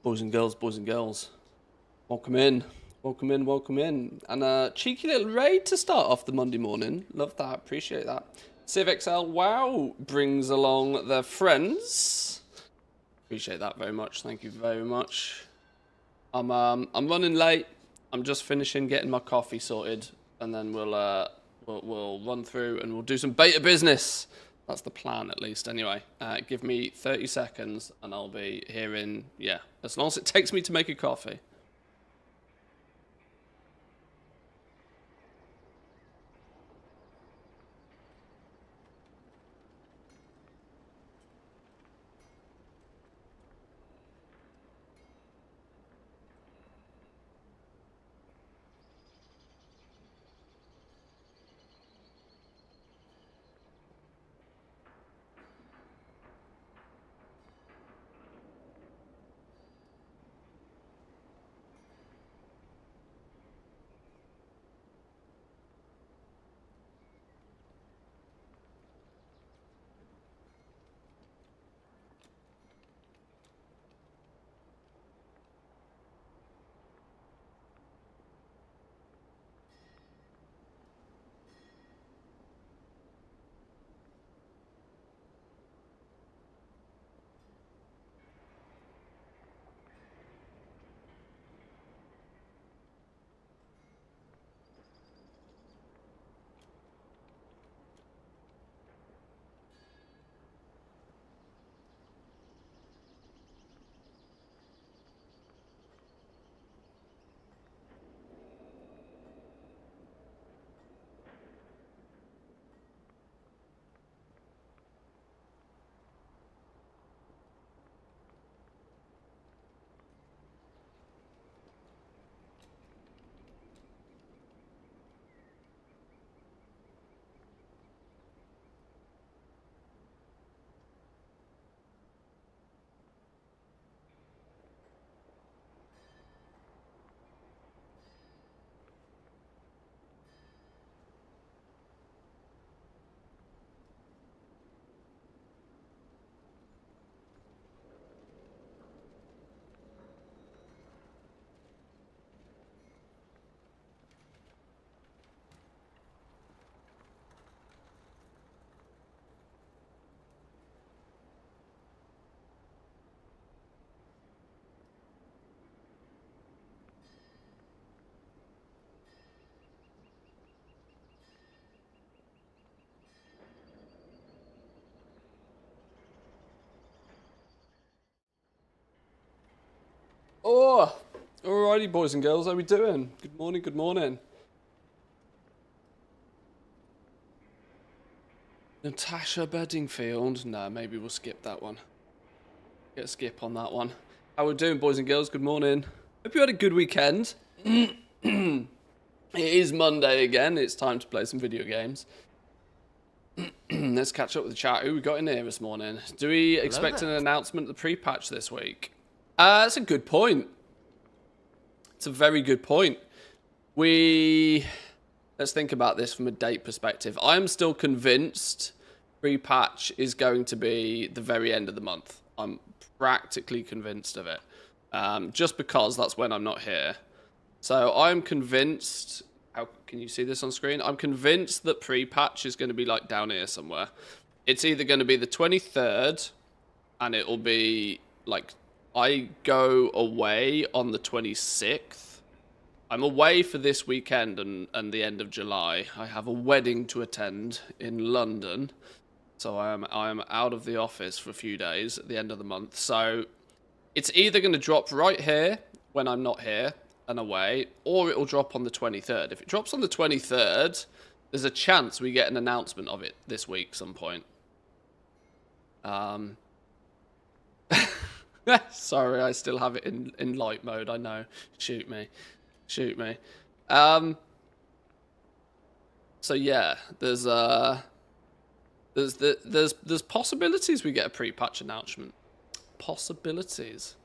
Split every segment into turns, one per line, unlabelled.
Boys and girls, welcome in, welcome in, welcome in. And a cheeky little raid to start off the Monday morning. Love that, appreciate that. CivXL Wow brings along their friends. Appreciate that very much, thank you very much. I'm running late. I'm just finishing getting my coffee sorted, and then we'll run through and we'll do some beta business. That's the plan, at least. Anyway, give me 30 seconds, and I'll be here in, yeah, as long as it takes me to make a coffee. Oh, alrighty, boys and girls, how we doing? Good morning, good morning. Natasha Bedingfield. No, maybe we'll skip that one. Get a skip on that one. How we doing, boys and girls? Good morning. Hope you had a good weekend. It is Monday again. It's time to play some video games. Let's catch up with the chat. Who we got in here this morning? Do we expect an announcement of the pre-patch this week? That's a good point. It's a very good point. Let's think about this from a date perspective. I'm still convinced pre-patch is going to be the very end of the month. I'm practically convinced of it. Just because that's when I'm not here. So I'm convinced... How can you see this on screen? I'm convinced that pre-patch is going to be like down here somewhere. It's either going to be the 23rd, and it'll be like... I go away on the 26th. I'm away for this weekend and the end of July. I have a wedding to attend in London. So I am out of the office for a few days at the end of the month. So it's either going to drop right here when I'm not here and away, or it'll drop on the 23rd. If it drops on the 23rd, there's a chance we get an announcement of it this week some point. Sorry, I still have it in light mode, I know. Shoot me. Shoot me. So yeah, there's possibilities we get a pre-patch announcement. Possibilities.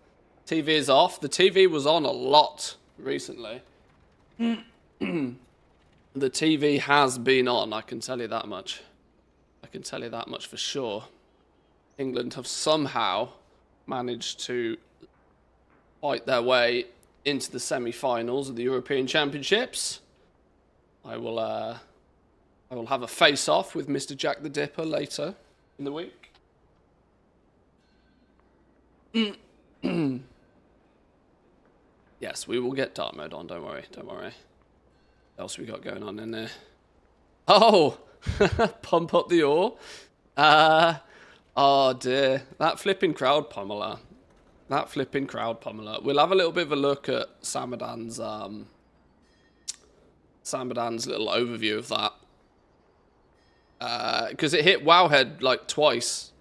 TV is off. The TV was on a lot recently. The TV has been on, I can tell you that much. I can tell you that much for sure. England have somehow managed to fight their way into the semi-finals of the European Championships. I will have a face-off with Mr. Jack the Dipper later in the week. Yes, we will get dark mode on. Don't worry. Don't worry. What else we got going on in there? Oh, pump up the ore. Oh dear, that flipping Crowd Pummeler. That flipping Crowd Pummeler. We'll have a little bit of a look at Samadan's little overview of that. Because it hit Wowhead like twice.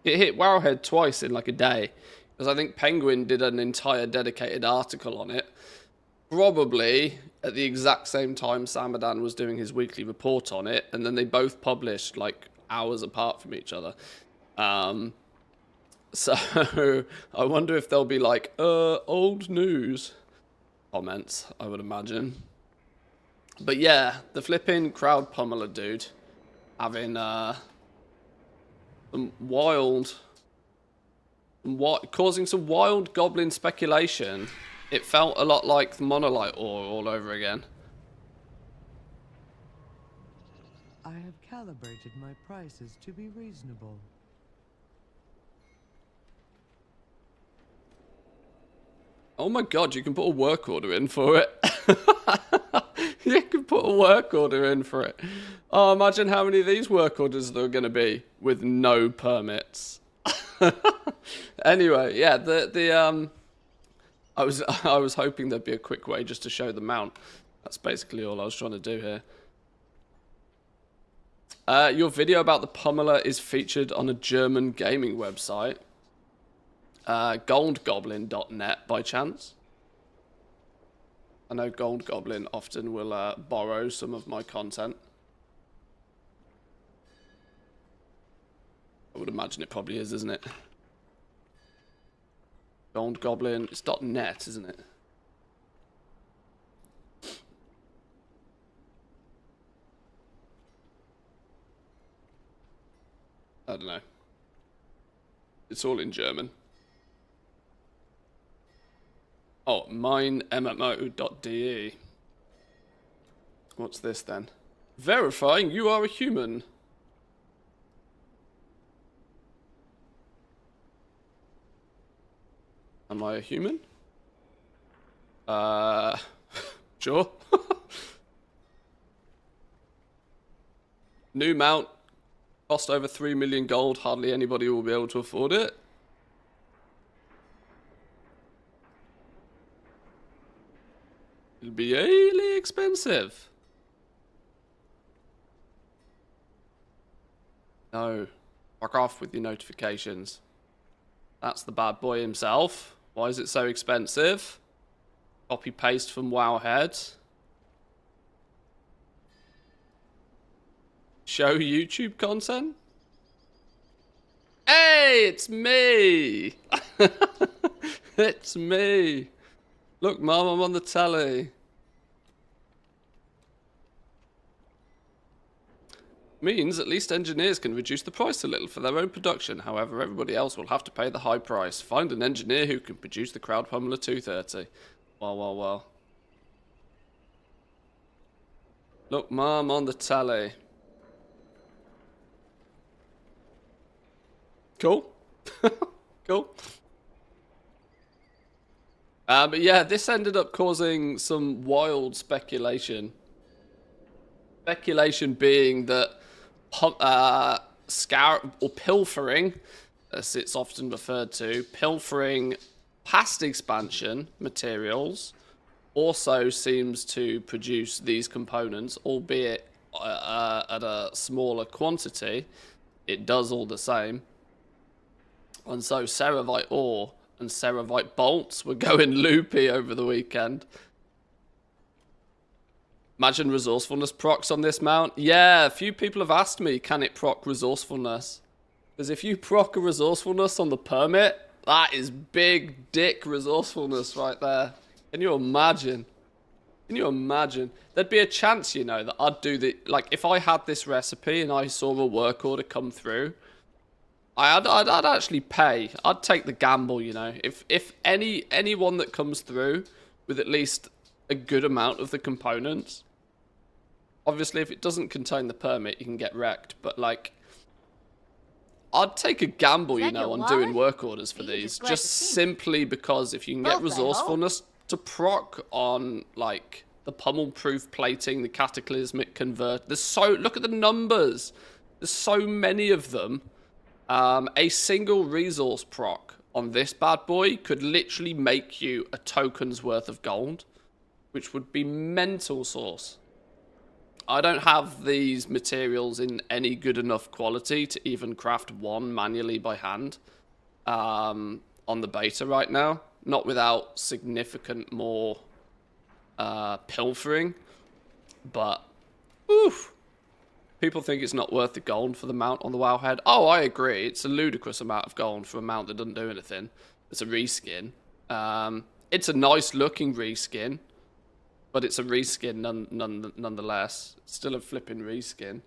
It hit Wowhead twice in like a day. Because I think Penguin did an entire dedicated article on it. Probably at the exact same time Samadan was doing his weekly report on it. And then they both published like hours apart from each other. So I wonder if there'll be like old news comments, I would imagine. But yeah, the flipping Crowd Pummeler dude having some causing some wild Goblin speculation. It felt a lot like the Monolite ore all over again.
I have calibrated my prices to be reasonable.
Oh my god, you can put a work order in for it. You can put a work order in for it. Oh, imagine how many of these work orders there are going to be with no permits. Anyway, yeah, I was hoping there'd be a quick way just to show the mount. That's basically all I was trying to do here. Your video about the Pummeler is featured on a German gaming website. Goldgoblin.net by chance. I know Gold Goblin often will borrow some of my content. I would imagine it probably is, isn't it? Gold Goblin, it's .net, isn't it? I don't know. It's all in German. Oh, minemmo.de. What's this then? Verifying you are a human. Am I a human? Sure. New mount. Cost over 3 million gold. Hardly anybody will be able to afford it. It'll be really expensive. No. Fuck off with your notifications. That's the bad boy himself. Why is it so expensive? Copy paste from Wowhead. Show YouTube content? Hey, it's me! It's me! Look, Mum, I'm on the telly. Means at least engineers can reduce the price a little for their own production. However, everybody else will have to pay the high price. Find an engineer who can produce the Crowd Pummeler 230. Well. Look, Mum, on the telly. Cool. Cool. But yeah, this ended up causing some wild speculation. Speculation being that pilfering, as it's often referred to, pilfering past expansion materials also seems to produce these components, albeit at a smaller quantity. It does all the same. And so Ceravite ore and Ceravite bolts were going loopy over the weekend. Imagine resourcefulness procs on this mount. Yeah, a few people have asked me, can it proc resourcefulness? Because if you proc a resourcefulness on the permit, that is big dick resourcefulness right there. Can you imagine? Can you imagine? There'd be a chance, you know, that I'd do the... Like, if I had this recipe and I saw a work order come through, I'd actually pay. I'd take the gamble, you know. If anyone that comes through with at least a good amount of the components, obviously if it doesn't contain the permit, you can get wrecked. But like, I'd take a gamble, you know, on doing work orders for these, just simply because if you can get resourcefulness to proc on like the pummel-proof plating, the cataclysmic convert. Look at the numbers. There's so many of them. A single resource proc on this bad boy could literally make you a token's worth of gold, which would be mental source. I don't have these materials in any good enough quality to even craft one manually by hand on the beta right now. Not without significant more pilfering, but oof. People think it's not worth the gold for the mount on the Wowhead. Oh, I agree. It's a ludicrous amount of gold for a mount that doesn't do anything. It's a reskin. It's a nice looking reskin, but it's a reskin nonetheless. It's still a flipping reskin.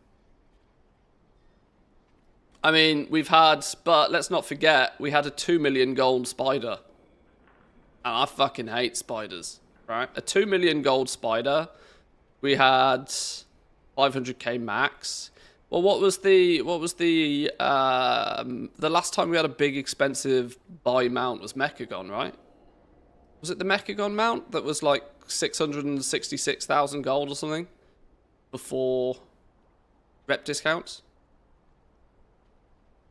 I mean, but let's not forget, we had a 2 million gold spider. And I fucking hate spiders, right? A 2 million gold spider. We had 500k max. Well, what was the last time we had a big expensive buy mount was Mechagon, right? Was it the Mechagon mount that was like 666,000 gold or something before rep discounts?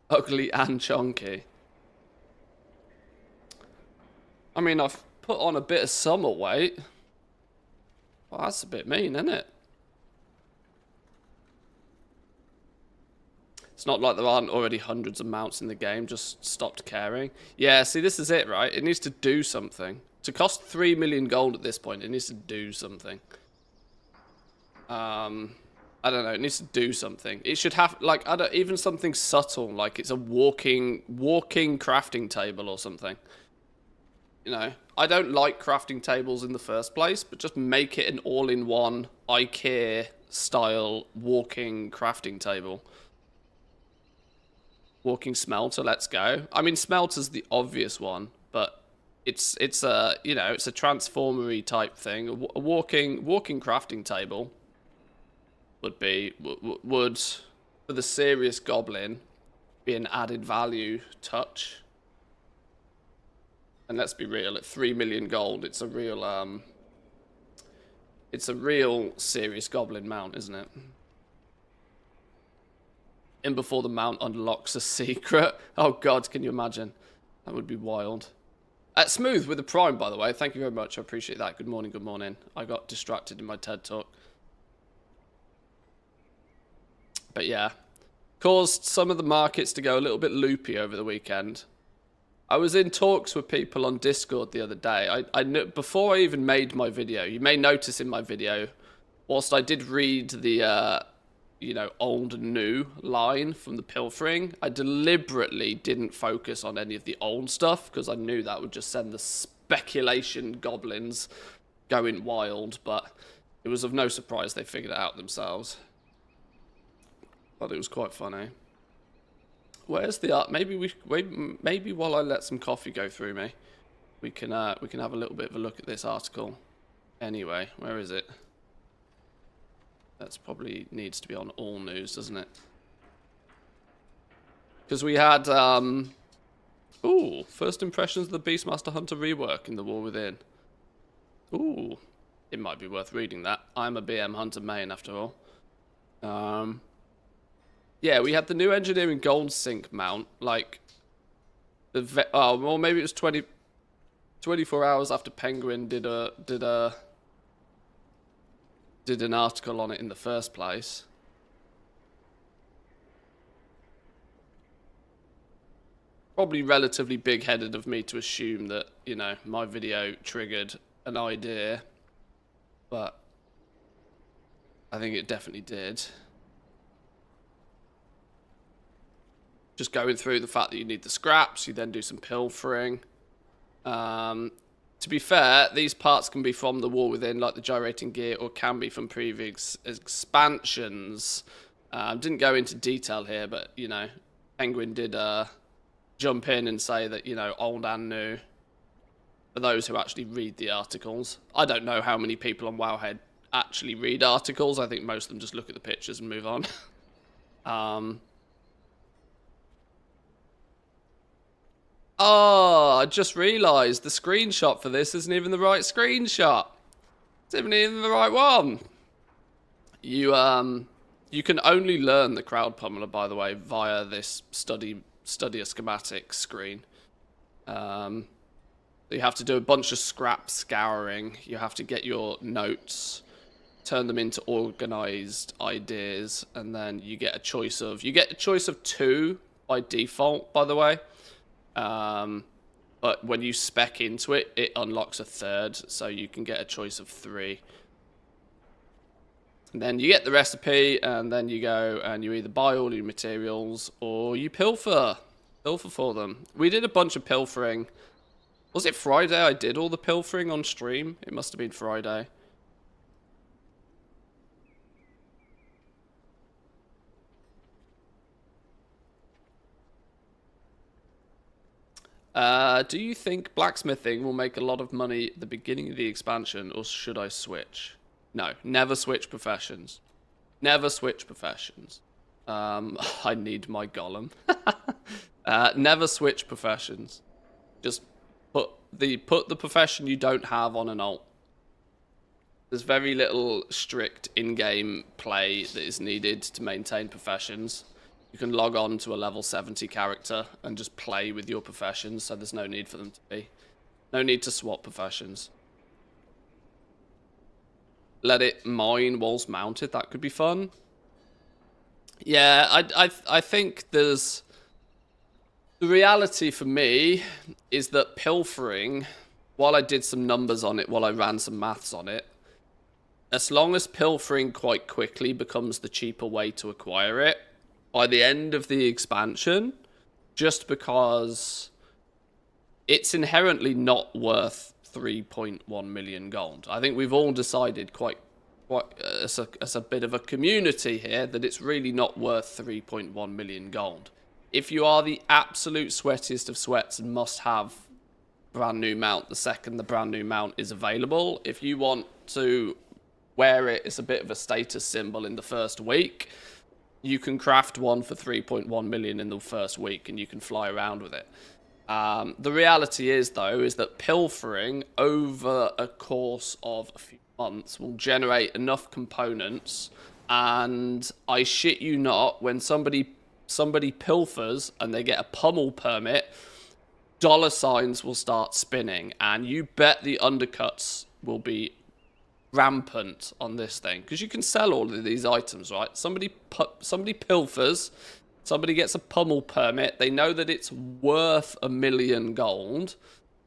Ugly and chunky. I mean, I've put on a bit of summer weight. Well, that's a bit mean, isn't it? It's not like there aren't already hundreds of mounts in the game, just stopped caring. Yeah, see, this is it, right? It needs to do something. To cost 3 million gold at this point, it needs to do something. I don't know, it needs to do something. It should have, like, even something subtle, like it's a walking crafting table or something. You know, I don't like crafting tables in the first place, but just make it an all-in-one IKEA-style walking crafting table. Walking smelter, let's go. I mean, smelter's the obvious one, but it's a, you know, it's a transformery type thing. A walking crafting table would for the serious goblin be an added value touch. And let's be real, at 3 million gold, it's a real serious goblin mount, isn't it? In before the mount unlocks a secret. Oh god, can you imagine? That would be wild. Smooth with the prime, by the way. Thank you very much. I appreciate that. Good morning, good morning. I got distracted in my TED talk. But yeah, caused some of the markets to go a little bit loopy over the weekend. I was in talks with people on Discord the other day. Before I even made my video, you may notice in my video, whilst I did read the, you know, old and new line from the pilfering, I deliberately didn't focus on any of the old stuff because I knew that would just send the speculation goblins going wild, but it was of no surprise they figured it out themselves. But it was quite funny. Where's the art? Maybe while I let some coffee go through me, we can have a little bit of a look at this article. Anyway, where is it? That's probably needs to be on all news, doesn't it? Because we had ooh, first impressions of the Beastmaster Hunter rework in the War Within. Ooh, it might be worth reading that. I'm a BM Hunter main after all. Yeah, we had the new engineering gold sync mount, like, well, maybe it was 24 hours after Penguin did an article on it in the first place. Probably relatively big-headed of me to assume that, you know, my video triggered an idea, but I think it definitely did. Just going through the fact that you need the scraps, you then do some pilfering. To be fair, these parts can be from the War Within, like the gyrating gear, or can be from previous expansions. Didn't go into detail here, but, you know, Penguin did jump in and say that, you know, old and new, for those who actually read the articles. I don't know how many people on Wowhead actually read articles. I think most of them just look at the pictures and move on. Oh, I just realised the screenshot for this isn't even the right screenshot. It's not even the right one. You can only learn the Crowd Pummeler, by the way, via this study a schematic screen. You have to do a bunch of scrap scouring. You have to get your notes, turn them into organized ideas, and then you get a choice of 2 by default, by the way. But when you spec into it, it unlocks a 3rd, so you can get a choice of 3. And then you get the recipe, and then you go and you either buy all your materials or you pilfer for them. We did a bunch of pilfering. Was it Friday I did all the pilfering on stream? It must have been Friday. Do you think blacksmithing will make a lot of money at the beginning of the expansion, or should I switch? No, never switch professions. Never switch professions. I need my golem. Never switch professions. Just put the profession you don't have on an alt. There's very little strict in-game play that is needed to maintain professions. You can log on to a level 70 character and just play with your professions, so there's no need for them to be. No need to swap professions. Let it mine whilst mounted, that could be fun. Yeah, I think there's... The reality for me is that pilfering, while I did some numbers on it, while I ran some maths on it, as long as pilfering quite quickly becomes the cheaper way to acquire it, by the end of the expansion, just because it's inherently not worth 3.1 million gold. I think we've all decided quite as a bit of a community here that it's really not worth 3.1 million gold. If you are the absolute sweatiest of sweats and must have brand new mount the second the brand new mount is available, if you want to wear it as a bit of a status symbol in the first week, you can craft one for 3.1 million in the first week and you can fly around with it. The reality is, though, is that pilfering over a course of a few months will generate enough components, and I shit you not, when somebody pilfers and they get a pummel permit, dollar signs will start spinning, and you bet the undercuts will be rampant on this thing, because you can sell all of these items, right? Somebody pilfers, somebody gets a pummel permit, they know that it's worth 1 million gold,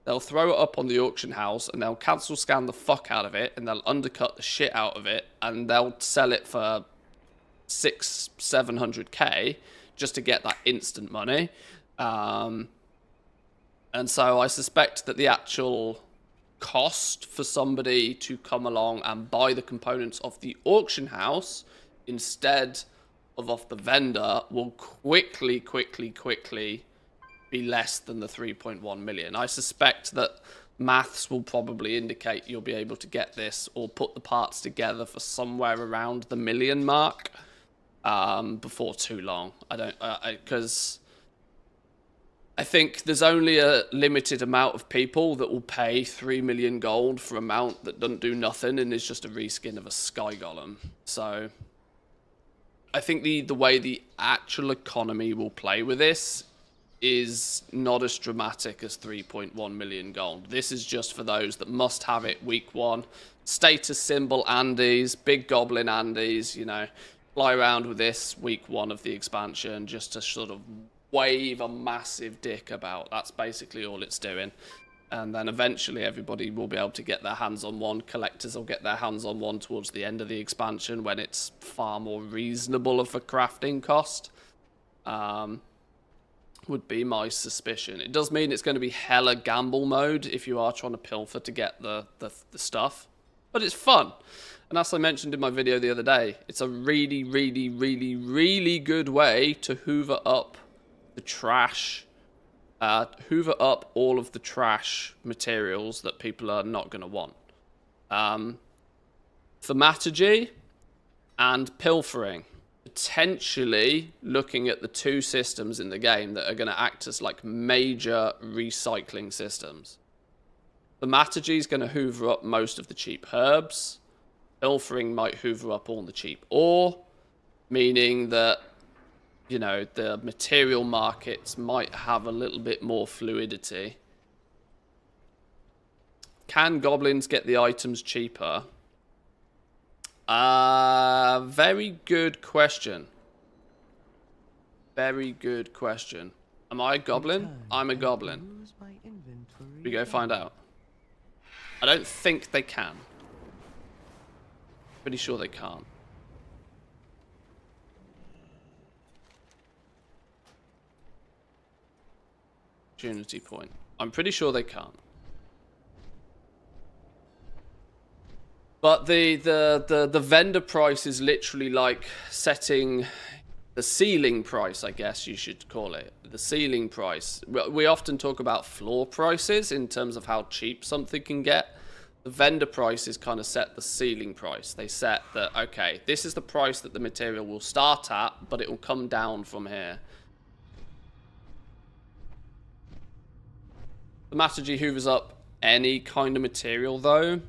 they'll throw it up on the auction house and they'll cancel scan the fuck out of it and they'll undercut the shit out of it and they'll sell it for 600-700k just to get that instant money. And so I suspect that the actual cost for somebody to come along and buy the components of the auction house instead of off the vendor will quickly be less than the 3.1 million. I suspect that maths will probably indicate you'll be able to get this or put the parts together for somewhere around the 1 million mark before too long. Because I think there's only a limited amount of people that will pay 3 million gold for a mount that doesn't do nothing and is just a reskin of a sky golem. So I think the way the actual economy will play with this is not as dramatic as 3.1 million gold. This is just for those that must have it week 1. Status symbol Andes, big goblin Andes, you know, fly around with this week 1 of the expansion just to sort of wave a massive dick about. That's basically all it's doing. And then eventually everybody will be able to get their hands on one. Collectors will get their hands on one towards the end of the expansion when it's far more reasonable of a crafting cost. Would be my suspicion. It does mean it's going to be hella gamble mode if you are trying to pilfer to get the stuff. But it's fun. And as I mentioned in my video the other day, it's a really good way to hoover up the trash, hoover up all of the trash materials that people are not going to want. Thaumaturgy and pilfering. Potentially looking at the two systems in the game that are going to act as like major recycling systems. Thaumaturgy is going to hoover up most of the cheap herbs. Pilfering might hoover up all the cheap ore, meaning that, you know, the material markets might have a little bit more fluidity. Can goblins get the items cheaper? Very good question. Very good question. Am I a goblin? I'm a goblin. We go find out. I don't think they can. Pretty sure they can't. Opportunity point. I'm pretty sure they can't. But the vendor price is literally like setting the ceiling price, I guess you should call it. The ceiling price. We often talk about floor prices in terms of how cheap something can get. The vendor prices kind of set the ceiling price. They set that, okay, this is the price that the material will start at, but it will come down from here. The Thaumaturgy hoovers up any kind of material, though.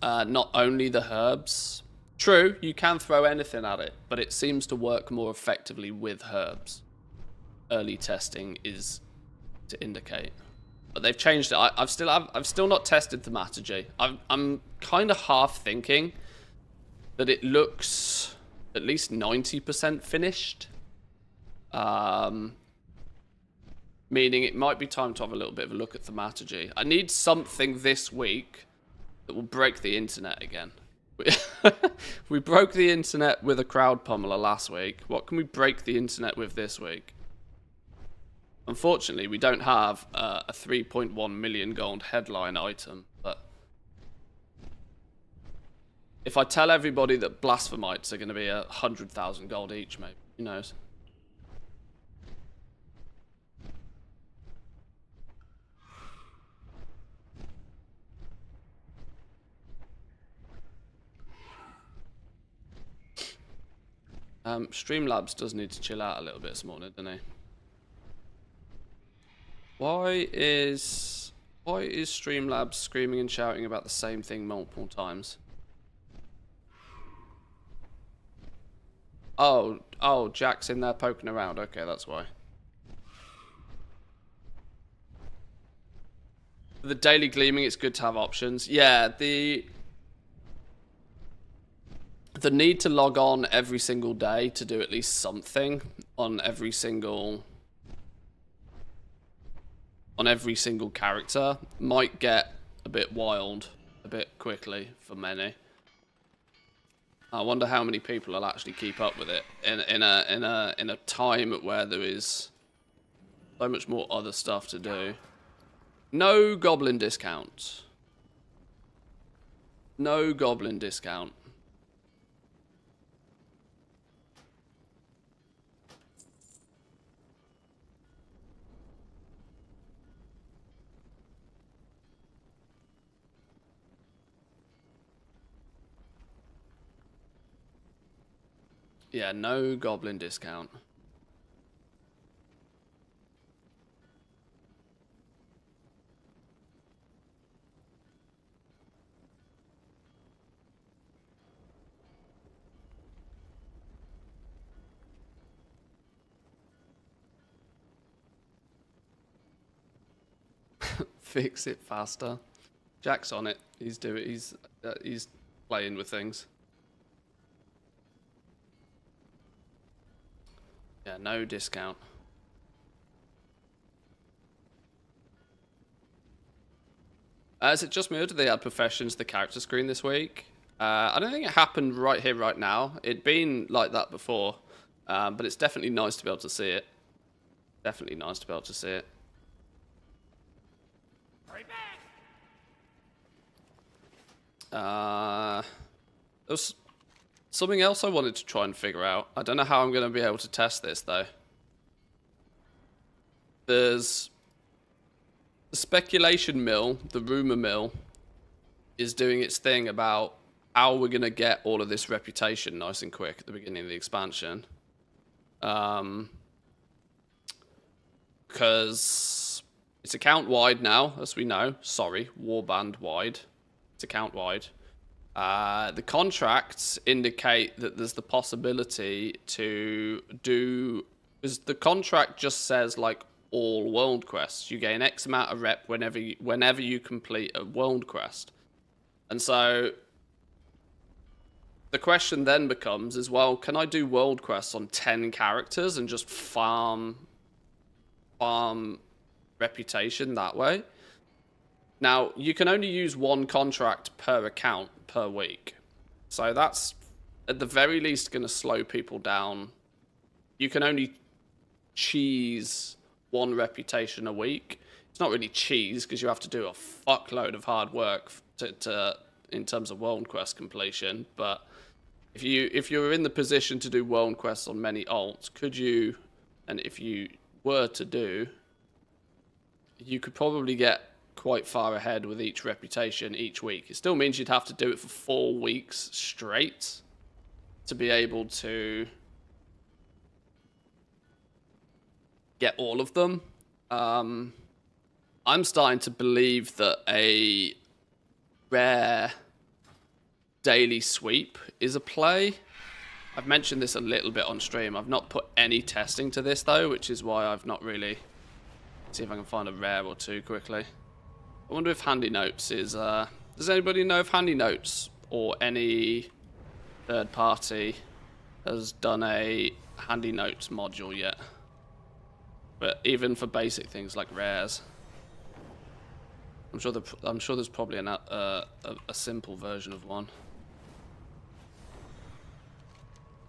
Not only the herbs. True, you can throw anything at it, but it seems to work more effectively with herbs. Early testing is to indicate. But they've changed it. I've still not tested the Thaumaturgy. I'm kind of half thinking that it looks at least 90% finished. Meaning it might be time to have a little bit of a look at the Thaumaturgy. I need something this week that will break the internet again. We broke the internet with a Crowd Pummeler last week. What can we break the internet with this week? Unfortunately, we don't have a 3.1 million gold headline item, but if I tell everybody that Blasphemites are going to be 100,000 gold each, maybe, who knows? Streamlabs does need to chill out a little bit this morning, doesn't he? Why is Streamlabs screaming and shouting about the same thing multiple times? Oh, Jack's in there poking around. Okay, that's why. For the daily gleaming, it's good to have options. Yeah, the need to log on every single day to do at least something on every single character might get a bit wild a bit quickly for many. I wonder how many people will actually keep up with it in a time where there is so much more other stuff to do. No goblin discount. No goblin discount. Yeah, no goblin discount. Fix it faster. Jack's on it. He's playing with things. Yeah, no discount. Is it just me or did they add professions to the character screen this week? I don't think it happened right here, right now. It'd been like that before, but it's definitely nice to be able to see it. Definitely nice to be able to see it. There's something else I wanted to try and figure out. I don't know how I'm going to be able to test this, though. there's the speculation mill, the rumor mill, is doing its thing about how we're going to get all of this reputation nice and quick at the beginning of the expansion. Because it's account-wide now, as we know. Sorry, warband-wide. It's account-wide. The contracts indicate that there's the possibility to do... Because the contract just says, like, all world quests. You gain X amount of rep whenever you complete a world quest. And so... the question then becomes is, well, can I do world quests on 10 characters and just farm reputation that way? Now, you can only use one contract per account per week. So that's, at the very least, going to slow people down. You can only cheese one reputation a week. It's not really cheese, because you have to do a fuckload of hard work to in terms of world quest completion. But if you're in the position to do world quests on many alts, could you, and if you were to do, you could probably get quite far ahead with each reputation each week. It still means you'd have to do it for 4 weeks straight to be able to get all of them. I'm starting to believe that a rare daily sweep is a play. I've mentioned this a little bit on stream. I've not put any testing to this though, which is why I've not really... see if I can find a rare or two quickly. I wonder if Handy Notes is... does anybody know if Handy Notes or any third party has done a Handy Notes module yet? But even for basic things like rares, I'm sure there's probably a simple version of one.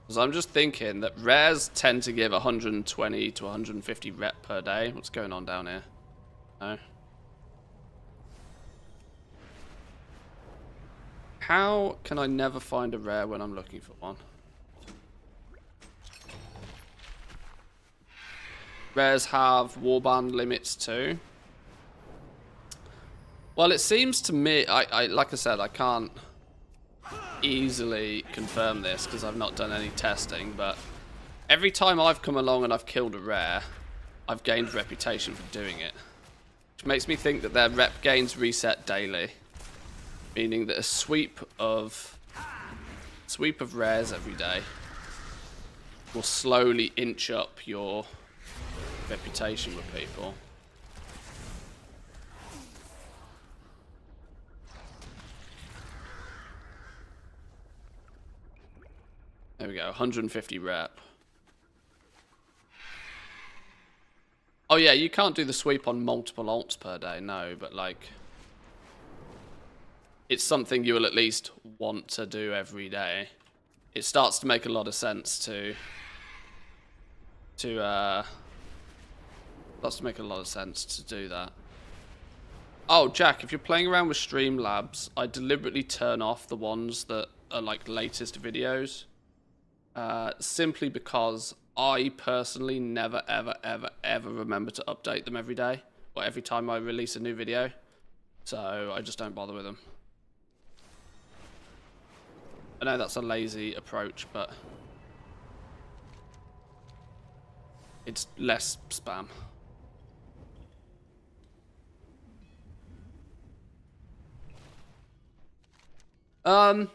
Because I'm just thinking that rares tend to give 120 to 150 rep per day. What's going on down here? No. How can I never find a rare when I'm looking for one? Rares have warband limits too. Well, it seems to me, like I said, I can't easily confirm this because I've not done any testing, but every time I've come along and I've killed a rare, I've gained reputation for doing it. Which makes me think that their rep gains reset daily. Meaning that a sweep of rares every day will slowly inch up your reputation with people. There we go, 150 rep. Oh yeah, you can't do the sweep on multiple alts per day, no, but like... it's something you will at least want to do every day. It starts to make a lot of sense to do that. Oh, Jack, if you're playing around with Streamlabs, I deliberately turn off the ones that are like latest videos. Simply because I personally never, ever remember to update them every day. Or every time I release a new video. So I just don't bother with them. I know that's a lazy approach, but it's less spam. I've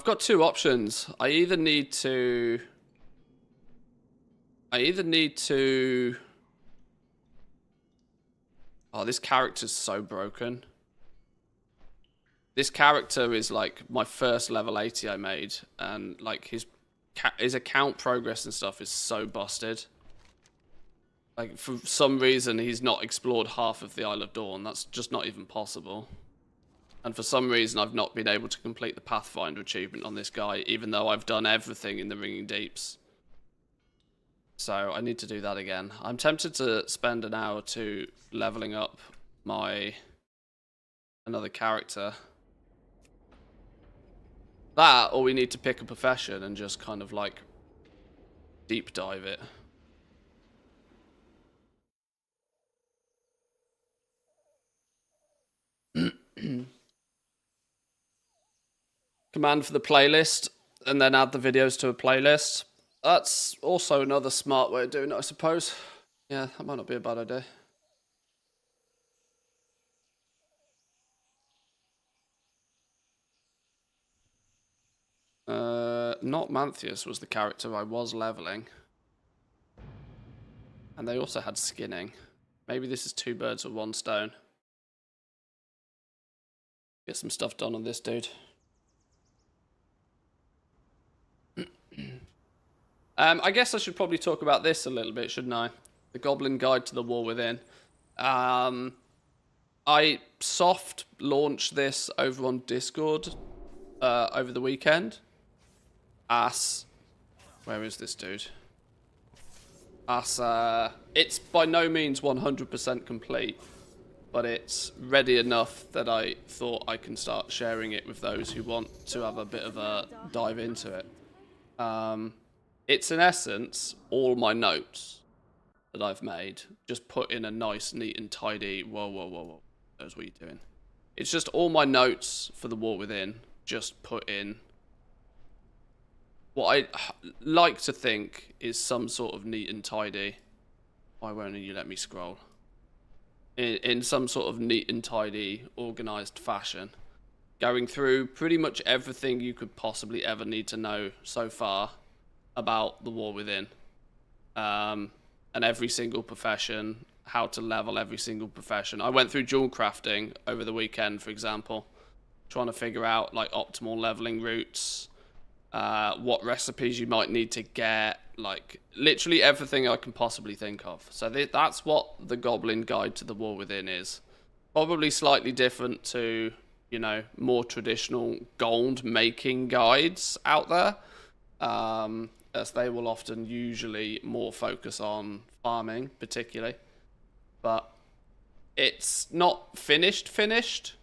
got two options. I either need to... Oh, this character's so broken. This character is like my first level 80 I made, and like his account progress and stuff is so busted. Like for some reason he's not explored half of the Isle of Dawn. That's just not even possible. And for some reason I've not been able to complete the Pathfinder achievement on this guy, even though I've done everything in the Ringing Deeps. So I need to do that again. I'm tempted to spend an hour or two leveling up another character. That, or we need to pick a profession and just kind of like deep dive it. Command for the playlist, and then add the videos to a playlist. That's also another smart way of doing it, I suppose. Yeah, that might not be a bad idea. Not Manthius was the character I was leveling. And they also had skinning. Maybe this is 2 birds with 1 stone. Get some stuff done on this dude. I guess I should probably talk about this a little bit, shouldn't I? The Goblin Guide to the War Within. I soft launched this over on Discord over the weekend. Where is this dude? It's by no means 100% complete, but it's ready enough that I thought I can start sharing it with those who want to have a bit of a dive into it. It's in essence all my notes that I've made, just put in a nice, neat and tidy, whoa. That's what you're doing. It's just all my notes for the War Within, just put in what I like to think is some sort of neat and tidy. Why won't you let me scroll? In some sort of neat and tidy, organised fashion. Going through pretty much everything you could possibly ever need to know so far about the War Within. And every single profession, how to level every single profession. I went through jewel crafting over the weekend, for example. Trying to figure out like optimal leveling routes. What recipes you might need to get, like literally everything I can possibly think of. So that's what the Goblin Guide to the War Within is. Probably slightly different to, you know, more traditional gold making guides out there, as they will often usually more focus on farming particularly. But it's not finished,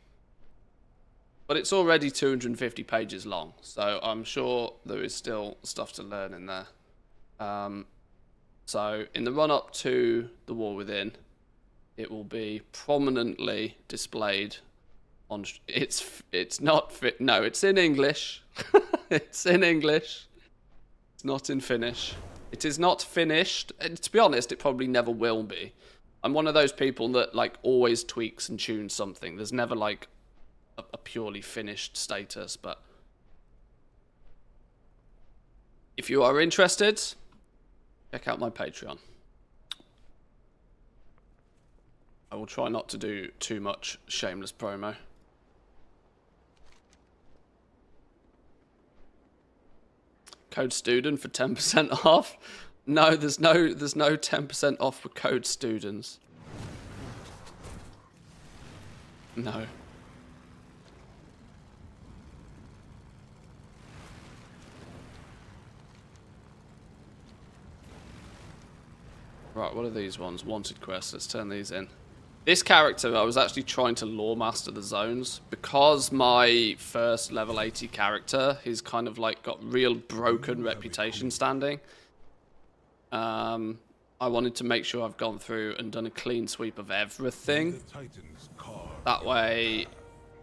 but it's already 250 pages long, so I'm sure there is still stuff to learn in there. So in the run-up to the War Within, it will be prominently displayed on... It's not... No, it's in English. It's in English. It's not in Finnish. It is not finished. And to be honest, it probably never will be. I'm one of those people that like always tweaks and tunes something. There's never like a purely finished status, but if you are interested, check out my Patreon. I will try not to do too much shameless promo. Code student for 10% off. No, there's no 10% off for code students. No. Right, what are these ones? Wanted quests. Let's turn these in. This character, I was actually trying to lore master the zones. Because my first level 80 character, he's kind of like got real broken reputation standing. I wanted to make sure I've gone through and done a clean sweep of everything. That way,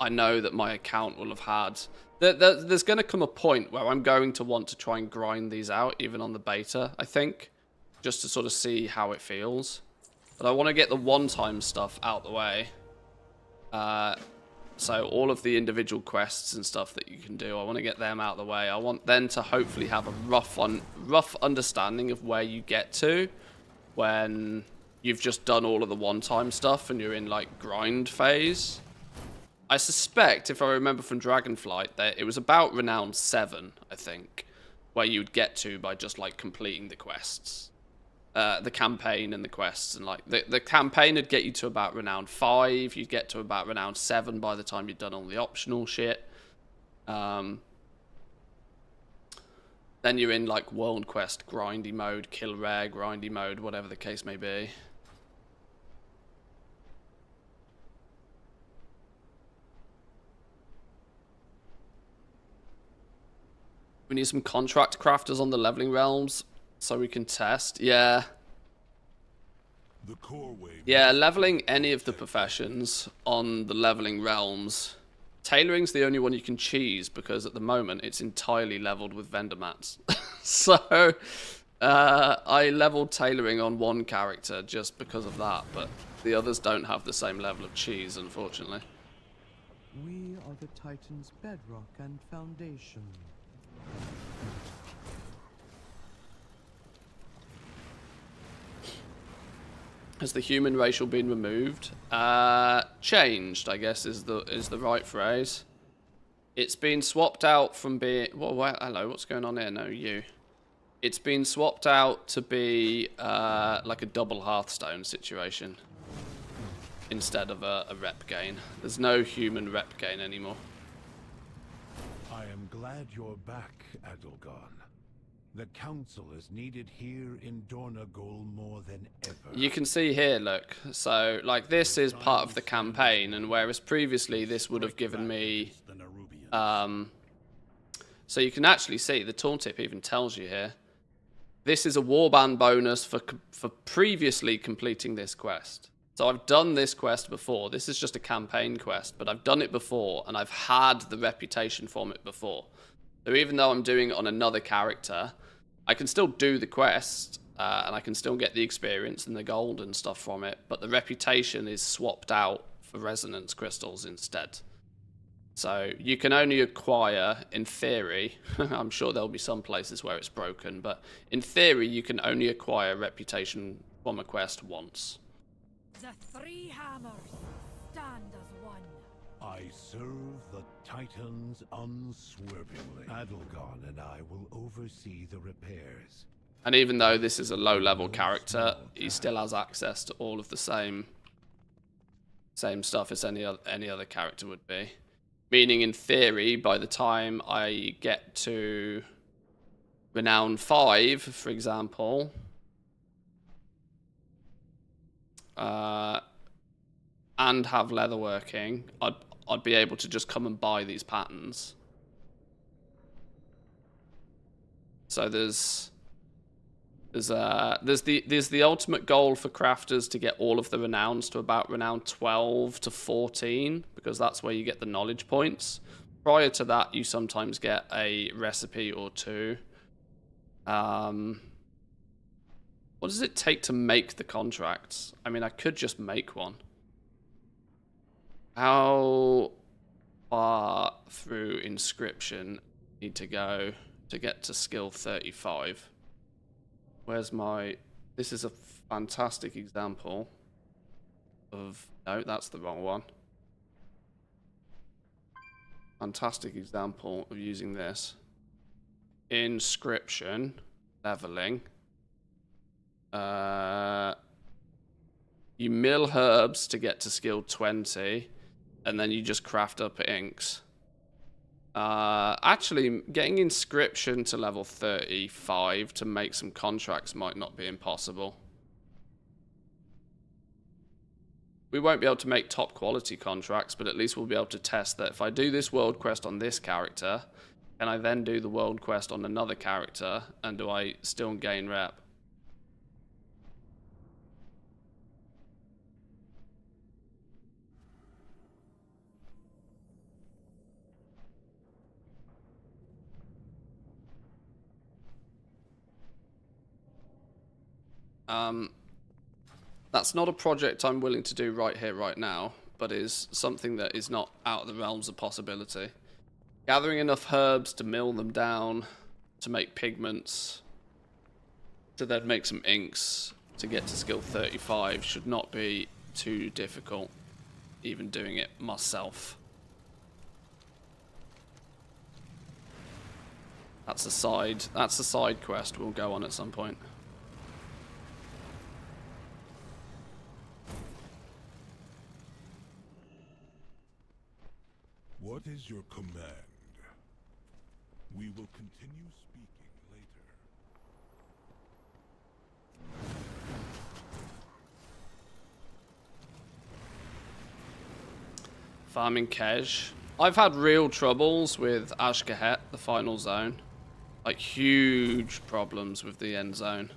I know that my account will have had... There's going to come a point where I'm going to want to try and grind these out, even on the beta, I think. Just to sort of see how it feels. But I want to get the one-time stuff out the way. So all of the individual quests and stuff that you can do, I want to get them out the way. I want then to hopefully have a rough understanding of where you get to when you've just done all of the one-time stuff and you're in like grind phase. I suspect, if I remember from Dragonflight, that it was about Renown 7, I think, where you'd get to by just like completing the quests. The campaign and the quests, and like the campaign would get you to about Renown 5. You'd get to about Renown 7 by the time you'd done all the optional shit. Then you're in like World Quest grindy mode, kill rare grindy mode, whatever the case may be. We need some contract crafters on the leveling realms so we can test. Yeah.
The core wave.
Yeah, leveling any of the professions on the leveling realms, tailoring's the only one you can cheese because at the moment it's entirely leveled with vendor mats. So I leveled tailoring on one character just because of that, but the others don't have the same level of cheese, unfortunately.
We are the Titan's bedrock and foundation.
Has the human racial been removed? Changed, I guess is the right phrase. It's been swapped out from being... Well, hello, what's going on here? No, you. It's been swapped out to be like a double Hearthstone situation instead of a rep gain. There's no human rep gain anymore.
I am glad you're back, Adelgon. The council is needed here in Dornagol more than ever.
You can see here, look. So, like, this is part of the campaign, and whereas previously this would have given me... so you can actually see, the tooltip even tells you here. This is a warband bonus for previously completing this quest. So I've done this quest before. This is just a campaign quest, but I've done it before, and I've had the reputation from it before. So even though I'm doing it on another character, I can still do the quest, and I can still get the experience and the gold and stuff from it, but the reputation is swapped out for resonance crystals instead. So you can only acquire, in theory, I'm sure there'll be some places where it's broken, but in theory you can only acquire reputation from a quest once.
The three hammers stand as one.
I serve the Titans unswervingly. Adelgon and I will oversee the repairs.
And even though this is a low-level character, he still has access to all of the same stuff as any other character would be. Meaning, in theory, by the time I get to Renown 5, for example, and have leatherworking, I'd be able to just come and buy these patterns. So there's the ultimate goal for crafters to get all of the renowns to about renown 12 to 14, because that's where you get the knowledge points. Prior to that, you sometimes get a recipe or two. What does it take to make the contracts? I mean, I could just make one. How far through inscription need to go to get to skill 35? Where's my... This is a fantastic example of... No, that's the wrong one. Fantastic example of using this. Inscription. Leveling. You mill herbs to get to skill 20. And then you just craft up inks. Actually, getting inscription to level 35 to make some contracts might not be impossible. We won't be able to make top quality contracts, but at least we'll be able to test that if I do this world quest on this character, can I then do the world quest on another character, and do I still gain rep? That's not a project I'm willing to do right here, right now, but is something that is not out of the realms of possibility. Gathering enough herbs to mill them down, to make pigments, to then make some inks to get to skill 35 should not be too difficult, even doing it myself. That's a side quest we'll go on at some point.
What is your command? We will continue speaking later.
Farming Kej. I've had real troubles with Ashkahet, the final zone. Like, huge problems with the end zone.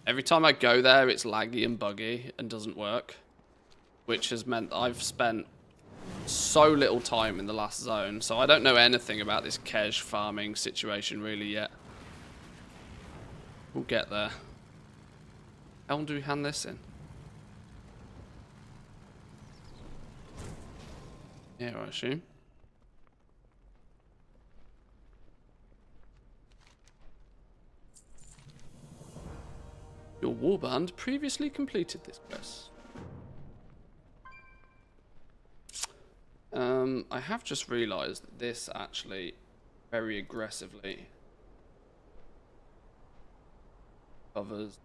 Every time I go there, it's laggy and buggy and doesn't work. Which has meant I've spent so little time in the last zone. So I don't know anything about this Kej farming situation really yet. We'll get there. How long do we hand this in? Yeah, I assume. Your warband previously completed this quest. I have just realised that this actually very aggressively covers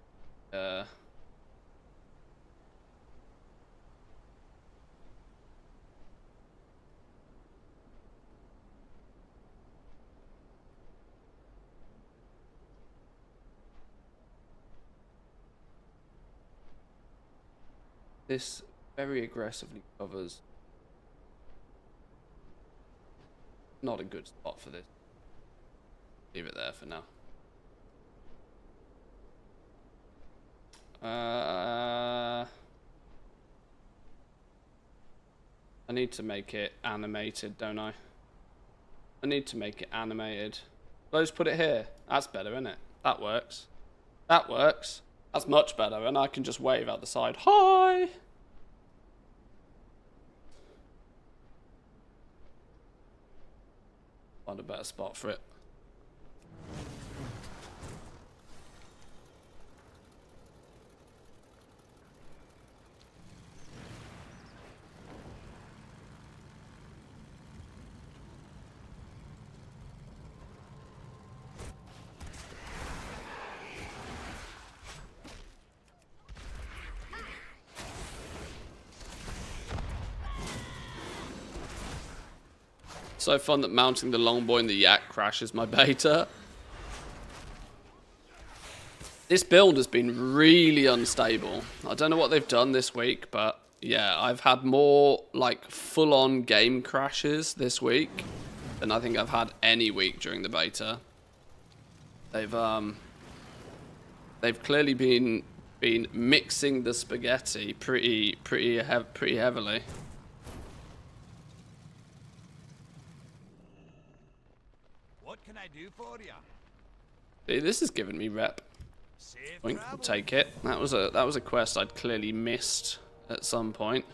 this very aggressively covers. Not a good spot for this. Leave it there for now. I need to make it animated, don't I? I need to make it animated. Let's put it here. That's better, isn't it? That works. That works. That's much better, and I can just wave out the side. Hi! Find a better spot for it. So fun that mounting the longbow in the yak crashes my beta. This build has been really unstable. I don't know what they've done this week, but yeah, I've had more like full-on game crashes this week than I think I've had any week during the beta. They've clearly been mixing the spaghetti pretty heavily.
What can I do for you?
See, this has given me rep. Point, we'll take it. That was a quest I'd clearly missed at some point.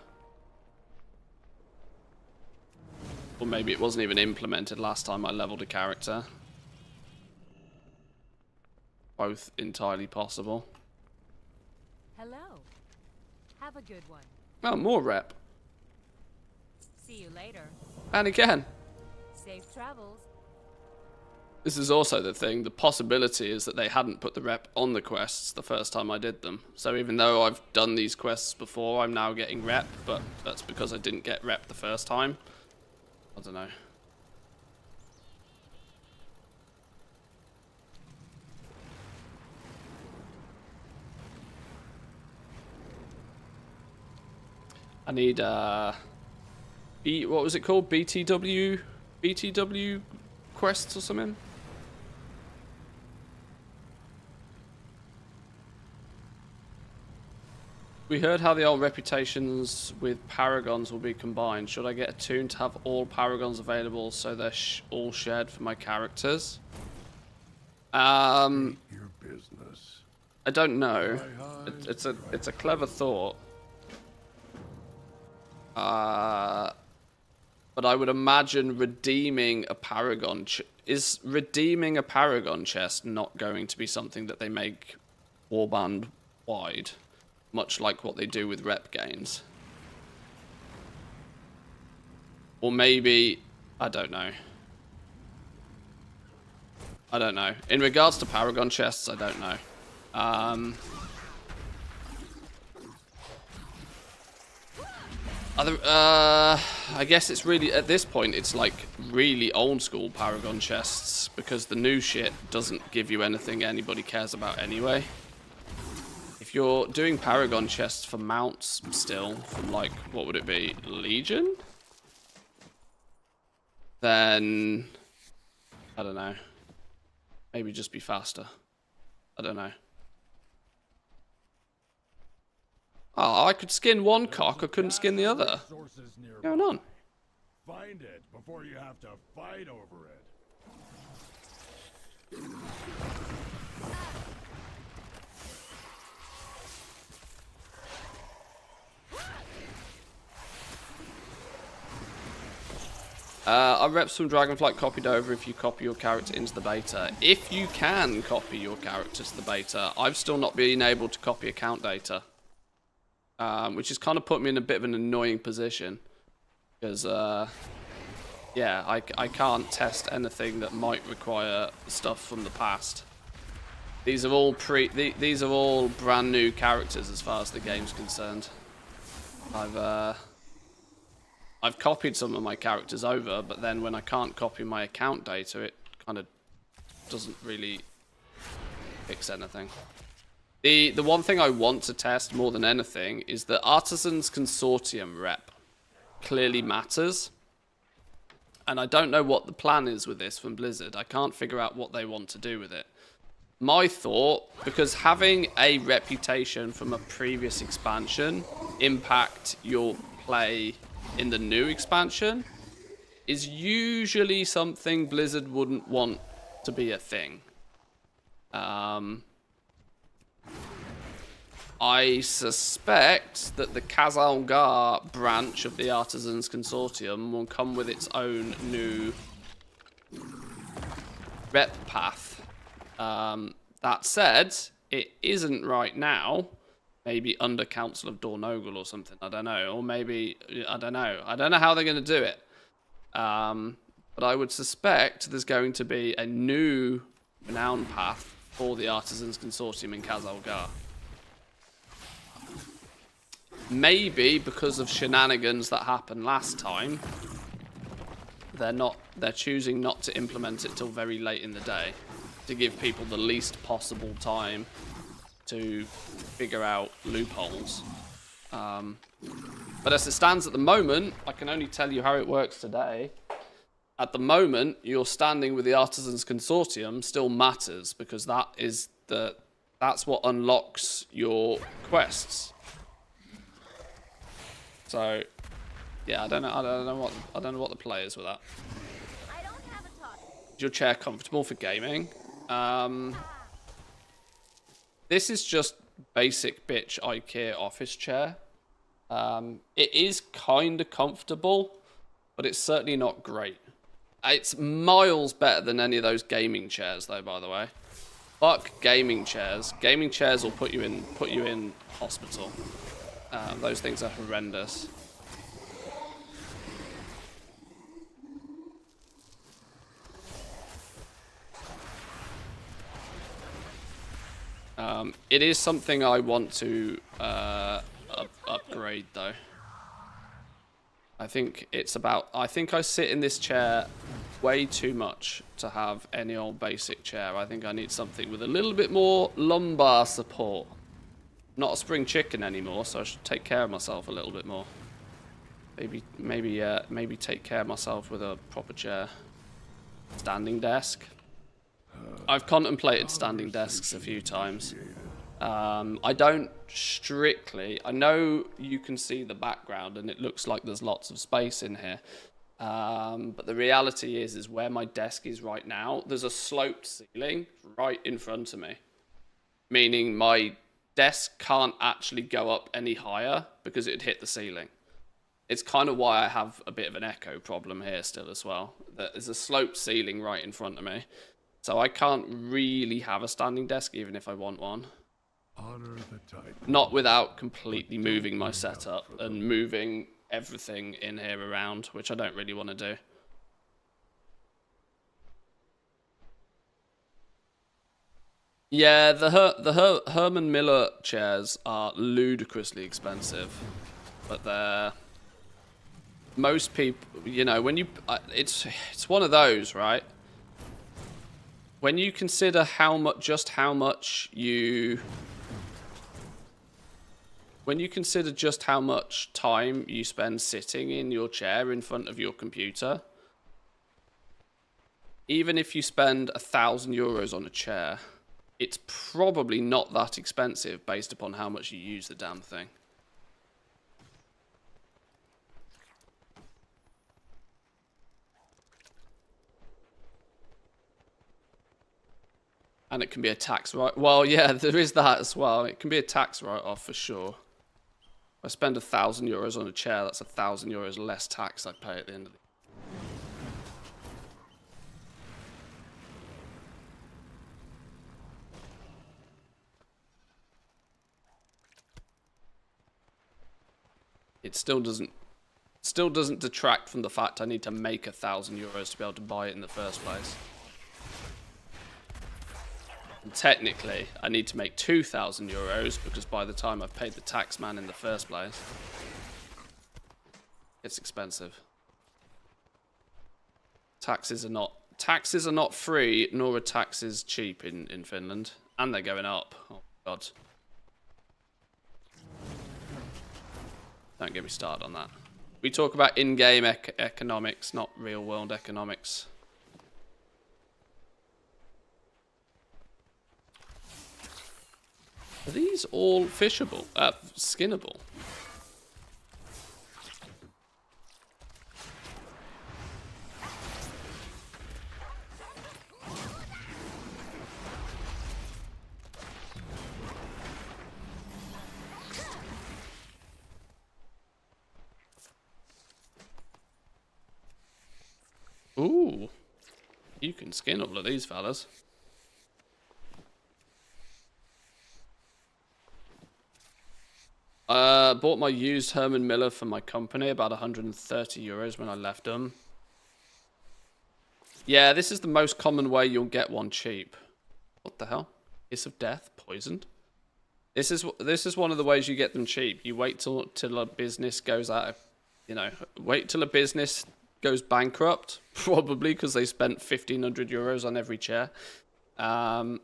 Or maybe it wasn't even implemented last time I leveled a character. Both entirely possible.
Hello. Have a good one.
Oh, more rep.
See you later.
And again.
Safe travels.
This is also the thing. The possibility is that they hadn't put the rep on the quests the first time I did them. So even though I've done these quests before, I'm now getting rep, but that's because I didn't get rep the first time. I don't know. I need what was it called? BTW quests or something? We heard how the old reputations with paragons will be combined. Should I get a tune to have all paragons available so they're all shared for my characters?
Your business.
I don't know. It's a clever thought. But I would imagine redeeming a paragon is redeeming a paragon chest not going to be something that they make warband wide, much like what they do with rep gains. Or maybe, I don't know. I don't know. In regards to paragon chests, I don't know. I guess it's really, at this point, it's like really old school paragon chests, because the new shit doesn't give you anything anybody cares about anyway. If you're doing paragon chests for mounts still, from like, what would it be, Legion? Then, I don't know. Maybe just be faster. I don't know. Oh, I could skin one cock, I couldn't skin the other.
Sources nearby.
What's going on?
Find it before you have to fight over it.
Our reps from Dragonflight copied over if you copy your character into the beta. If you can copy your character to the beta, I've still not been able to copy account data. Which has kind of put me in a bit of an annoying position. Because, yeah, I can't test anything that might require stuff from the past. These are all these are all brand new characters as far as the game's concerned. I've copied some of my characters over, but then when I can't copy my account data, it kind of doesn't really fix anything. The one thing I want to test more than anything is the Artisans Consortium rep clearly matters. And I don't know what the plan is with this from Blizzard. I can't figure out what they want to do with it. My thought, because having a reputation from a previous expansion impact your play in the new expansion is usually something Blizzard wouldn't want to be a thing. I suspect that the Khazalgar branch of the Artisans Consortium will come with its own new rep path. That said, it isn't right now. Maybe under Council of Dornogal or something, I don't know. Or maybe, I don't know. I don't know how they're going to do it. But I would suspect there's going to be a new renown path for the Artisans Consortium in Khazalgar. Maybe because of shenanigans that happened last time, they're choosing not to implement it till very late in the day to give people the least possible time to figure out loopholes. But as it stands at the moment, I can only tell you how it works today. At the moment, your standing with the Artisans Consortium still matters because that's what unlocks your quests. So, yeah, I don't know what the play is with that.
I don't have a talk.
Is your chair comfortable for gaming? This is just basic bitch IKEA office chair. It is kind of comfortable, but it's certainly not great. It's miles better than any of those gaming chairs, though. By the way, fuck gaming chairs. Gaming chairs will put you in hospital. Those things are horrendous. It is something I want to upgrade, though. I think I sit in this chair way too much to have any old basic chair. I think I need something with a little bit more lumbar support. Not a spring chicken anymore, so I should take care of myself a little bit more. Maybe take care of myself with a proper chair. Standing desk. I've contemplated standing desks a few times. I don't strictly. I know you can see the background and it looks like there's lots of space in here. But the reality is where my desk is right now, there's a sloped ceiling right in front of me. Meaning my desk can't actually go up any higher because it'd hit the ceiling. It's kind of why I have a bit of an echo problem here still as well. There's a sloped ceiling right in front of me. So I can't really have a standing desk even if I want one.
Honor the title.
Not without completely moving my setup and moving everything in here around, which I don't really want to do. Yeah, the Herman Miller chairs are ludicrously expensive, but most people, you know, when you it's one of those, right? When you consider just how much time you spend sitting in your chair in front of your computer, even if you spend €1,000 on a chair, it's probably not that expensive based upon how much you use the damn thing. And it can be a tax write. Well, yeah, there is that as well. It can be a tax write-off for sure. If I spend €1,000 on a chair, that's €1,000 less tax I pay at the end of the year. It still doesn't detract from the fact I need to make €1,000 to be able to buy it in the first place. And technically, I need to make €2,000 because by the time I've paid the tax man in the first place, it's expensive. Taxes are not free, nor are taxes cheap in Finland, and they're going up. Oh God! Don't get me started on that. We talk about in-game economics, not real-world economics. Are these all fishable? Skinnable? Ooh. You can skin all of these fellas. Bought my used Herman Miller for my company, about €130 when I left them. Yeah, this is the most common way you'll get one cheap. What the hell? Kiss of Death? Poisoned? This is one of the ways you get them cheap. You wait till a business goes out of, wait till a business goes bankrupt, probably because they spent €1,500 on every chair. And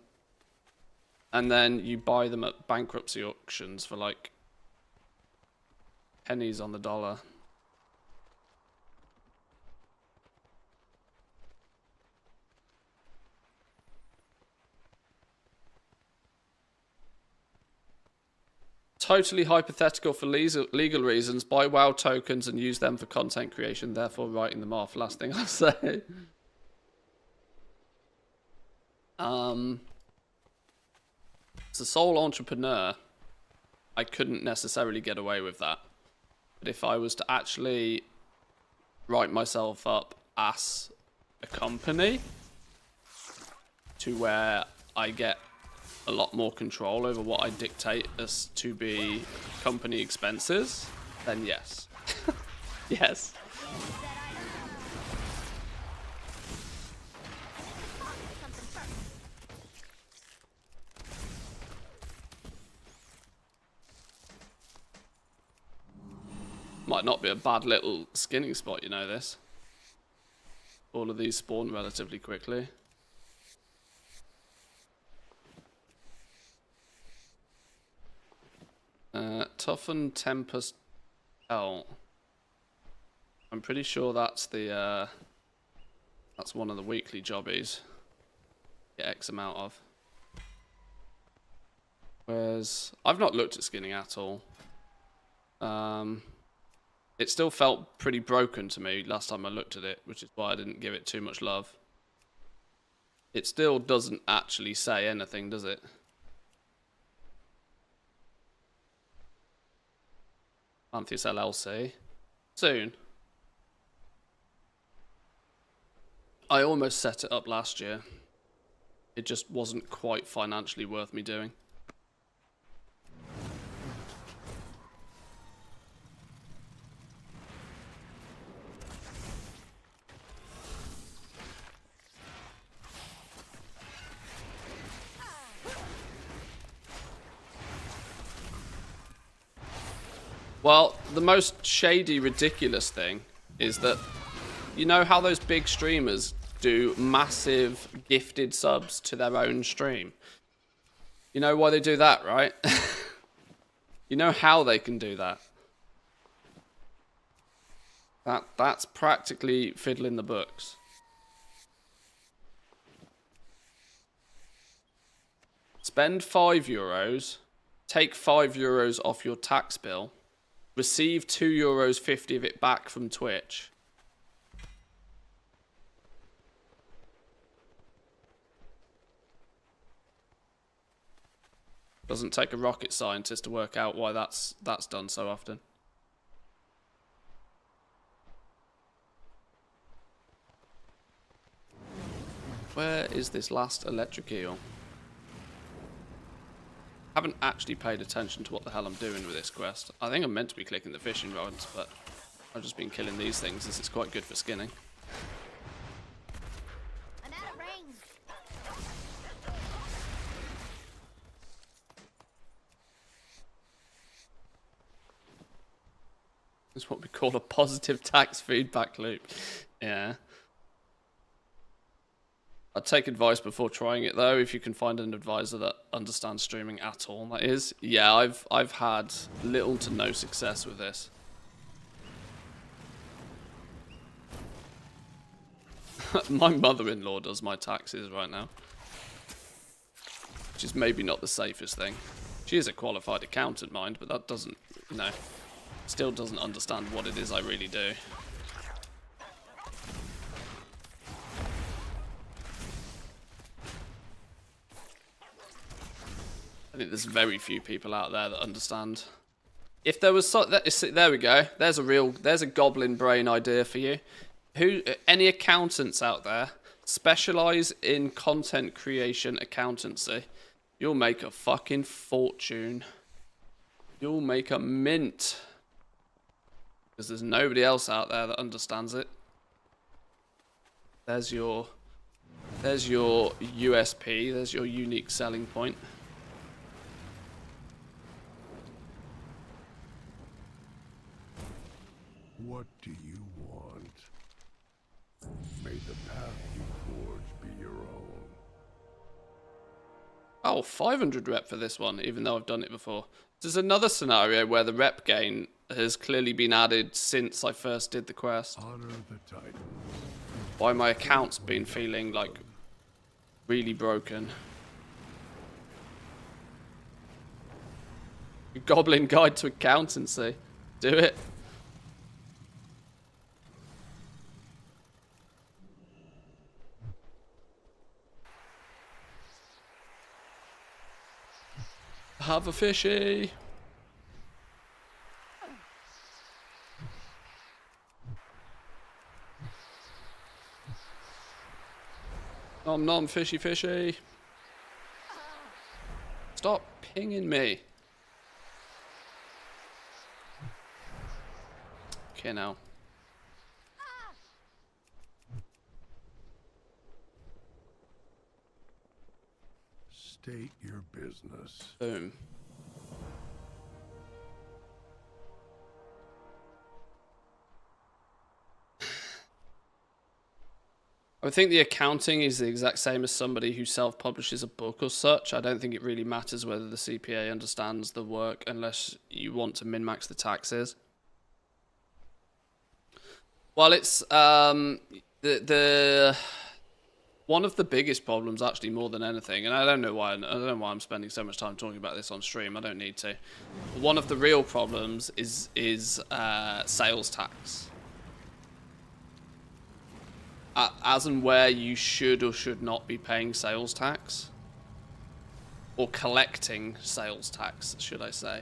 then you buy them at bankruptcy auctions for like pennies on the dollar. Totally hypothetical for legal reasons. Buy WoW tokens and use them for content creation, therefore writing them off. Last thing I'll say. As a sole entrepreneur, I couldn't necessarily get away with that. But if I was to actually write myself up as a company to where I get a lot more control over what I dictate as to be company expenses, then yes. Yes. Might not be a bad little skinning spot, you know this. All of these spawn relatively quickly. Toughen Tempest L. I'm pretty sure that's the that's one of the weekly jobbies. Get X amount of. Whereas I've not looked at skinning at all. It still felt pretty broken to me last time I looked at it, which is why I didn't give it too much love. It still doesn't actually say anything, does it? Antheus LLC. Soon. I almost set it up last year. It just wasn't quite financially worth me doing. Well, the most shady, ridiculous thing is that, you know how those big streamers do massive gifted subs to their own stream? You know why they do that, right? You know how they can do that? That's practically fiddling the books. Spend €5, take €5 off your tax bill, receive €2.50 of it back from Twitch. Doesn't take a rocket scientist to work out why that's done so often. Where is this last electric eel? Haven't actually paid attention to what the hell I'm doing with this quest. I think I'm meant to be clicking the fishing rods, but I've just been killing these things as it's quite good for skinning.
I'm out of range.
It's what we call a positive tax feedback loop. Yeah. I'd take advice before trying it though, if you can find an advisor that understands streaming at all, that is. Yeah, I've had little to no success with this. My mother-in-law does my taxes right now. Which is maybe not the safest thing. She is a qualified accountant, mind, but that doesn't, you know, still doesn't understand what it is I really do. I think there's very few people out there that understand. If there was there we go. There's a goblin brain idea for you. Any accountants out there specialize in content creation accountancy? You'll make a fucking fortune. You'll make a mint. Because there's nobody else out there that understands it. There's your USP. There's your unique selling point.
What do you want? May the path you forge be your own.
Oh, 500 rep for this one, even though I've done it before. There's another scenario where the rep gain has clearly been added since I first did the quest.
Honor the Titans.
Why my account's been feeling like really broken. Goblin Guide to Accountancy. Do it. Have a fishy. Nom nom fishy fishy. Stop pinging me. Okay now.
State your business.
Boom. I think the accounting is the exact same as somebody who self-publishes a book or such. I don't think it really matters whether the CPA understands the work unless you want to min-max the taxes. Well, it's the one of the biggest problems, actually, more than anything, and I don't know why I'm spending so much time talking about this on stream. I don't need to. One of the real problems is sales tax. As and where you should or should not be paying sales tax. Or collecting sales tax, should I say.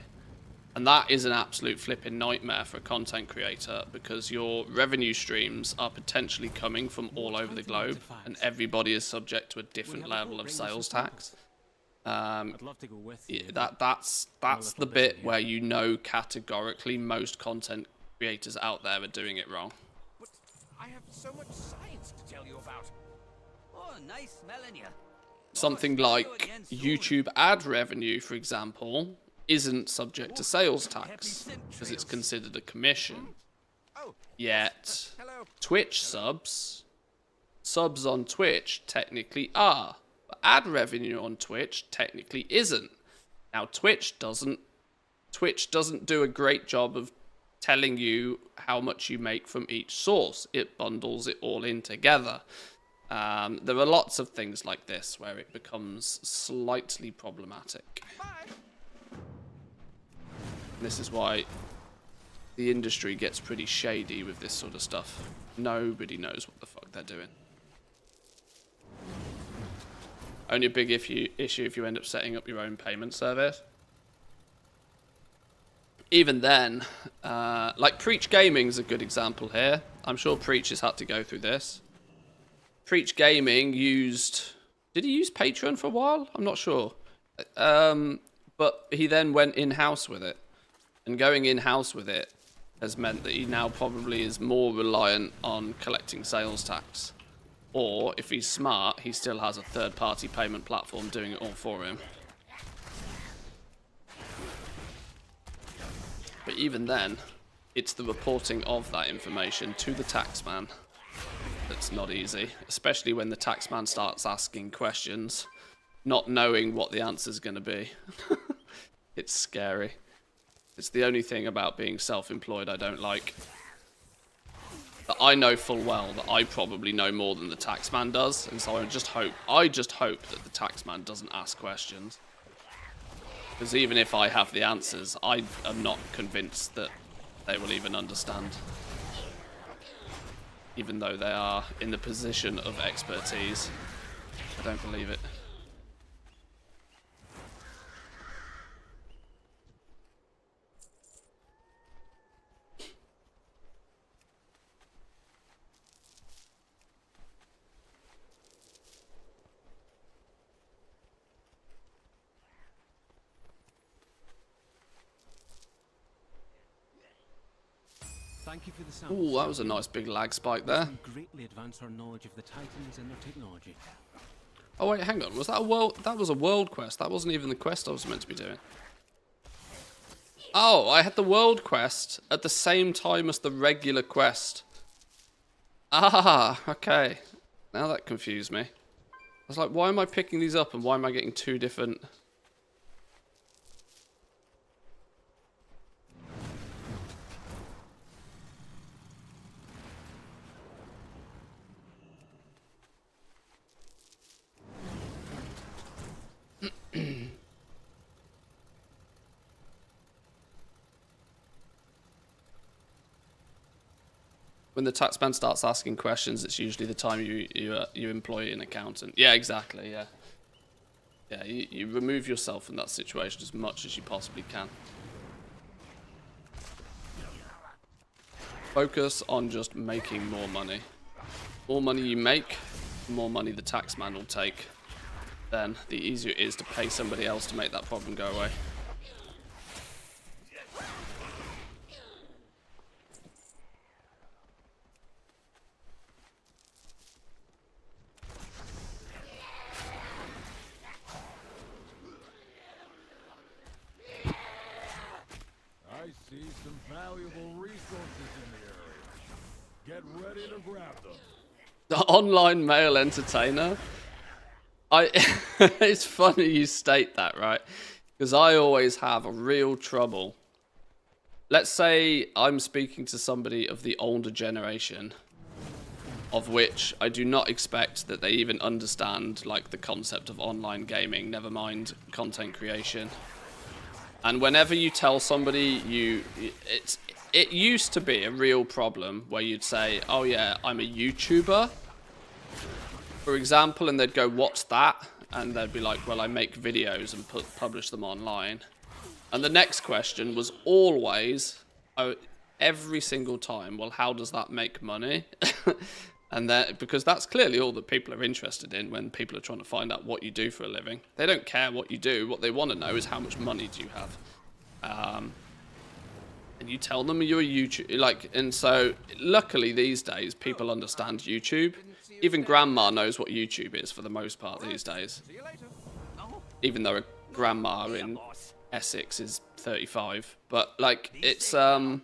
And that is an absolute flipping nightmare for a content creator because your revenue streams are potentially coming from all over the globe and everybody is subject to a different level of sales tax.
I'd love to go with you.
Yeah, that's the bit where you know categorically most content creators out there are doing it wrong.
But I have so much science to tell you about.
Oh, nice smelling you.
Something like YouTube ad revenue, for example, isn't subject to sales tax because it's considered a commission. Yet, Twitch subs on Twitch technically are, but ad revenue on Twitch technically isn't. Now, Twitch doesn't do a great job of telling you how much you make from each source. It bundles it all in together. There are lots of things like this where it becomes slightly problematic. This is why the industry gets pretty shady with this sort of stuff. Nobody knows what the fuck they're doing. Only a big issue if you end up setting up your own payment service. Even then, like Preach Gaming is a good example here. I'm sure Preach has had to go through this. Preach Gaming used... Did he use Patreon for a while? I'm not sure. But he then went in-house with it. And going in-house with it has meant that he now probably is more reliant on collecting sales tax. Or, if he's smart, he still has a third-party payment platform doing it all for him. But even then, it's the reporting of that information to the taxman that's not easy. Especially when the taxman starts asking questions, not knowing what the answer's going to be. It's scary. It's the only thing about being self-employed I don't like. That I know full well that I probably know more than the taxman does, and so I just hope that the taxman doesn't ask questions. Because even if I have the answers, I am not convinced that they will even understand. Even though they are in the position of expertise. I don't believe it.
Thank you for the sample.
Ooh, that was a nice big lag spike there.
Greatly advance our knowledge of the Titans and their technology.
Oh wait, hang on. Was that a world? That was a world quest. That wasn't even the quest I was meant to be doing. Oh, I had the world quest at the same time as the regular quest. Ah, okay. Now that confused me. I was like, why am I picking these up and why am I getting two different... When the taxman starts asking questions, it's usually the time you employ an accountant. Yeah, exactly, yeah. Yeah, you remove yourself from that situation as much as you possibly can. Focus on just making more money. More money you make, the more money the taxman will take. Then the easier it is to pay somebody else to make that problem go away.
I see some valuable resources in the area. Get ready to grab them.
The online male entertainer? It's funny you state that, right? Because I always have a real trouble. Let's say I'm speaking to somebody of the older generation, of which I do not expect that they even understand like the concept of online gaming, never mind content creation. And whenever you tell somebody it used to be a real problem where you'd say, oh yeah, I'm a YouTuber, for example, and they'd go, what's that? And they'd be like, well, I make videos and publish them online. And the next question was always, every single time, well, how does that make money? And that, because that's clearly all that people are interested in when people are trying to find out what you do for a living. They don't care what you do. What they want to know is how much money do you have. And you tell them you're a YouTube, and so luckily these days people understand YouTube. Even grandma knows what YouTube is for the most part these days. Even though a grandma in Essex is 35, but like it's at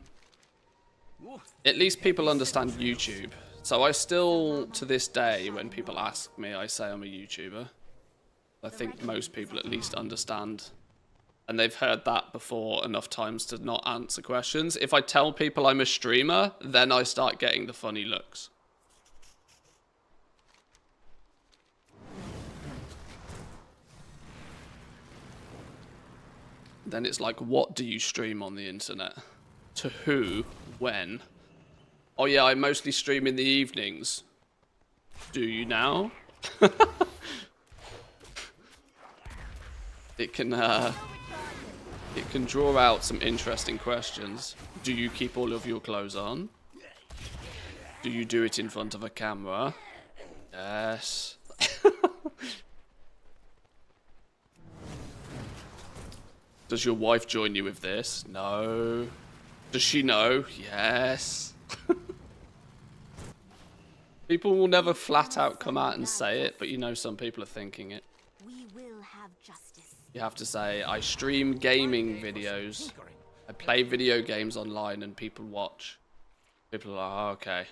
least people understand YouTube. So I still, to this day, when people ask me, I say I'm a YouTuber. I think most people at least understand. And they've heard that before enough times to not answer questions. If I tell people I'm a streamer, then I start getting the funny looks. Then it's like, what do you stream on the internet? To who? When? Oh yeah, I mostly stream in the evenings. Do you now? it can draw out some interesting questions. Do you keep all of your clothes on? Do you do it in front of a camera? Yes. Does your wife join you with this? No. Does she know? Yes. People will never flat out come out and say it, but you know some people are thinking it.
We will have justice.
You have to say, I stream gaming videos. I play video games online and people watch. People are like, oh, okay.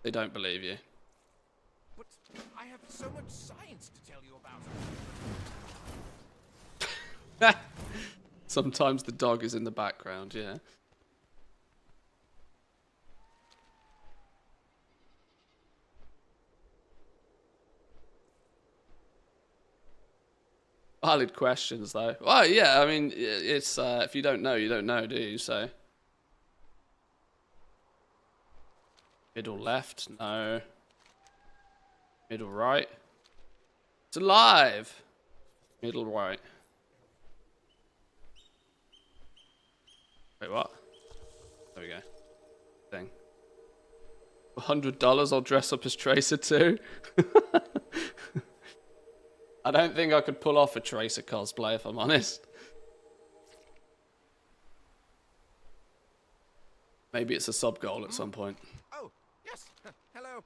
They don't believe you.
But I have so much science to tell you about.
Sometimes the dog is in the background, yeah. Valid questions, though. Well, yeah, I mean, it's if you don't know, you don't know, do you? So, middle left, no. Middle right. It's alive. Middle right. Wait, what? There we go. Thing. $100, I'll dress up as Tracer too. I don't think I could pull off a Tracer cosplay, if I'm honest. Maybe it's a sub goal at some point.
Oh, yes. Hello.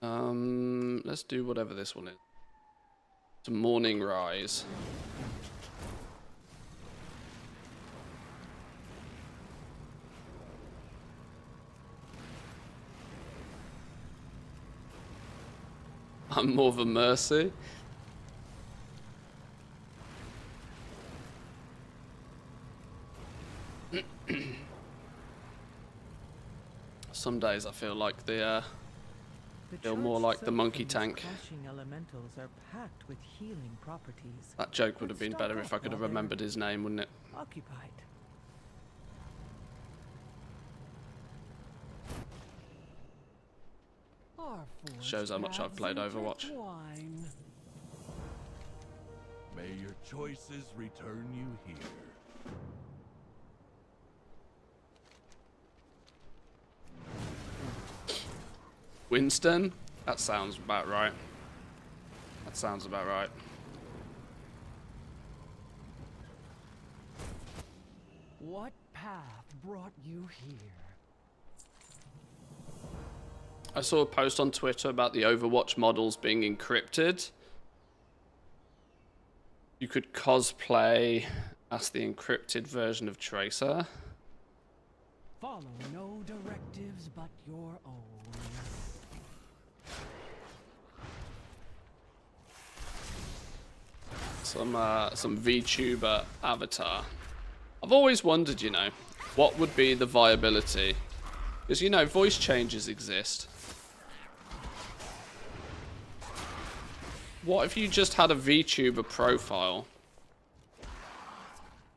Hello.
Let's do whatever this one is. It's a morning rise. I'm more of a mercy. Some days I feel like feel more like the monkey tank.
Crashing elementals are packed with healing properties.
That joke would have been better if I could have remembered his name, wouldn't it?
Occupied.
Shows how much I've played Overwatch.
May your choices return you here.
Winston? That sounds about right. That sounds about right.
What path brought you here?
I saw a post on Twitter about the Overwatch models being encrypted. You could cosplay as the encrypted version of Tracer.
Follow no directives but your own.
Some VTuber avatar. I've always wondered, you know, what would be the viability? Because, you know, voice changes exist. What if you just had a VTuber profile?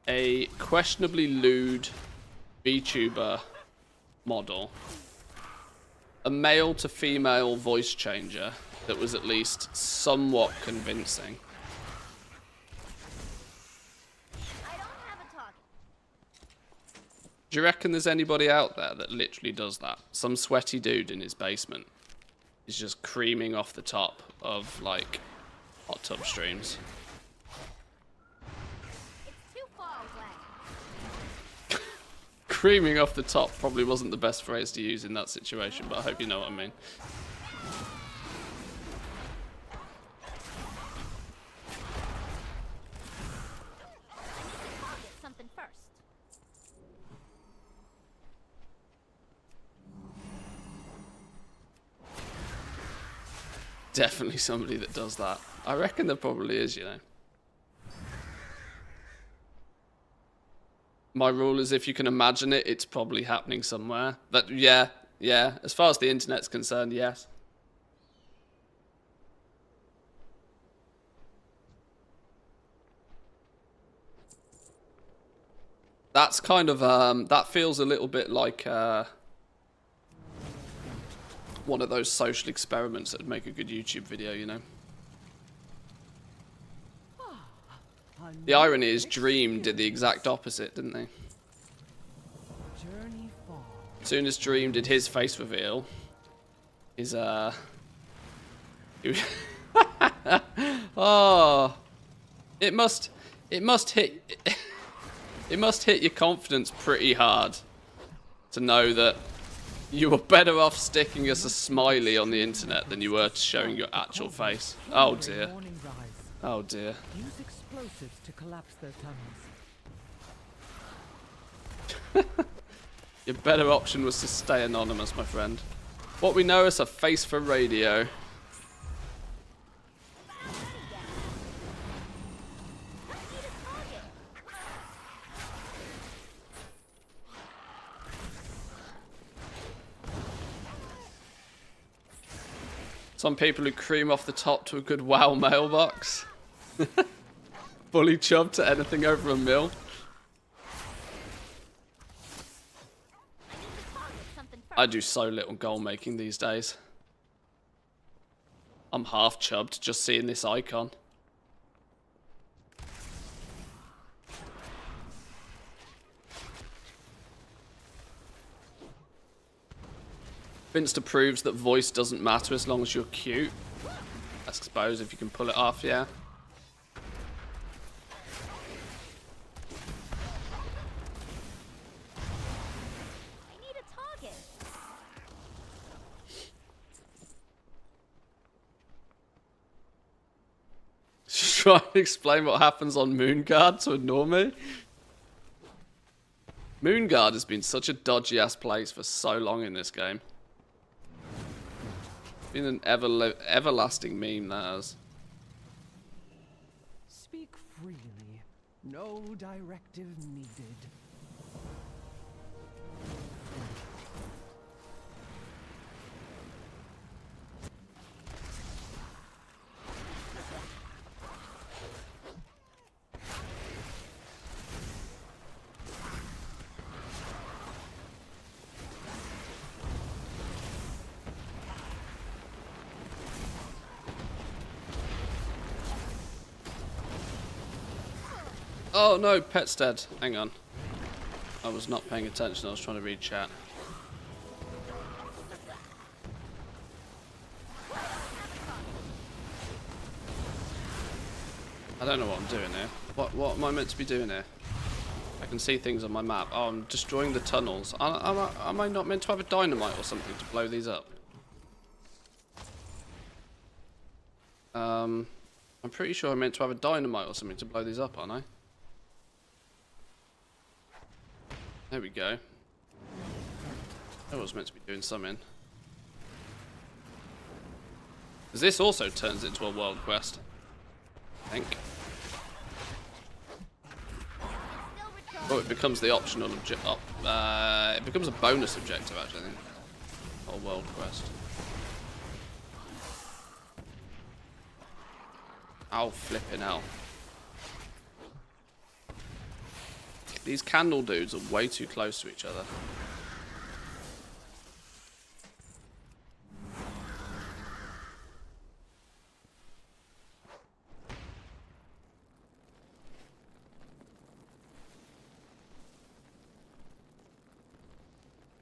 A questionably lewd VTuber model. A male to female voice changer that was at least somewhat convincing.
I don't have a target.
Do you reckon there's anybody out there that literally does that? Some sweaty dude in his basement is just creaming off the top of, like, hot tub streams.
It's too far away.
Creaming off the top probably wasn't the best phrase to use in that situation, but I hope you know what I mean.
I'll get something first.
Definitely somebody that does that. I reckon there probably is, you know. My rule is if you can imagine it, it's probably happening somewhere. But yeah. As far as the internet's concerned, yes. That's kind of that feels a little bit like one of those social experiments that would make a good YouTube video, you know. The irony is Dream did the exact opposite, didn't they?
Journey far.
As soon as Dream did his face reveal, his oh, it must hit your confidence pretty hard to know that you were better off sticking as a smiley on the internet than you were showing your actual face. Oh dear.
Morning rise.
Oh dear.
Use explosives to collapse their tunnels.
Your better option was to stay anonymous, my friend. What we know is a face for radio. Some people who cream off the top to a good WoW mailbox. Fully chubbed to anything over a mil. I do so little goal making these days. I'm half chubbed just seeing this icon. Finster proves that voice doesn't matter as long as you're cute. I suppose if you can pull it off, yeah.
I need a target.
Just try and explain what happens on Moonguard to a normie. Moonguard has been such a dodgy ass place for so long in this game. Been an everlasting meme, that has.
Speak freely. No directive needed.
Oh no, pet's dead. Hang on. I was not paying attention, I was trying to read chat. I don't know what I'm doing here. What am I meant to be doing here? I can see things on my map. Oh, I'm destroying the tunnels. Am I not meant to have a dynamite or something to blow these up? I'm pretty sure I'm meant to have a dynamite or something to blow these up, aren't I? There we go. I was meant to be doing something. Because this also turns into a world quest, I think. Oh, it becomes the optional object. It becomes a bonus objective, actually, I think. Or world quest. Oh, flipping hell. These candle dudes are way too close to each other.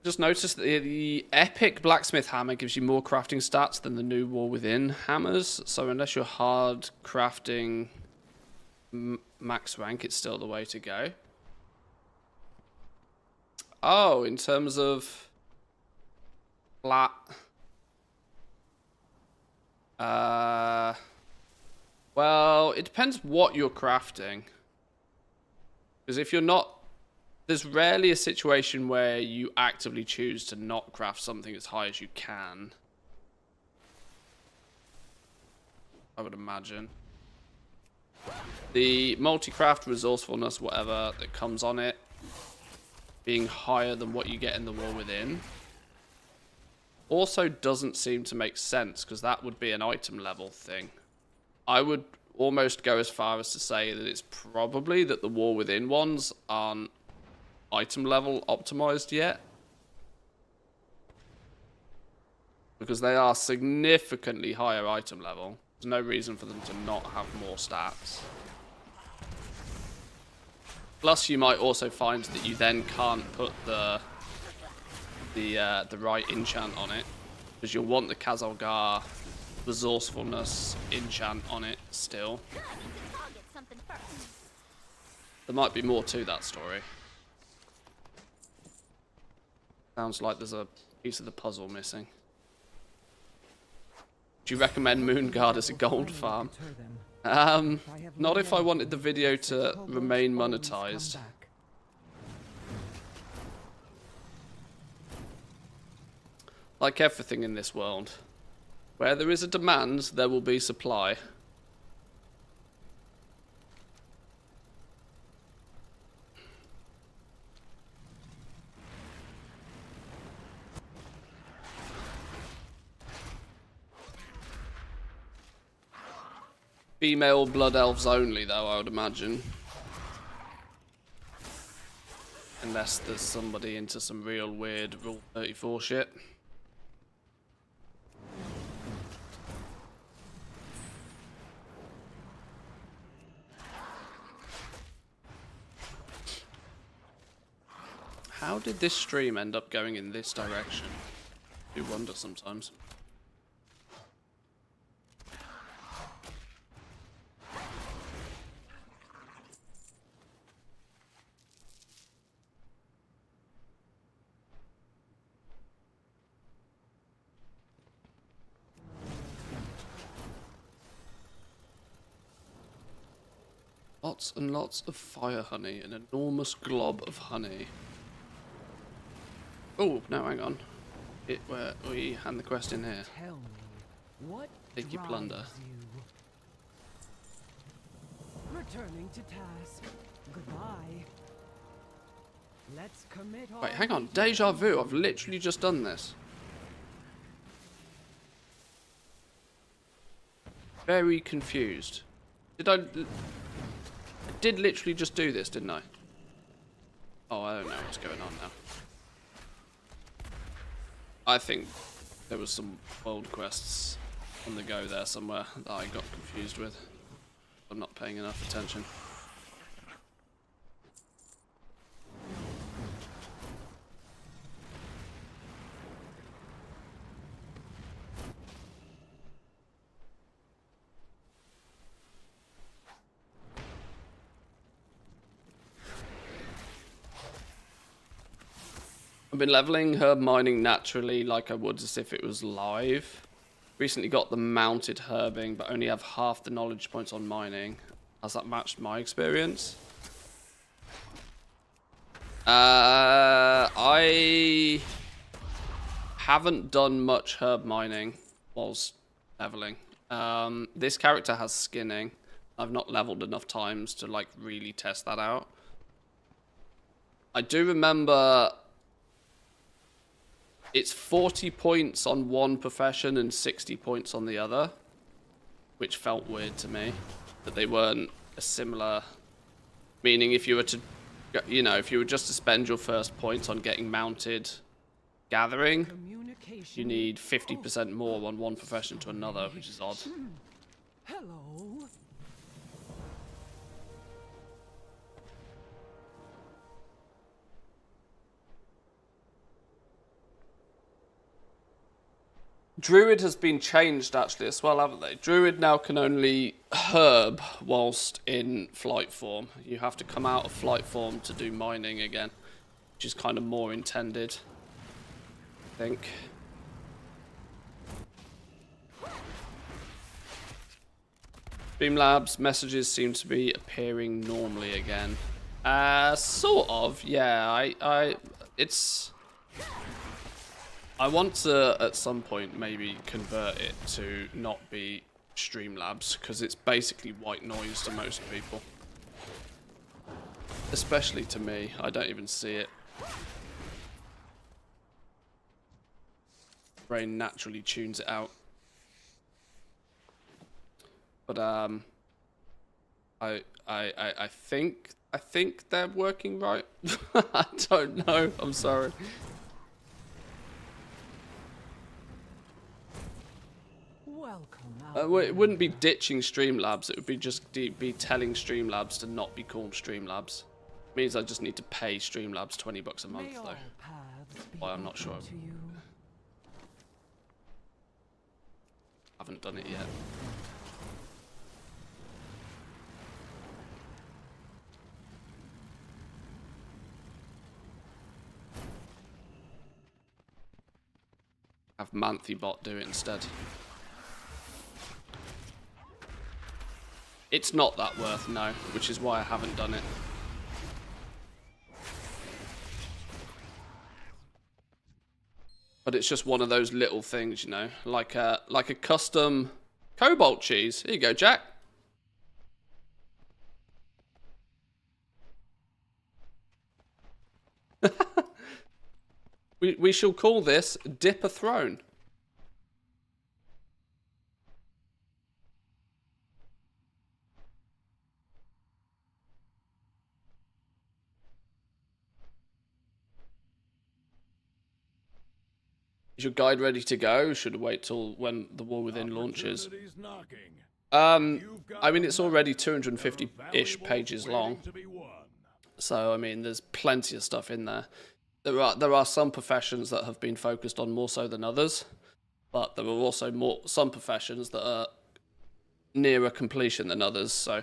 Just noticed that the epic blacksmith hammer gives you more crafting stats than the new War Within hammers. So unless you're hard crafting max rank, it's still the way to go. Oh, in terms of flat. Well, it depends what you're crafting. Because if you're not, there's rarely a situation where you actively choose to not craft something as high as you can. I would imagine. The multi-craft resourcefulness, whatever, that comes on it, being higher than what you get in the War Within, also doesn't seem to make sense, because that would be an item level thing. I would almost go as far as to say that it's probably that the War Within ones aren't item level optimized yet. because they are significantly higher item level. There's no reason for them to not have more stats. Plus, you might also find that you then can't put the right enchant on it, because you'll want the Khazalgar resourcefulness enchant on it still.
I need to target something first.
There might be more to that story. Sounds like there's a piece of the puzzle missing. Do you recommend Moonguard as a gold farm? Not if I wanted the video to remain monetized. Like everything in this world, where there is a demand, there will be supply. Female blood elves only, though, I would imagine. Unless there's somebody into some real weird Rule 34 shit. How did this stream end up going in this direction? I do wonder sometimes. Lots and lots of fire honey, an enormous glob of honey. Oh, no, hang on. Where we hand the quest in here.
Tell me, what
Take your plunder.
drives you? Returning to task. Goodbye. Let's commit
Wait, hang on. Deja vu. I've literally just done this. Very confused. I did literally just do this, didn't I? Oh, I don't know what's going on now. I think there was some world quests on the go there somewhere that I got confused with. I'm not paying enough attention. I've been leveling herb mining naturally like I would as if it was live. Recently got the mounted herbing, but only have half the knowledge points on mining. Has that matched my experience? I haven't done much herb mining whilst leveling. This character has skinning. I've not leveled enough times to like really test that out. I do remember it's 40 points on one profession and 60 points on the other, which felt weird to me, that they weren't a similar, meaning if you were to, you know, if you were just to spend your first points on getting mounted gathering, you need 50% more on one profession to another, which is odd.
Hello.
Druid has been changed actually as well, haven't they? Druid now can only herb whilst in flight form. You have to come out of flight form to do mining again, which is kind of more intended, I think. Streamlabs messages seem to be appearing normally again. Sort of, yeah. I want to, at some point, maybe convert it to not be Streamlabs, because it's basically white noise to most people. Especially to me, I don't even see it. Brain naturally tunes it out. But I think they're working right. I don't know. I'm sorry. Well, it wouldn't be ditching Streamlabs. It would be just be telling Streamlabs to not be called Streamlabs. Means I just need to pay Streamlabs $20 a month, though. Well, I'm not sure. I haven't done it yet. Have Manthybot do it instead. It's not that worth, no, which is why I haven't done it. But it's just one of those little things, you know, like a custom cobalt cheese. Here you go, Jack. we shall call this Dip a Throne. Is your guide ready to go? Should wait till when the War Within launches. I mean, it's already 250-ish pages long. So, I mean, there's plenty of stuff in there. There are some professions that have been focused on more so than others, but there are also some professions that are nearer completion than others. So,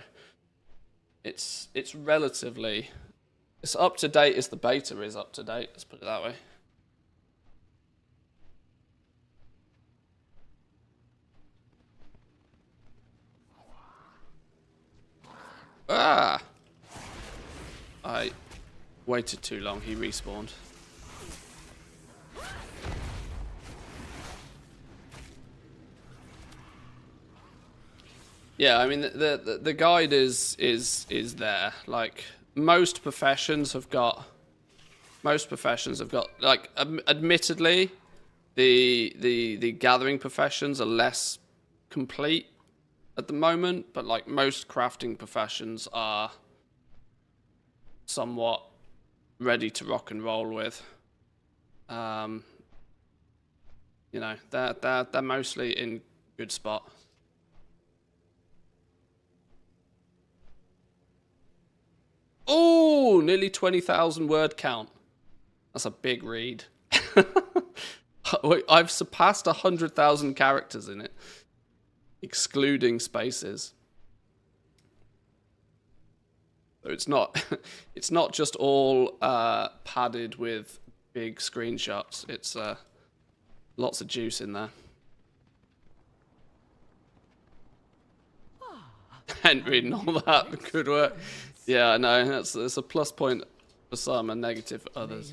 it's relatively up to date as the beta is up to date. Let's put it that way. Ah! I waited too long. He respawned. Yeah, I mean the guide is there. Like most professions have got like admittedly the gathering professions are less complete at the moment, but like most crafting professions are somewhat ready to rock and roll with. You know, they're mostly in good spot. Oh, nearly 20,000 word count. That's a big read. I've surpassed 100,000 characters in it, excluding spaces. So it's not just all padded with big screenshots. It's lots of juice in there. And reading all that, good work. Yeah, I know. It's a plus point for some and negative for others.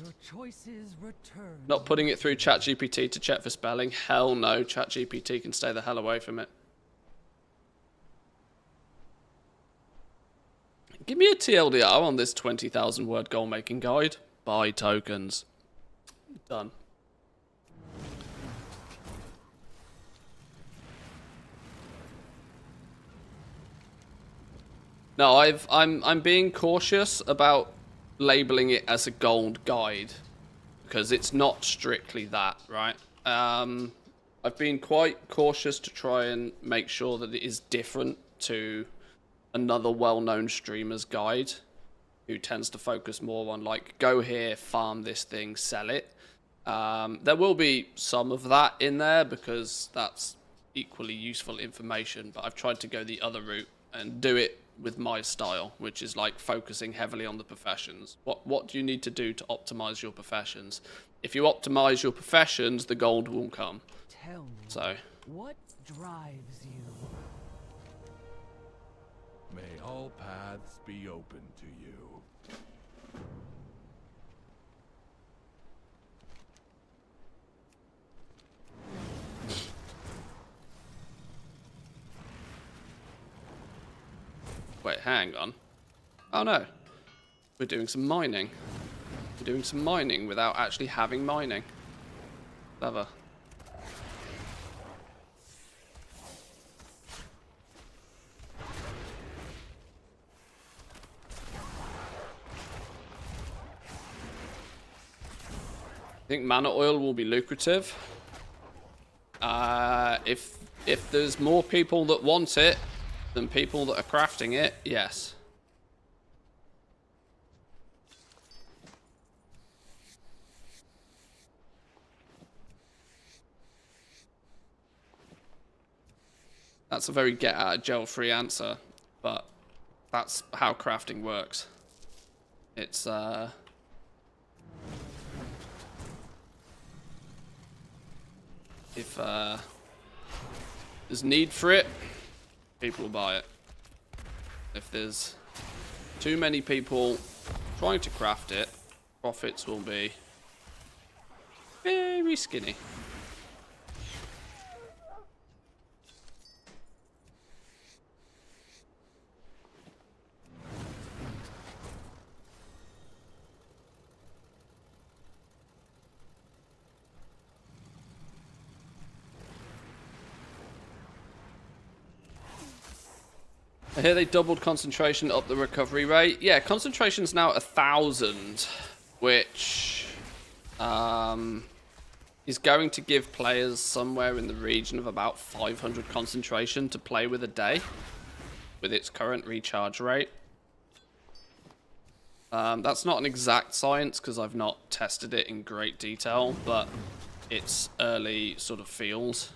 Not putting it through ChatGPT to check for spelling. Hell no. ChatGPT can stay the hell away from it. Give me a TLDR on this 20,000 word goal making guide. Buy tokens. Done. No, I'm being cautious about labeling it as a gold guide because it's not strictly that, right? I've been quite cautious to try and make sure that it is different to another well-known streamer's guide who tends to focus more on like go here, farm this thing, sell it. There will be some of that in there because that's equally useful information, but I've tried to go the other route and do it with my style, which is like focusing heavily on the professions. What do you need to do to optimize your professions? If you optimize your professions, the gold will come.
Tell me,
So
what drives you?
May all paths be open to you.
wait, hang on. Oh no, we're doing some mining. We're doing some mining without actually having mining. Clever. I think mana oil will be lucrative. If If there's more people that want it than people that are crafting it, yes. That's a very get out of jail free answer, but that's how crafting works. It's if there's need for it, people will buy it. If there's too many people trying to craft it, profits will be very skinny. I hear they doubled concentration, up the recovery rate. Yeah, concentration's now 1,000, which is going to give players somewhere in the region of about 500 concentration to play with a day, with its current recharge rate. That's not an exact science because I've not tested it in great detail, but it's early sort of feels.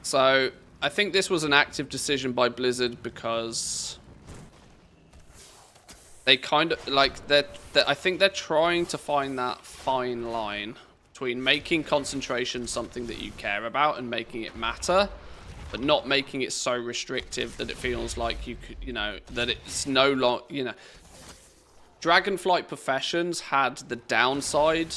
So I think this was an active decision by Blizzard because they kind of like I think they're trying to find that fine line between making concentration something that you care about and making it matter, but not making it so restrictive that it feels like you could, you know, that it's no long, you know. Dragonflight Professions had the downside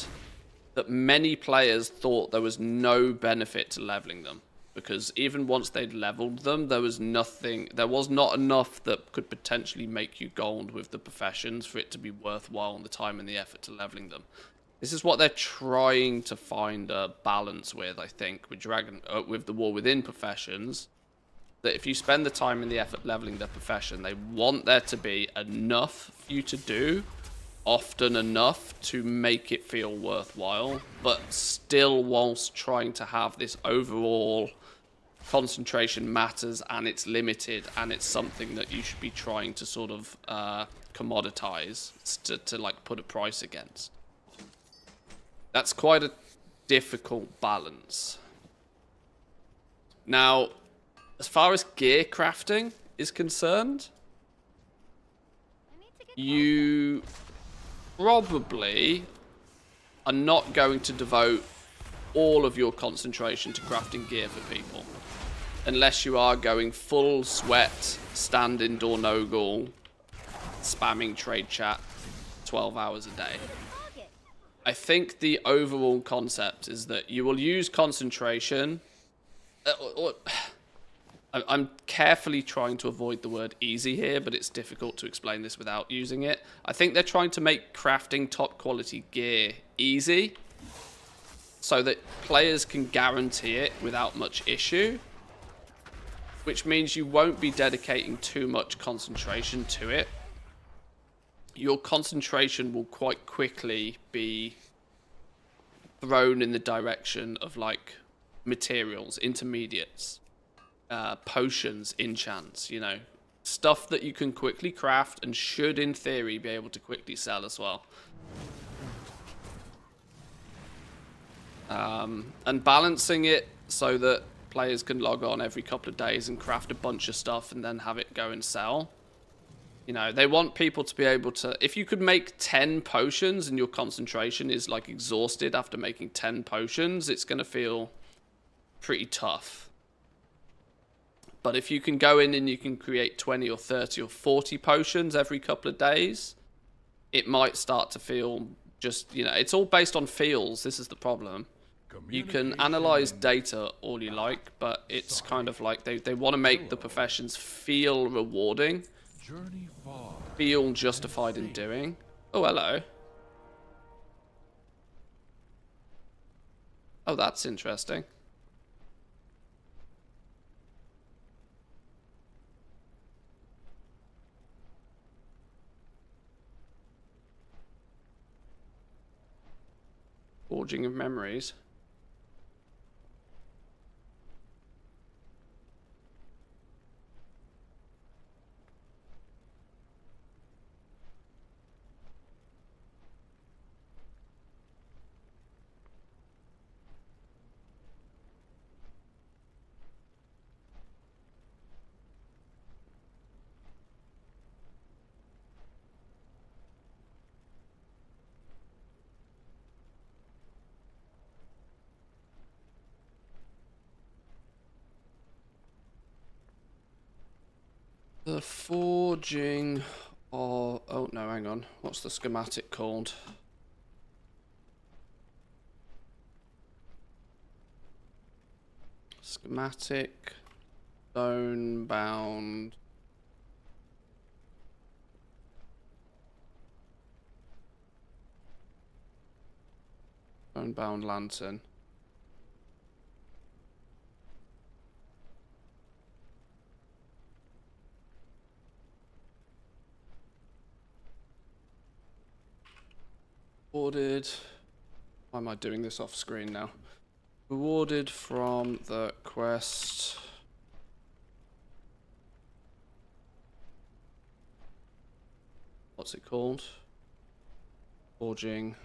that many players thought there was no benefit to leveling them. Because even once they'd leveled them, there was not enough that could potentially make you gold with the professions for it to be worthwhile the time and the effort to leveling them. This is what they're trying to find a balance with, I think, with the War Within professions. That if you spend the time and the effort leveling their profession, they want there to be enough for you to do, often enough to make it feel worthwhile, but still whilst trying to have this overall concentration matters and it's limited and it's something that you should be trying to sort of commoditize to like put a price against. That's quite a difficult balance. Now, as far as gear crafting is concerned, you probably are not going to devote all of your concentration to crafting gear for people. Unless you are going full sweat, stand in Dornogal, spamming trade chat 12 hours a day. I think the overall concept is that you will use concentration. I'm carefully trying to avoid the word easy here, but it's difficult to explain this without using it. I think they're trying to make crafting top quality gear easy so that players can guarantee it without much issue, which means you won't be dedicating too much concentration to it. Your concentration will quite quickly be thrown in the direction of like materials, intermediates, potions, enchants, you know, stuff that you can quickly craft and should in theory be able to quickly sell as well. And balancing it so that players can log on every couple of days and craft a bunch of stuff and then have it go and sell. You know, they want people to be able to, if you could make 10 potions and your concentration is like exhausted after making 10 potions, it's going to feel pretty tough. But if you can go in and you can create 20 or 30 or 40 potions every couple of days, it might start to feel just, you know, it's all based on feels. This is the problem. You can analyze data all you like, but it's kind of like they want to make the professions feel rewarding, feel justified in doing. Oh, hello. Oh, that's interesting. Forging of memories. The forging of... Oh, no, hang on. What's the schematic called? Schematic, stone-bound... Stone-bound lantern. Rewarded. Why am I doing this off screen now? Rewarded from the quest. What's it called? Forging.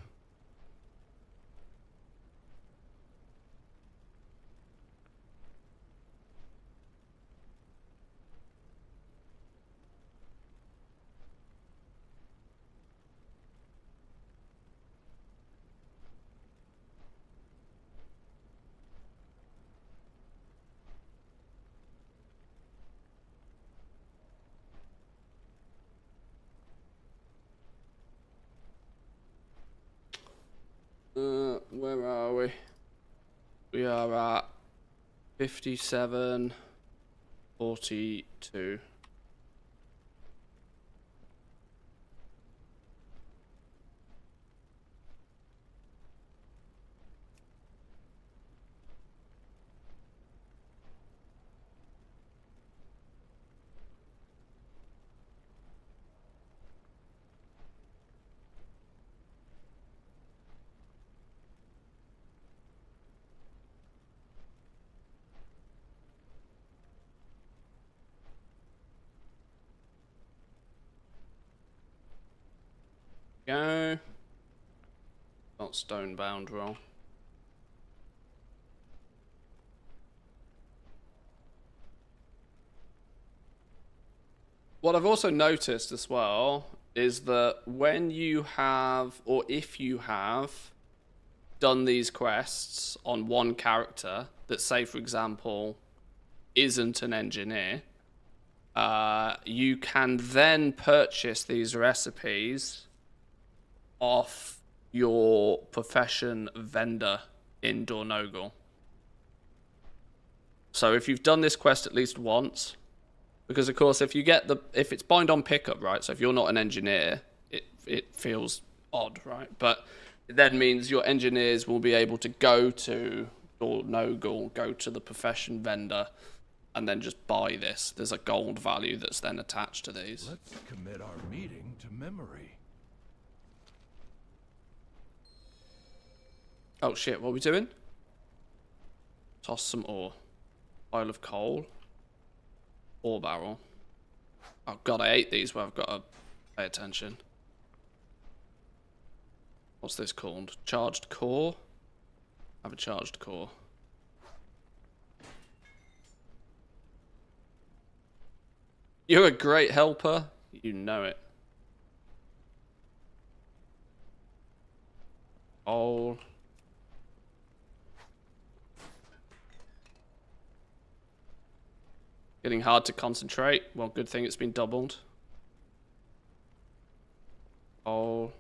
Where are we? We are at 57:42. Go. Not stone bound roll. What I've also noticed as well is that when you have, or if you have, done these quests on one character that, say, for example, isn't an engineer, you can then purchase these recipes off your profession vendor in Dornogal. So if you've done this quest at least once, because of course if it's bind on pickup, right? So if you're not an engineer, it feels odd, right? But it then means your engineers will be able to go to Dornogal, go to the profession vendor, and then just buy this. There's a gold value that's then attached to these.
Let's commit our meeting to memory.
Oh shit, what are we doing? Toss some ore. Pile of coal. Ore barrel. Oh god, I ate these, but I've got to pay attention. What's this called? Charged core? I have a charged core. You're a great helper. You know it. Oh. Getting hard to concentrate. Well, good thing it's been doubled. Oh.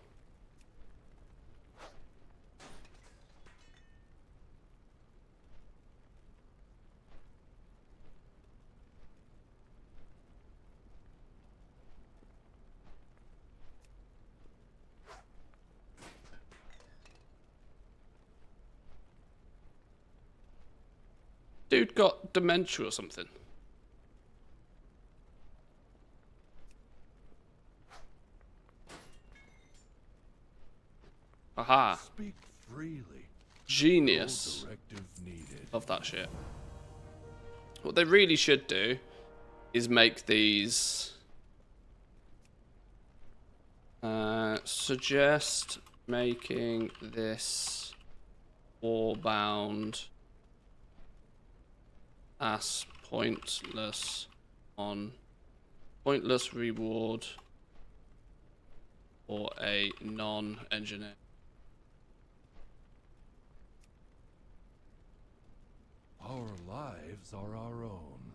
Dude got dementia or something. Aha.
Speak freely.
Genius.
No directive needed.
Love that shit. What they really should do is make these... suggest making this warbound as pointless on pointless reward for a non-engineer.
Our lives are our own.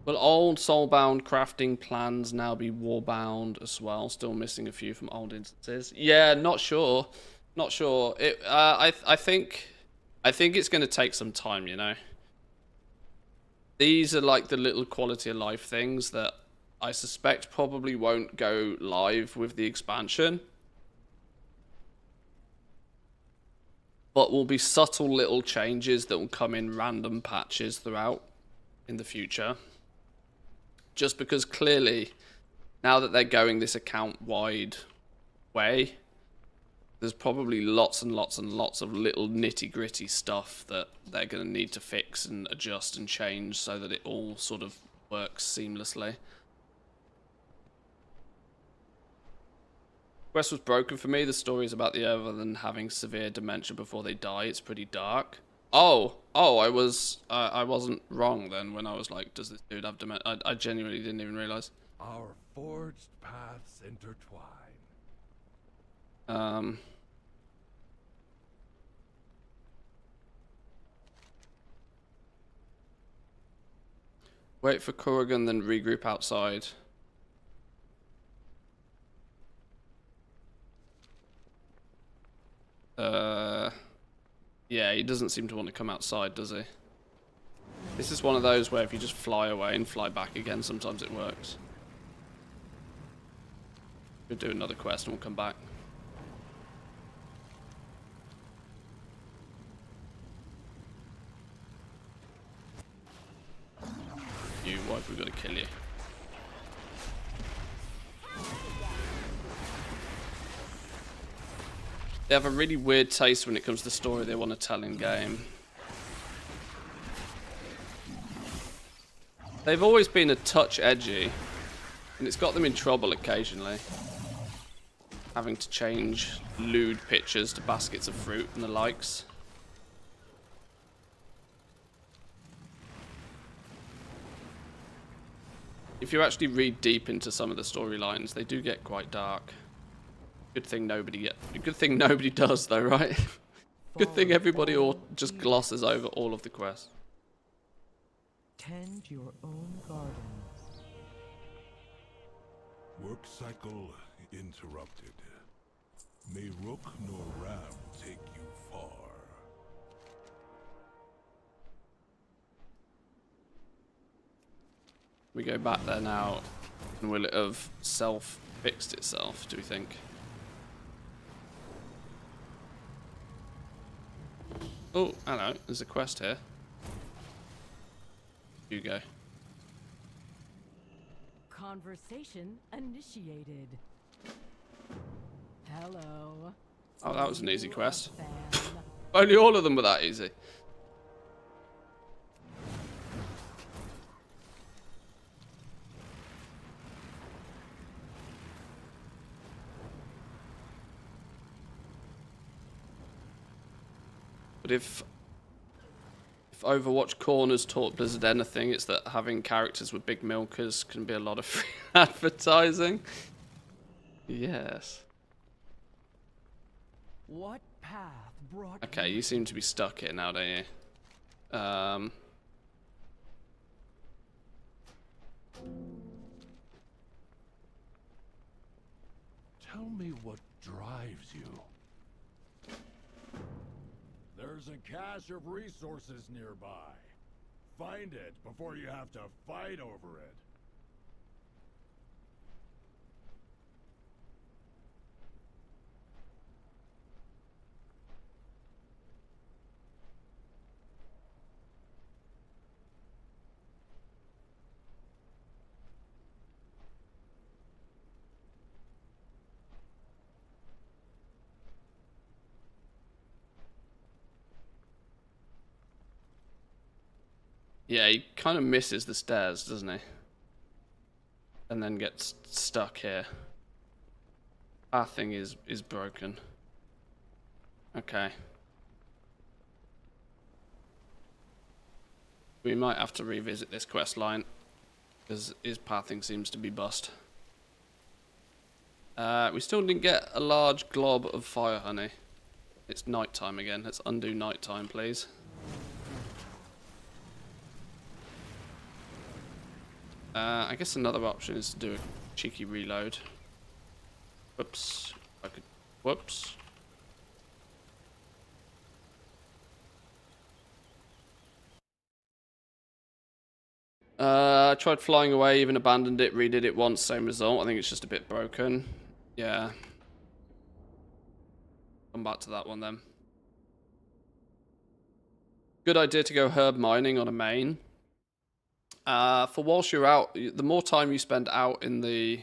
Will old soulbound crafting plans now be warbound as well? Still missing a few from old instances. Yeah, not sure. Not sure. I think it's going to take some time, you know. These are like the little quality of life things that I suspect probably won't go live with the expansion. But will be subtle little changes that will come in random patches throughout in the future. Just because clearly, now that they're going this account-wide way, there's probably lots and lots and lots of little nitty-gritty stuff that they're going to need to fix and adjust and change so that it all sort of works seamlessly. Quest was broken for me. The story is about the other than having severe dementia before they die. It's pretty dark. Oh, I wasn't wrong then when I was like, does this dude have dementia? I genuinely didn't even realize.
Our forged paths intertwine.
Wait for Corrigan, then regroup outside. Yeah, he doesn't seem to want to come outside, does he? This is one of those where if you just fly away and fly back again, sometimes it works. We'll do another quest and we'll come back. You, why have we got to kill you? They have a really weird taste when it comes to the story they want to tell in game. They've always been a touch edgy, and it's got them in trouble occasionally. Having to change lewd pictures to baskets of fruit and the likes. If you actually read deep into some of the storylines, they do get quite dark. Good thing nobody does though, right? Good thing everybody all just glosses over all of the quests.
Tend your own gardens.
Work cycle interrupted. May Rook nor Ram take you far.
We go back there now, and will it have self-fixed itself, do we think? Oh, hello, there's a quest here. You go.
Conversation initiated. Hello.
Oh, that was an easy quest.
Fan.
Only all of them were that easy. But if Overwatch Corner's taught Blizzard anything, it's that having characters with big milkers can be a lot of free advertising. Yes.
What path brought
Okay, you seem to be stuck here now, don't you?
Tell me what drives you.
There's a cache of resources nearby. Find it before you have to fight over it.
Yeah, he kind of misses the stairs, doesn't he? And then gets stuck here. Our thing is broken. Okay. We might have to revisit this quest line, because his pathing seems to be bust. We still didn't get a large glob of fire honey. It's nighttime again. Let's undo nighttime, please. I guess another option is to do a cheeky reload. Whoops. I could. Whoops. I tried flying away, even abandoned it, redid it once, same result. I think it's just a bit broken. Yeah. Come back to that one then. Good idea to go herb mining on a main. For whilst you're out, the more time you spend out in the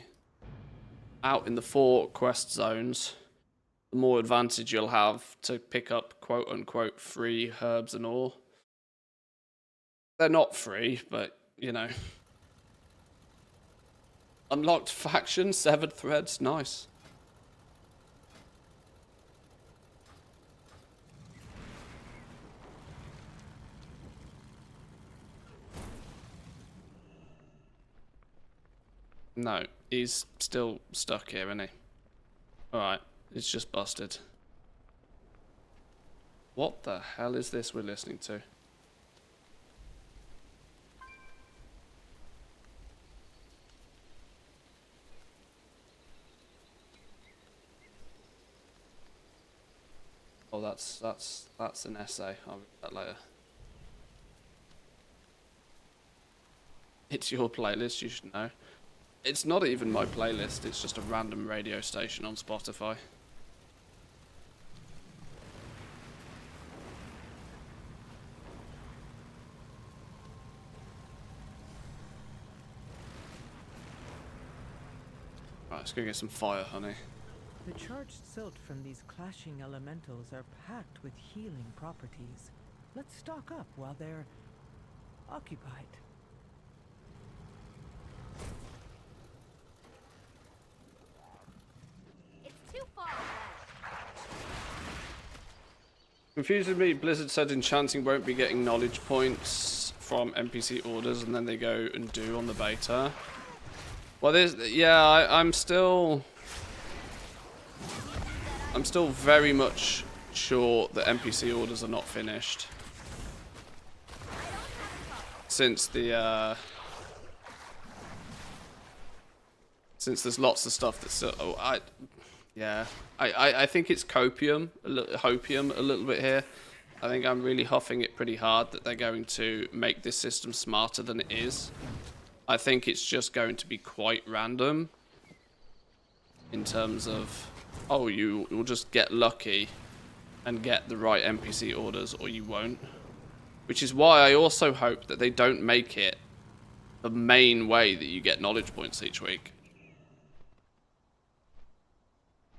4 quest zones, the more advantage you'll have to pick up quote unquote free herbs and ore. They're not free, but you know. Unlocked faction, severed threads, nice. No, he's still stuck here, isn't he? Alright, it's just busted. What the hell is this we're listening to? Oh, that's an essay. I'll read that later. It's your playlist, you should know. It's not even my playlist, it's just a random radio station on Spotify. Right, let's go get some fire, honey.
The charged silt from these clashing elementals are packed with healing properties. Let's stock up while they're occupied.
It's too far away.
Confuses me, Blizzard said enchanting won't be getting knowledge points from NPC orders, and then they go and do on the beta. Well, I'm still very much sure that NPC orders are not finished. Since there's lots of stuff that's still, I think it's hopium a little bit here. I think I'm really huffing it pretty hard that they're going to make this system smarter than it is. I think it's just going to be quite random in terms of, oh, you will just get lucky and get the right NPC orders, or you won't. Which is why I also hope that they don't make it the main way that you get knowledge points each week.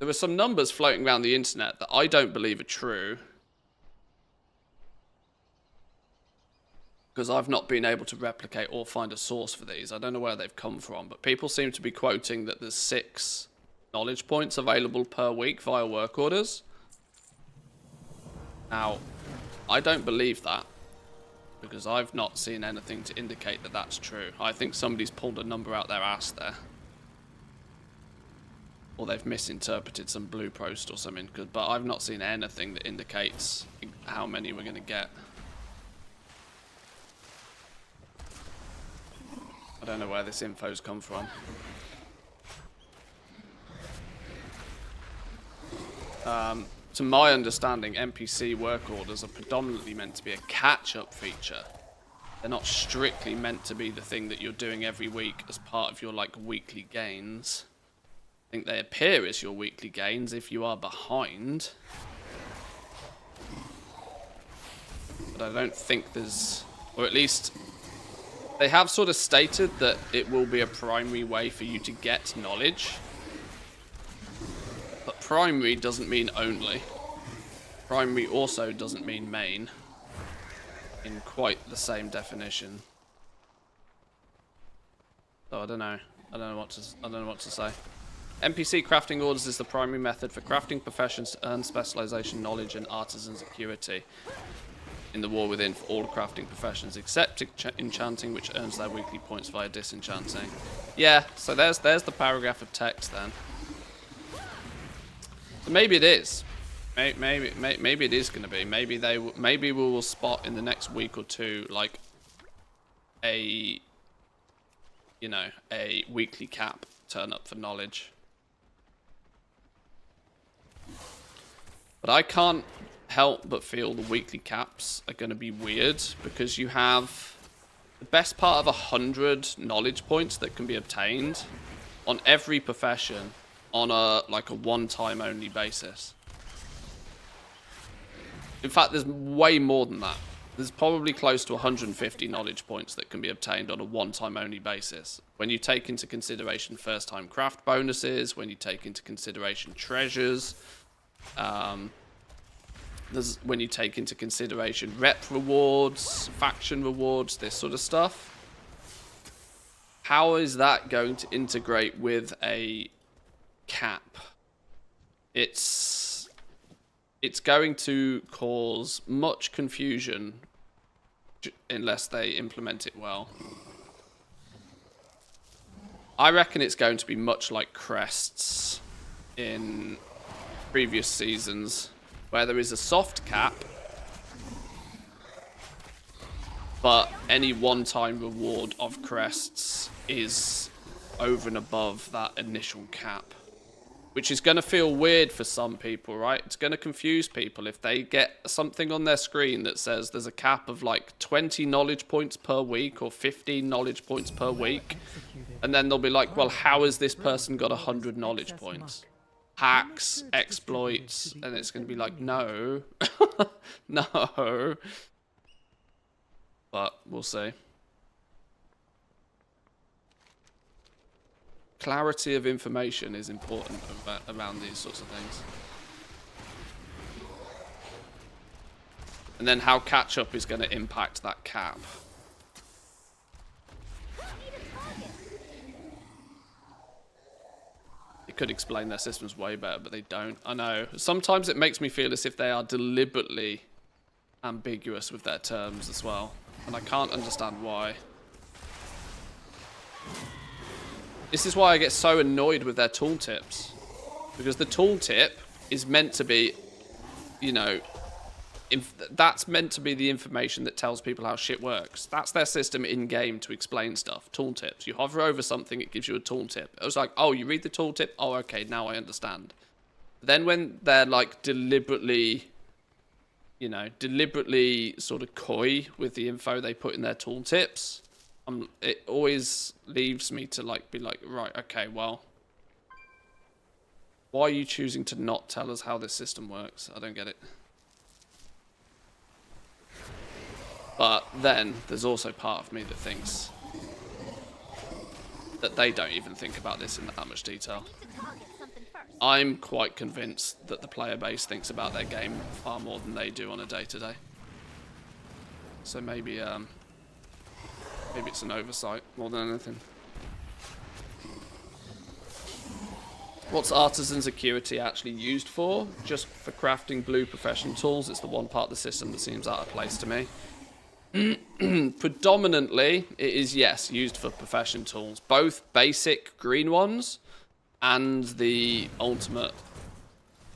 There were some numbers floating around the internet that I don't believe are true, because I've not been able to replicate or find a source for these. I don't know where they've come from, but people seem to be quoting that there's 6 knowledge points available per week via work orders. Now, I don't believe that, because I've not seen anything to indicate that that's true. I think somebody's pulled a number out their ass there. Or they've misinterpreted some blue post or something, but I've not seen anything that indicates how many we're going to get. I don't know where this info's come from. To my understanding, NPC work orders are predominantly meant to be a catch-up feature. They're not strictly meant to be the thing that you're doing every week as part of your, like, weekly gains. I think they appear as your weekly gains if you are behind. But I don't think there's... Or at least... They have sort of stated that it will be a primary way for you to get knowledge. But primary doesn't mean only. Primary also doesn't mean main. In quite the same definition. So I don't know. I don't know what to say. NPC crafting orders is the primary method for crafting professions to earn specialization, knowledge, and artisan security in the War Within for all crafting professions, except enchanting, which earns their weekly points via disenchanting. Yeah, so there's the paragraph of text then. So maybe it is. Maybe it is going to be. Maybe we will spot in the next week or two like a you know, a weekly cap turn up for knowledge. But I can't help but feel the weekly caps are going to be weird, because you have the best part of 100 knowledge points that can be obtained on every profession on a one-time only basis. In fact, there's way more than that. There's probably close to 150 knowledge points that can be obtained on a one-time only basis. When you take into consideration first-time craft bonuses, when you take into consideration treasures, when you take into consideration rep rewards, faction rewards, this sort of stuff. How is that going to integrate with a cap? It's going to cause much confusion unless they implement it well. I reckon it's going to be much like crests in previous seasons, where there is a soft cap, but any one-time reward of crests is over and above that initial cap, which is going to feel weird for some people, right? It's going to confuse people if they get something on their screen that says there's a cap of like 20 knowledge points per week or 15 knowledge points per week, and then they'll be like, well, how has this person got 100 knowledge points? Hacks, exploits, and it's going to be like, no, no, but we'll see. Clarity of information is important around these sorts of things. And then how catch-up is going to impact that cap. They could explain their systems way better, but they don't. I know. Sometimes it makes me feel as if they are deliberately ambiguous with their terms as well. And I can't understand why. This is why I get so annoyed with their tooltips. Because the tooltip is meant to be, you know, that's meant to be the information that tells people how shit works. That's their system in-game to explain stuff. Tooltips. You hover over something, it gives you a tooltip. It was like, oh, you read the tooltip? Oh, okay, now I understand. Then when they're, like, deliberately, you know, deliberately sort of coy with the info they put in their tooltips, it always leaves me to, like, be like, right, okay, well, why are you choosing to not tell us how this system works? I don't get it. But then there's also part of me that thinks that they don't even think about this in that much detail. I'm quite convinced that the player base thinks about their game far more than they do on a day-to-day. So maybe it's an oversight more than anything. What's Artisan Security actually used for? Just for crafting blue profession tools. It's the one part of the system that seems out of place to me. Predominantly, it is, yes, used for profession tools. Both basic green ones and the ultimate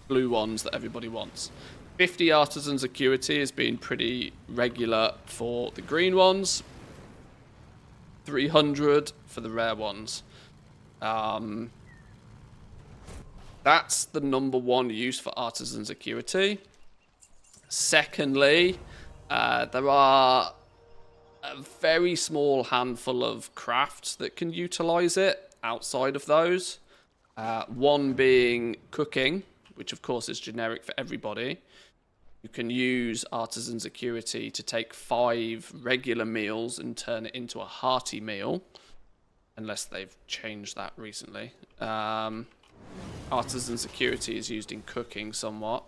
blue ones that everybody wants. 50 Artisan Security has been pretty regular for the green ones. 300 for the rare ones. That's the number one use for Artisan Security. Secondly, there are a very small handful of crafts that can utilize it outside of those. One being cooking, which of course is generic for everybody. You can use Artisan Security to take 5 regular meals and turn it into a hearty meal, unless they've changed that recently. Artisan Security is used in cooking somewhat.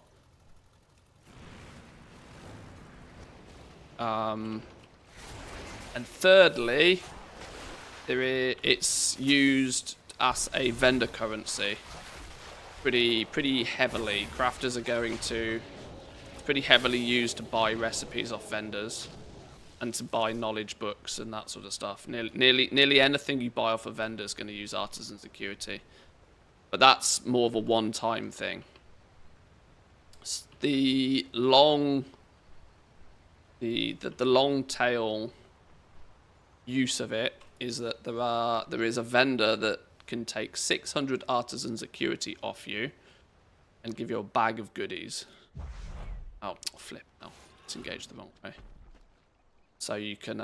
And thirdly, it's used as a vendor currency pretty heavily. Crafters are going to pretty heavily used to buy recipes off vendors and to buy knowledge books and that sort of stuff. Nearly anything you buy off a vendor is going to use Artisan Security, but that's more of a one-time thing. The long tail use of it is that there is a vendor that can take 600 artisans acuity off you and give you a bag of goodies. Oh, flip. No, it's engaged the wrong way. So you can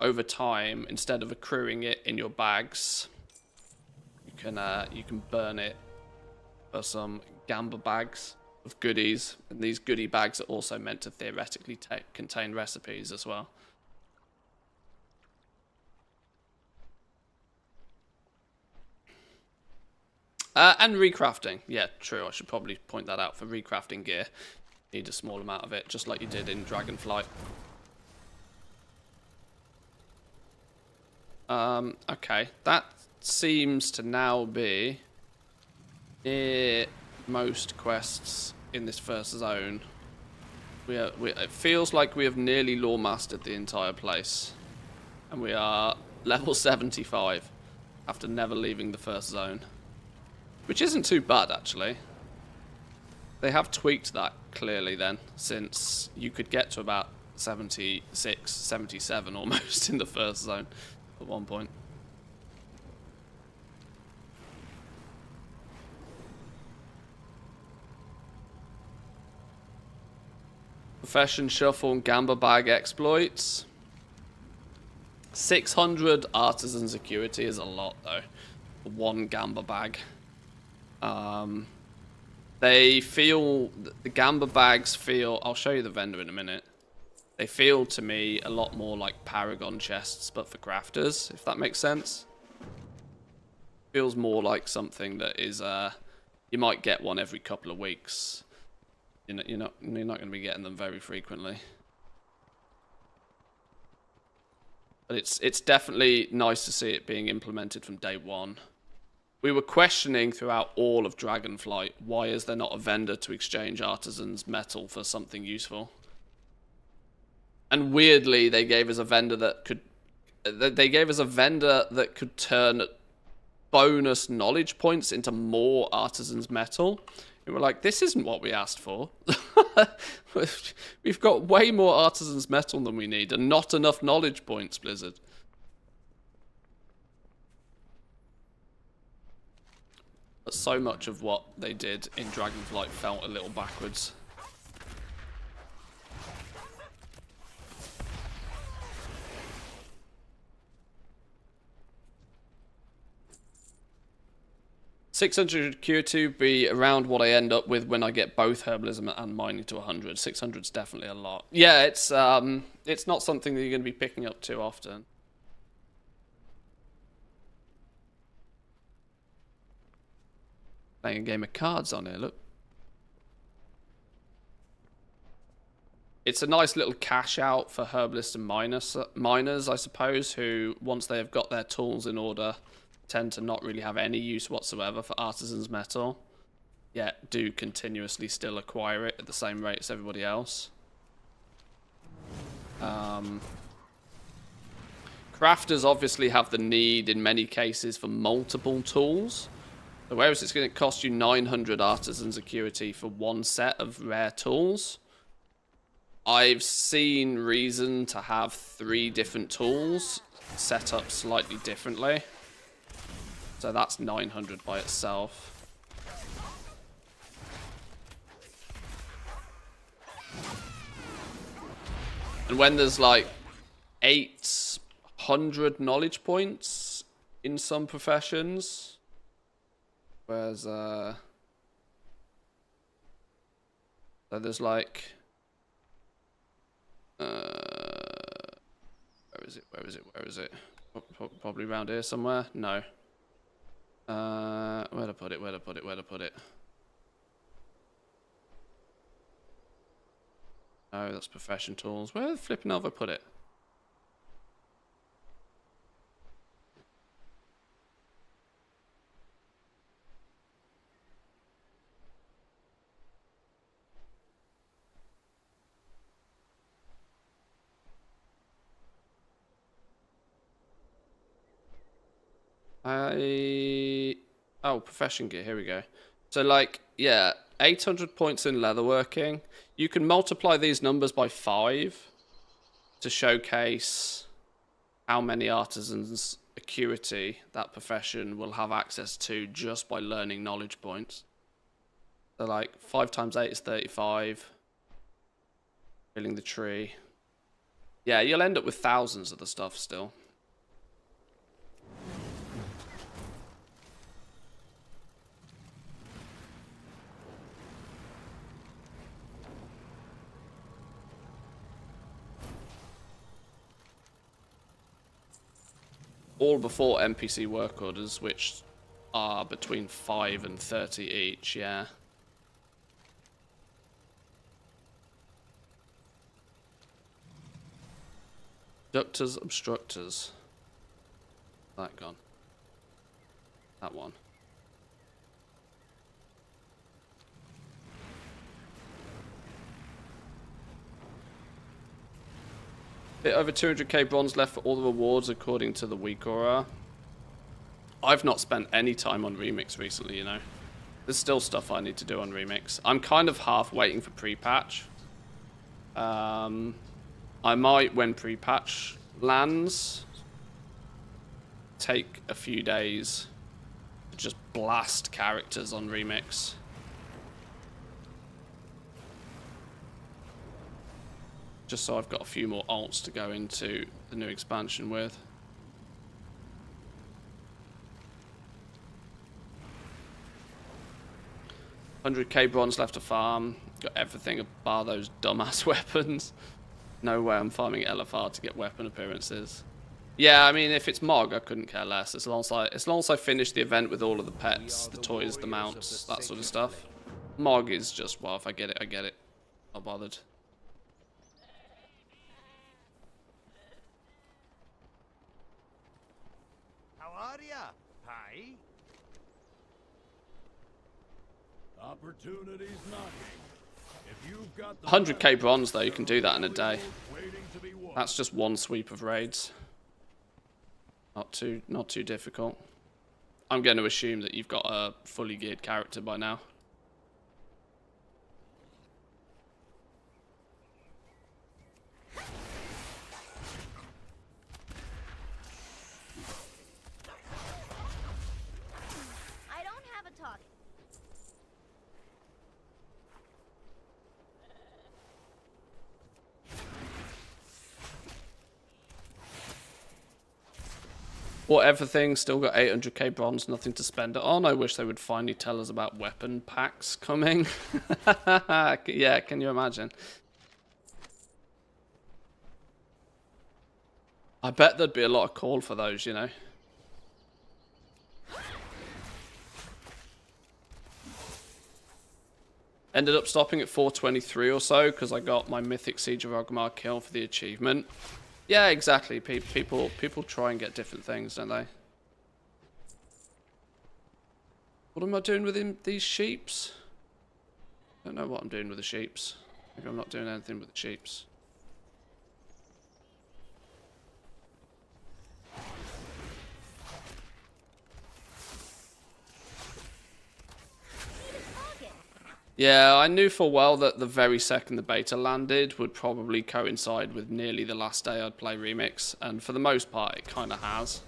over time, instead of accruing it in your bags, you can burn it for some gamba bags of goodies, and these goodie bags are also meant to theoretically contain recipes as well. And recrafting. Yeah, true. I should probably point that out. For recrafting gear, you need a small amount of it, just like you did in Dragonflight. Okay, that seems to now be near most quests in this first zone. It feels like we have nearly lore mastered the entire place, and we are level 75 after never leaving the first zone, which isn't too bad actually. They have tweaked that clearly then, since you could get to about 76, 77 almost in the first zone at one point. Profession Shuffle and Gamba Bag exploits. 600 artisans acuity is a lot though. For one Gamba Bag. They feel, the Gamba Bags feel, I'll show you the vendor in a minute. They feel to me a lot more like Paragon chests, but for crafters, if that makes sense. Feels more like something that is, you might get one every couple of weeks. You're not going to be getting them very frequently. But it's definitely nice to see it being implemented from day one. We were questioning throughout all of Dragonflight, why is there not a vendor to exchange artisans' metal for something useful? And weirdly, they gave us a vendor that could turn bonus knowledge points into more artisans' metal. And we're like, this isn't what we asked for. We've got way more artisans' metal than we need, and not enough knowledge points, Blizzard. But so much of what they did in Dragonflight felt a little backwards. $600 Q2 be around what I end up with when I get both herbalism and mining to 100. 600 is definitely a lot. Yeah, it's not something that you're going to be picking up too often. Playing a game of cards on here, look. It's a nice little cash out for herbalists and miners, I suppose, who, once they have got their tools in order, tend to not really have any use whatsoever for artisans' metal, yet do continuously still acquire it at the same rate as everybody else. Crafters obviously have the need, in many cases, for multiple tools. So whereas it's going to cost you 900 artisans acuity for one set of rare tools, I've seen reason to have 3 different tools set up slightly differently. So that's 900 by itself. And when there's like 800 knowledge points in some professions, whereas so there's like where is it? Probably around here somewhere. No. Where to put it? No, that's profession tools. Where the flipping have I put it? Oh, profession gear, here we go. So like, yeah, 800 points in leatherworking. You can multiply these numbers by 5 to showcase how many artisans' acuity that profession will have access to just by learning knowledge points. So like 5 times 8 is 35. Filling the tree. Yeah, you'll end up with thousands of the stuff still. All before NPC work orders, which are between 5 and 30 each, yeah. Ductors, obstructors. That gone. That one. Bit over 200k bronze left for all the rewards according to the week aura. I've not spent any time on Remix recently, you know. There's still stuff I need to do on Remix. I'm kind of half waiting for pre-patch. I might, when pre-patch lands, take a few days to just blast characters on Remix. Just so I've got a few more alts to go into the new expansion with. $100k bronze left to farm. Got everything bar those dumbass weapons. No way I'm farming LFR to get weapon appearances. Yeah, I mean, if it's Mog, I couldn't care less. As long as I finish the event with all of the pets, the toys, the mounts, that sort of stuff. Mog is just, well, if I get it, I get it. Not bothered.
How are ya? Hi.
Opportunities knocking. If you've got the
100k bronze, though, you can do that in a day. That's just one sweep of raids. Not too difficult. I'm going to assume that you've got a fully geared character by now.
I don't have a target.
What everything, still got 800k bronze, nothing to spend it on. I wish they would finally tell us about weapon packs coming. Yeah, can you imagine? I bet there'd be a lot of call for those, you know. Ended up stopping at 423 or so because I got my Mythic Siege of Ogmar kill for the achievement. Yeah, exactly. People try and get different things, don't they? What am I doing with these sheeps? I don't know what I'm doing with the sheeps. Maybe I'm not doing anything with the sheeps. Yeah, I knew full well that the very second the beta landed would probably coincide with nearly the last day I'd play Remix, and for the most part it kind of has.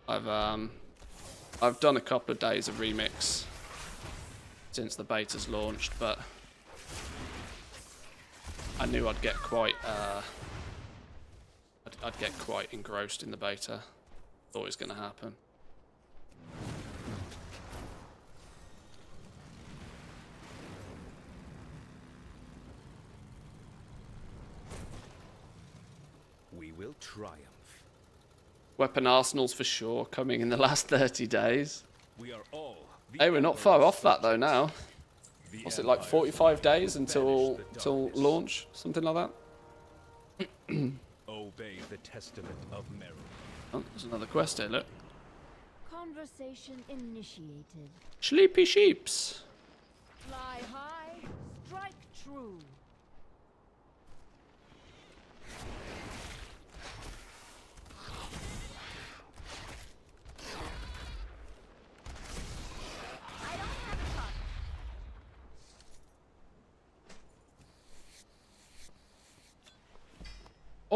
I've done a couple of days of Remix since the beta's launched, but I knew I'd get quite I'd get quite engrossed in the beta. Thought it was going to happen.
We will triumph.
Weapon arsenals for sure coming in the last 30 days.
We are all.
Hey, we're not far off that though now. What's it, like 45 days until launch? Something like that?
Obey the testament of Meru.
Oh, there's another quest here, look.
Conversation initiated.
Sleepy sheeps.
Fly high, strike true.
I don't have a target.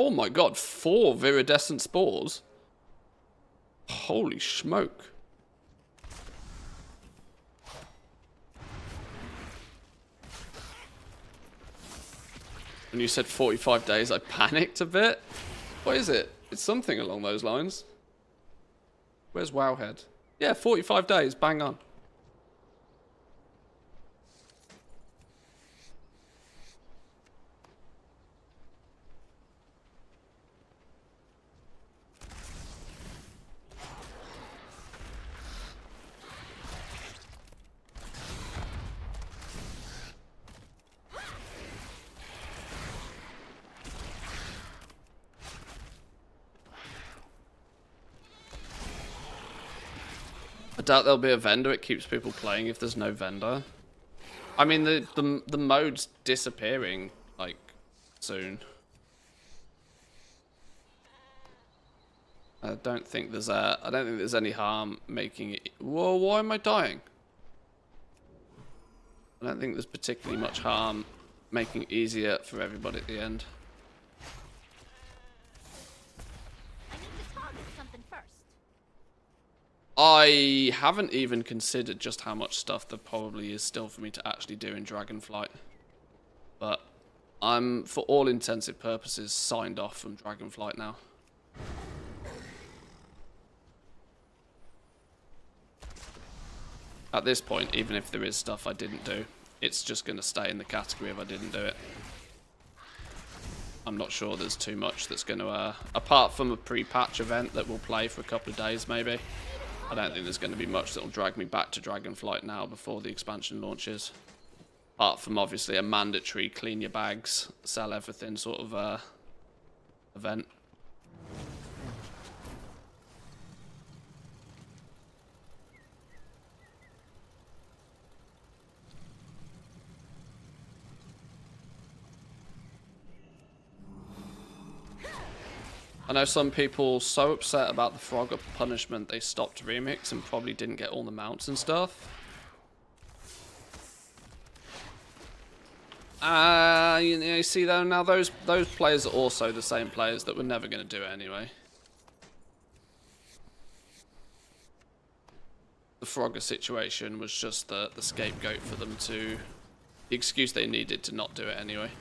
Oh my god, 4 viridescent spores. Holy smoke. When you said 45 days, I panicked a bit. What is it? It's something along those lines. Where's Wowhead? Yeah, 45 days, bang on. I doubt there'll be a vendor. It keeps people playing if there's no vendor. I mean, the mode's disappearing, like, soon. I don't think there's any harm making it. Whoa, why am I dying? I don't think there's particularly much harm making it easier for everybody at the end.
I need to target something first.
I haven't even considered just how much stuff there probably is still for me to actually do in Dragonflight. But I'm, for all intensive purposes, signed off from Dragonflight now. At this point, even if there is stuff I didn't do, it's just going to stay in the category if I didn't do it. I'm not sure there's too much that's going to, apart from a pre-patch event that we'll play for a couple of days maybe, I don't think there's going to be much that will drag me back to Dragonflight now before the expansion launches. Apart from obviously a mandatory clean your bags, sell everything sort of event. I know some people so upset about the Frogger punishment they stopped Remix and probably didn't get all the mounts and stuff. You see though, now those players are also the same players that were never going to do it anyway. The Frogger situation was just the scapegoat for them to, the excuse they needed to not do it anyway.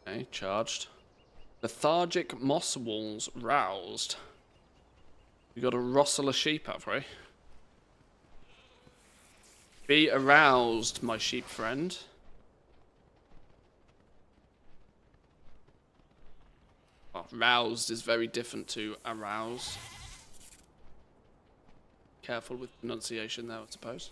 Okay, charged. Lethargic moss walls roused. We got to rustle a sheep, have we? Be aroused, my sheep friend. Well, roused is very different to arouse. Careful with pronunciation there, I suppose.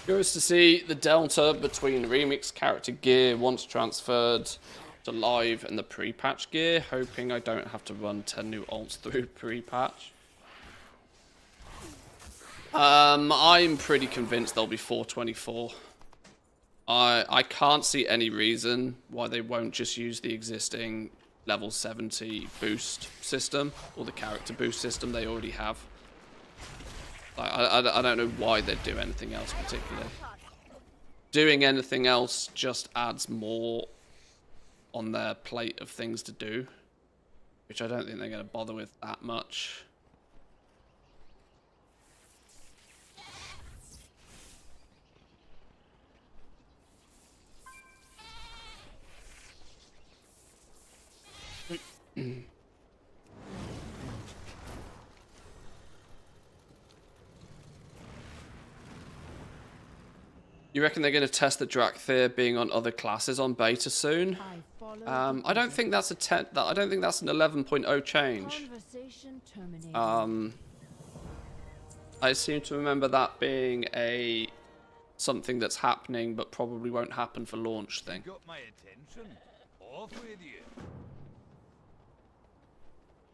Curious to see the delta between Remix character gear once transferred to live and the pre-patch gear. Hoping I don't have to run 10 new alts through pre-patch. I'm pretty convinced they'll be 424. I can't see any reason why they won't just use the existing level 70 boost system or the character boost system they already have. I don't know why they'd do anything else particularly. Doing anything else just adds more on their plate of things to do, which I don't think they're going to bother with that much. You reckon they're going to test the Drakthir being on other classes on beta soon? I don't think that's I don't think that's an 11.0 change. I seem to remember that being something that's happening but probably won't happen for launch thing.
Got my attention. Off with you.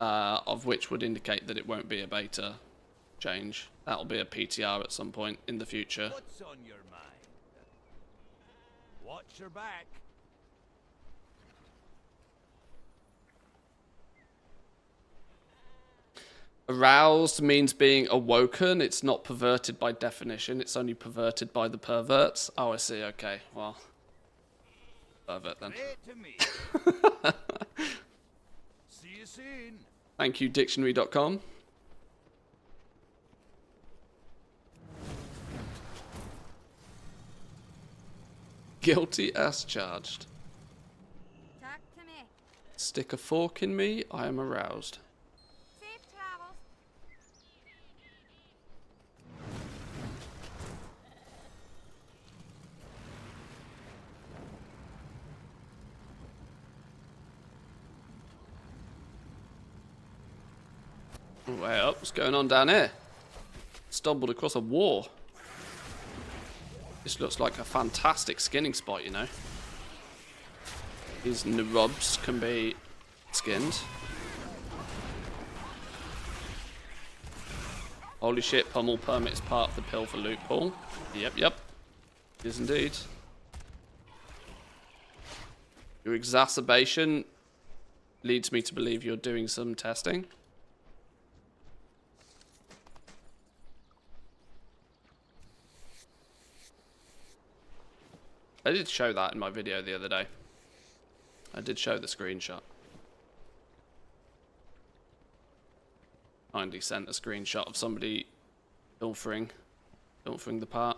Of which would indicate that it won't be a beta change. That'll be a PTR at some point in the future.
What's on your mind? Watch your back.
Aroused means being awoken. It's not perverted by definition. It's only perverted by the perverts. Oh, I see. Okay, well, pervert then.
Straight to me. See you soon.
Thank you, dictionary.com. Guilty as charged.
Talk to me.
Stick a fork in me, I am aroused.
Safe travels.
Way up, what's going on down here? Stumbled across a war. This looks like a fantastic skinning spot, you know. These nerubs can be skinned. Holy shit, pummel permit is part of the pill for loot pool. Yep, yep. It is indeed. Your exacerbation leads me to believe you're doing some testing. I did show that in my video the other day. I did show the screenshot. Kindly sent a screenshot of somebody pilfering the part.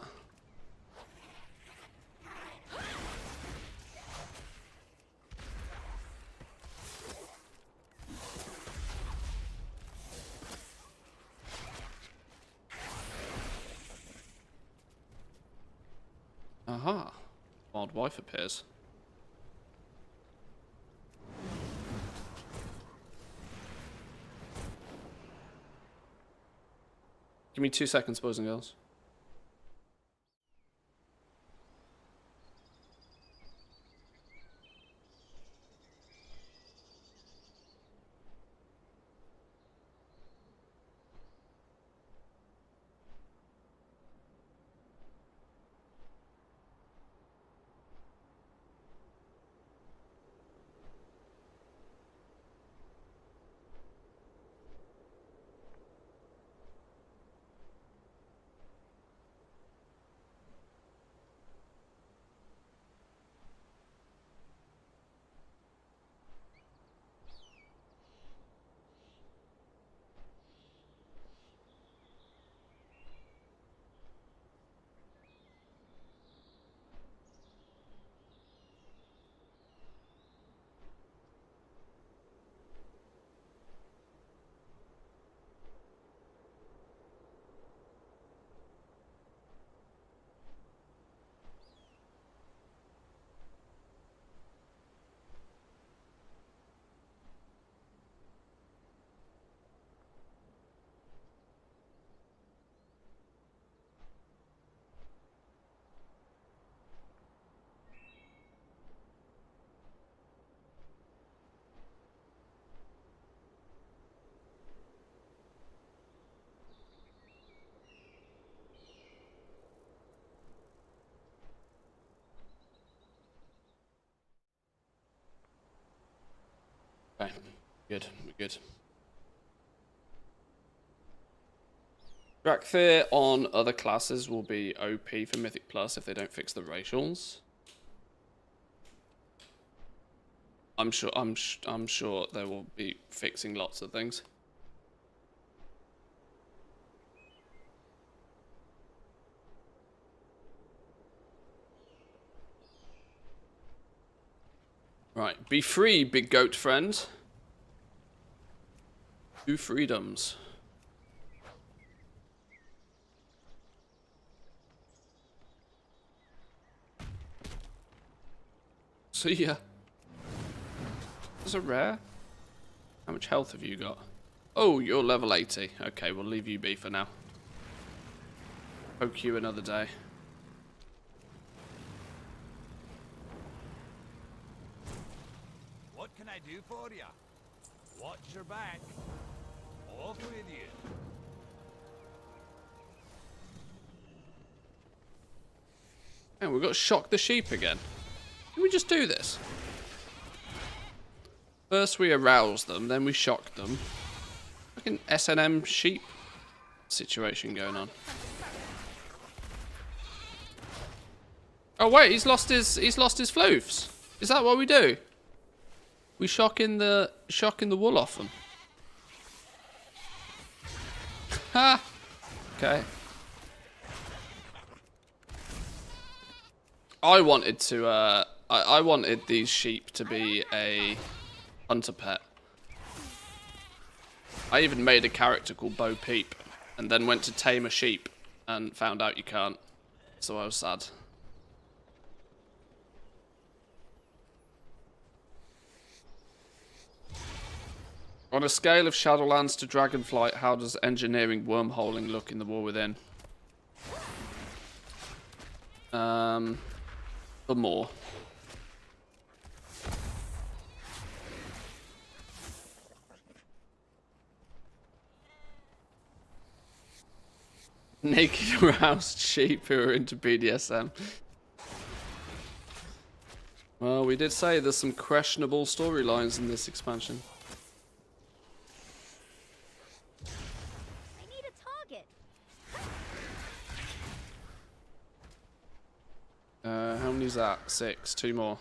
Aha. Wild wife appears. Give me 2 seconds, boys and girls. Okay, good, we're good. Drakthir on other classes will be OP for Mythic Plus if they don't fix the racials. I'm sure they will be fixing lots of things. Right, be free, big goat friend. 2 freedoms. See ya. Is it rare? How much health have you got? Oh, you're level 80. Okay, we'll leave you be for now. Poke you another day.
can I do for you? Watch your back. Off with you.
And we've got to shock the sheep again. Can we just do this? First we arouse them, then we shock them. Fucking S&M sheep situation going on. Oh wait, he's lost his floofs. Is that what we do? We shocking the wool off them. Ha. Okay. I wanted to. I wanted these sheep to be a hunter pet. I even made a character called Bo Peep, and then went to tame a sheep, and found out you can't. So I was sad. On a scale of Shadowlands to Dragonflight, how does engineering wormholing look in the War Within? For more. Naked aroused sheep who are into BDSM. Well, we did say there's some questionable storylines in this expansion.
I need a target.
How many's that? 6. 2 more.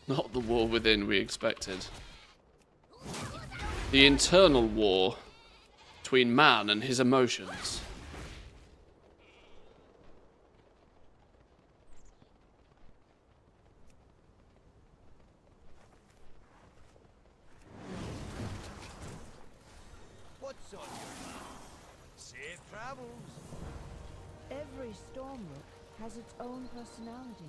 Not the war within we expected. The internal war between man and his emotions.
What's on your mind? Safe travels.
Every Stormrook has its own personality.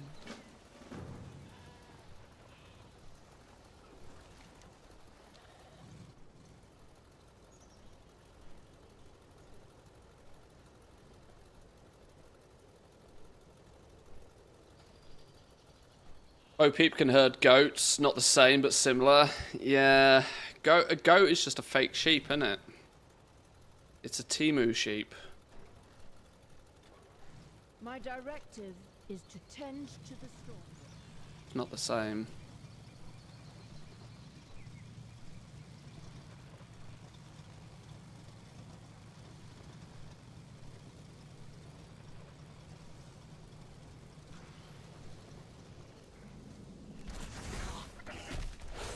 Oh, people can herd goats. Not the same, but similar. Yeah. A goat is just a fake sheep, isn't it? It's a Timu sheep.
My directive is to tend to the storm.
It's not the same.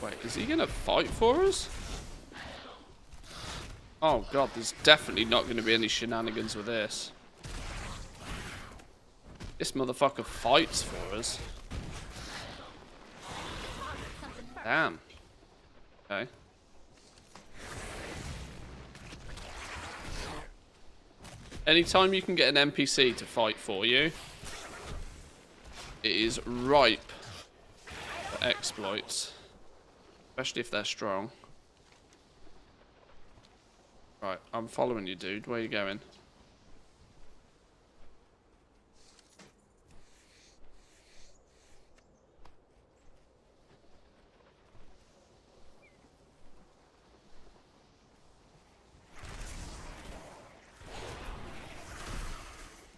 Wait, is he gonna fight for us? Oh god, there's definitely not gonna be any shenanigans with this. This motherfucker fights for us. Damn. Okay. Anytime you can get an NPC to fight for you, it is ripe for exploits. Especially if they're strong. Right, I'm following you, dude. Where are you going?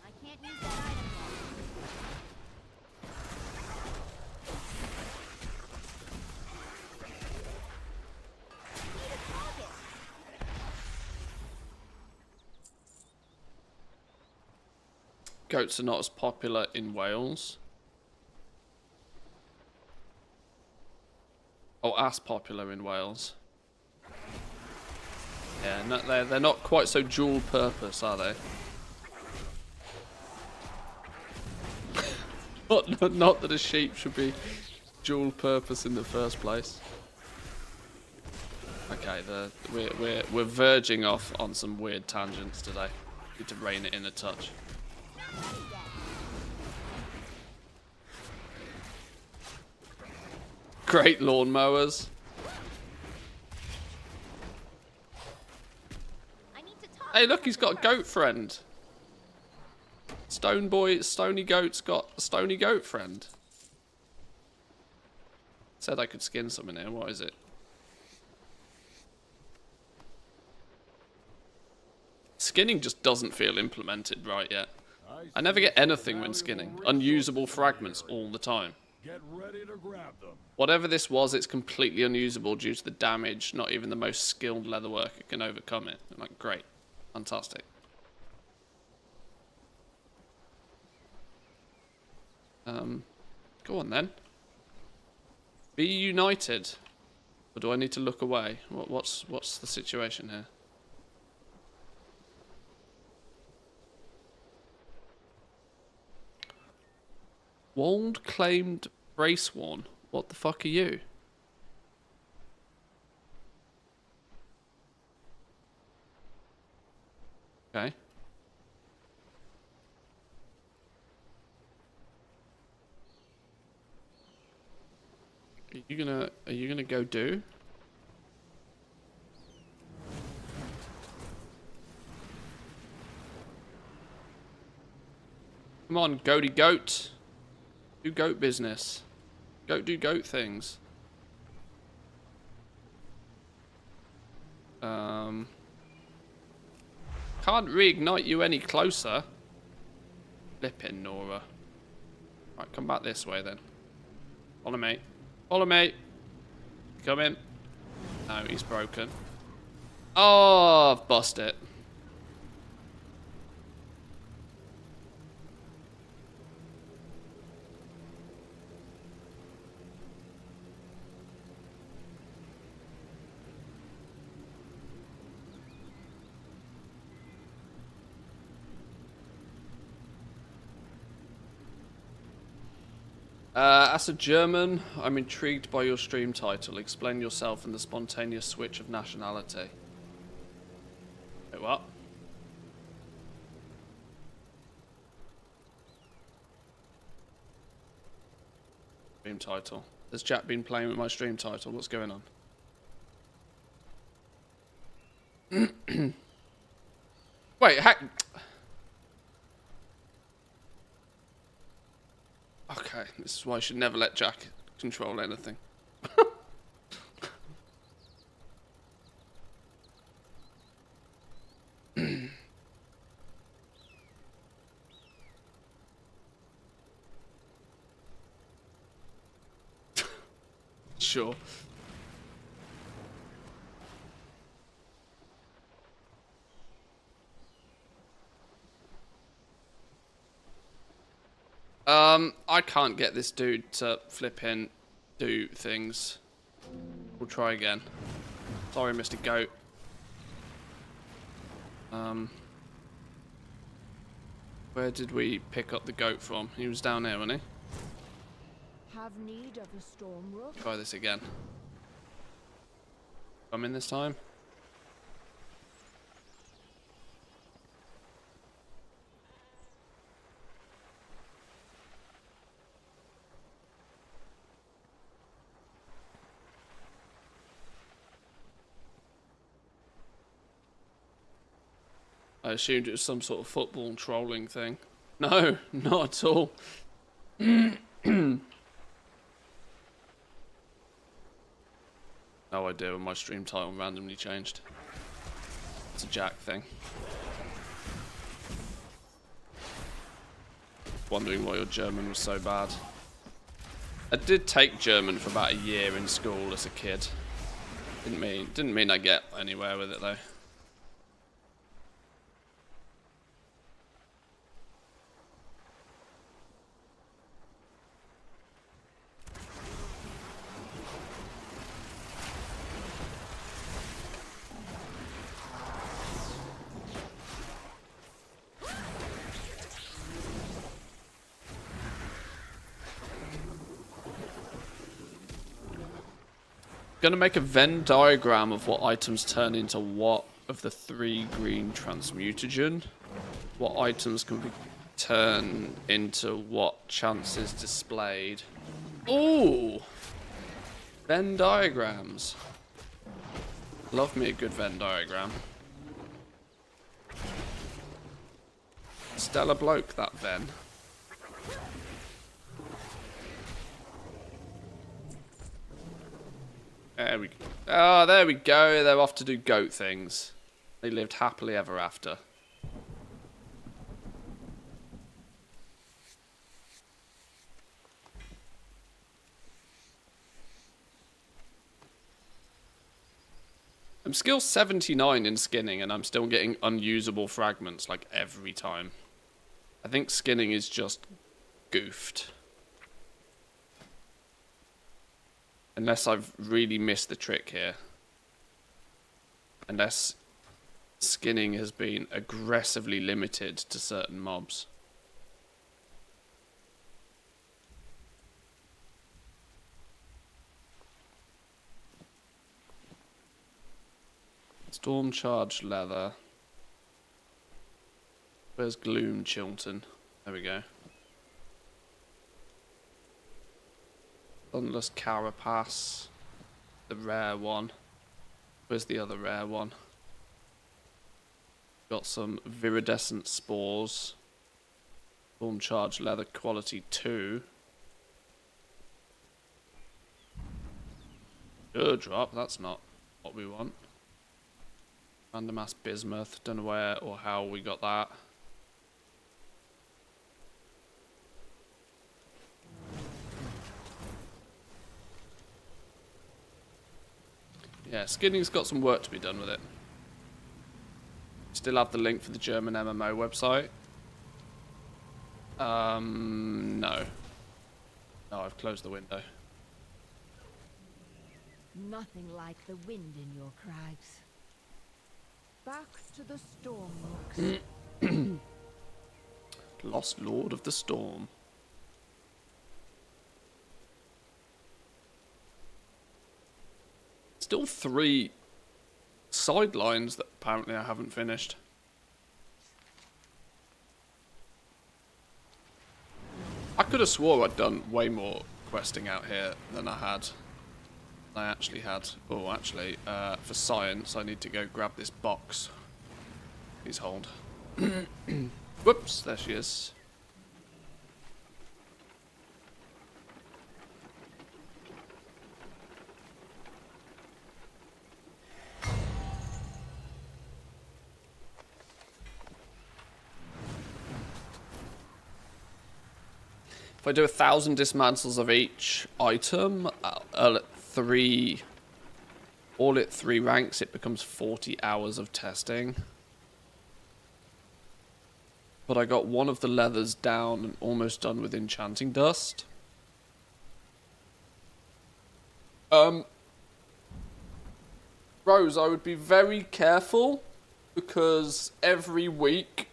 I can't use that item yet.
Goats are not as popular in Wales. Oh, as popular in Wales. Yeah, no, they're not quite so dual purpose, are they? Not that a sheep should be dual purpose in the first place. Okay, we're verging off on some weird tangents today. Need to rein it in a touch. Great lawnmowers. Hey, look, he's got a goat friend. Stony Goat's got a stony goat friend. Said I could skin some in here. What is it? Skinning just doesn't feel implemented right yet. I never get anything when skinning. Unusable fragments all the time.
Get ready to grab them.
Whatever this was, it's completely unusable due to the damage. Not even the most skilled leatherworker can overcome it. I'm like, great. Fantastic. Go on then. Be united. Or do I need to look away? What's the situation here? Wold claimed brace one. What the fuck are you? Okay. Are you gonna go do? Come on, goaty goat. Do goat business. Goat do goat things. Can't reignite you any closer. Flippin' Nora. Right, come back this way then. Follow me. Follow me. Come in. No, he's broken. Oh, I've bust it. As a German, I'm intrigued by your stream title. Explain yourself and the spontaneous switch of nationality. Wait, what? Stream title. Has Jack been playing with my stream title? What's going on? Wait, okay, this is why I should never let Jack control anything. Sure. I can't get this dude to flip in, do things. We'll try again. Sorry, Mr. Goat. Where did we pick up the goat from? He was down there, wasn't he?
Have need of a storm roof?
Try this again. Come in this time. I assumed it was some sort of football trolling thing. No, not at all. No idea when my stream title randomly changed. It's a Jack thing. Wondering why your German was so bad. I did take German for about a year in school as a kid. Didn't mean I get anywhere with it though. Gonna make a Venn diagram of what items turn into what of the 3 green transmutagen. What items can be turned into what chances displayed. Ooh! Venn diagrams. Love me a good Venn diagram. stellar bloke, that Ven. There we go. Oh, there we go. They're off to do goat things. They lived happily ever after. I'm skill 79 in skinning, and I'm still getting unusable fragments like every time. I think skinning is just goofed. Unless I've really missed the trick here. Unless skinning has been aggressively limited to certain mobs. Storm charged leather. Where's Gloom Chilton? There we go. Sunless Carapace. The rare one. Where's the other rare one? Got some viridescent spores. Storm charged leather quality 2. Drop, that's not what we want. Random ass bismuth, don't know where or how we got that. Yeah, skinning's got some work to be done with it. Still have the link for the German MMO website. No. No, I've closed the window.
Nothing like the wind in your crags. Back to the storm looks.
Lost Lord of the Storm. Still 3 sidelines that apparently I haven't finished. I could have swore I'd done way more questing out here than I actually had. Oh, actually, for science, I need to go grab this box. Please hold. Whoops, there she is. If I do 1,000 dismantles of each item, all at 3 ranks, it becomes 40 hours of testing. But I got one of the leathers down and almost done with enchanting dust. Rose, I would be very careful because every week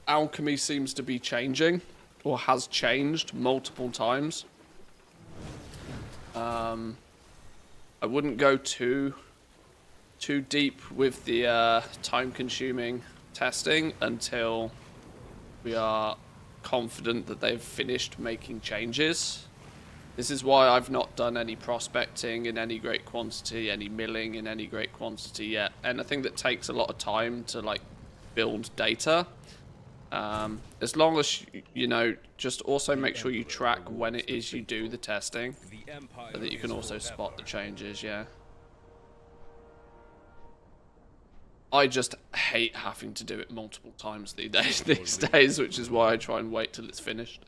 alchemy seems to be changing. Or has changed multiple times. I wouldn't go too deep with the time-consuming testing until we are confident that they've finished making changes. This is why I've not done any prospecting in any great quantity, any milling in any great quantity yet. Anything that takes a lot of time to like build data. As long as, you know, just also make sure you track when it is you do the testing, so that you can also spot the changes, yeah. I just hate having to do it multiple times these days, which is why I try and wait till it's finished.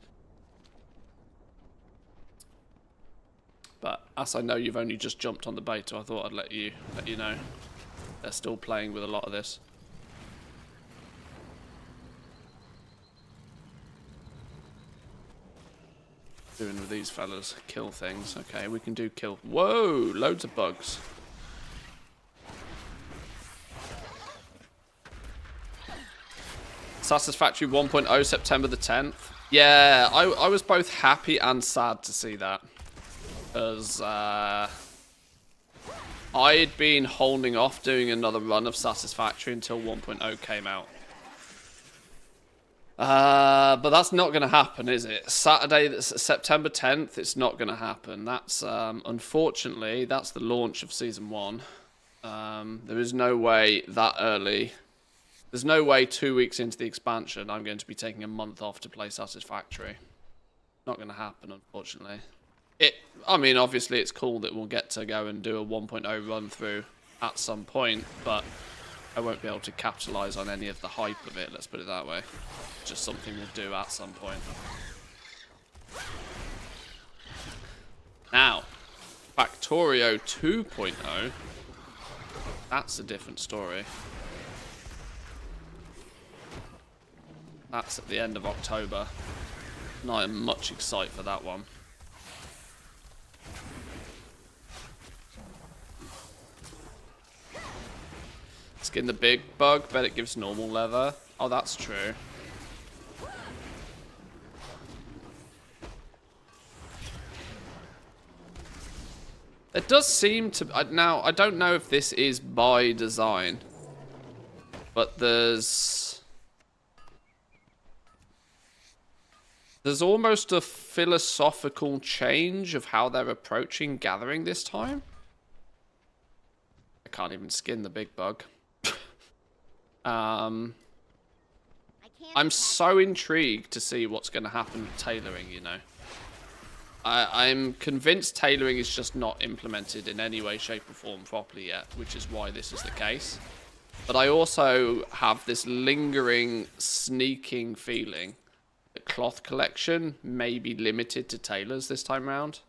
But as I know you've only just jumped on the beta, I thought I'd let you know. They're still playing with a lot of this. Doing with these fellas, kill things. Okay, we can do kill. Whoa, loads of bugs. Satisfactory 1.0 September the 10th. Yeah, I was both happy and sad to see that. Because I had been holding off doing another run of Satisfactory until 1.0 came out. But that's not going to happen, is it? Saturday, September 10th, it's not going to happen. That's, unfortunately, that's the launch of Season 1. There is no way that early There's no way 2 weeks into the expansion I'm going to be taking a month off to play Satisfactory. Not going to happen, unfortunately. I mean, obviously it's cool that we'll get to go and do a 1.0 run through at some point, but I won't be able to capitalize on any of the hype of it, let's put it that way. Just something we'll do at some point. Now, Factorio 2.0, that's a different story. That's at the end of October, and I am much excited for that one. Skin the big bug, bet it gives normal leather. Oh, that's true. It does seem to... Now, I don't know if this is by design, but there's almost a philosophical change of how they're approaching gathering this time. I can't even skin the big bug. I'm so intrigued to see what's going to happen with tailoring, you know. I'm convinced tailoring is just not implemented in any way, shape or form properly yet, which is why this is the case. But I also have this lingering, sneaking feeling that cloth collection may be limited to tailors this time around.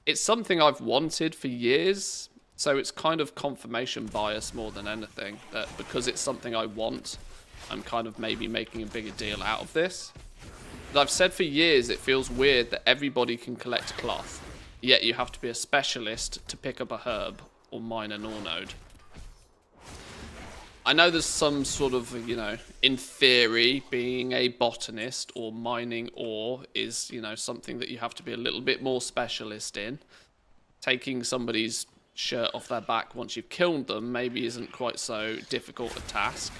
It's something I've wanted for years, so it's kind of confirmation bias more than anything, that because it's something I want, I'm kind of maybe making a bigger deal out of this. But I've said for years it feels weird that everybody can collect cloth, yet you have to be a specialist to pick up a herb or mine an ore node. I know there's some sort of, you know, in theory, being a botanist or mining ore is, you know, something that you have to be a little bit more specialist in. Taking somebody's shirt off their back once you've killed them maybe isn't quite so difficult a task.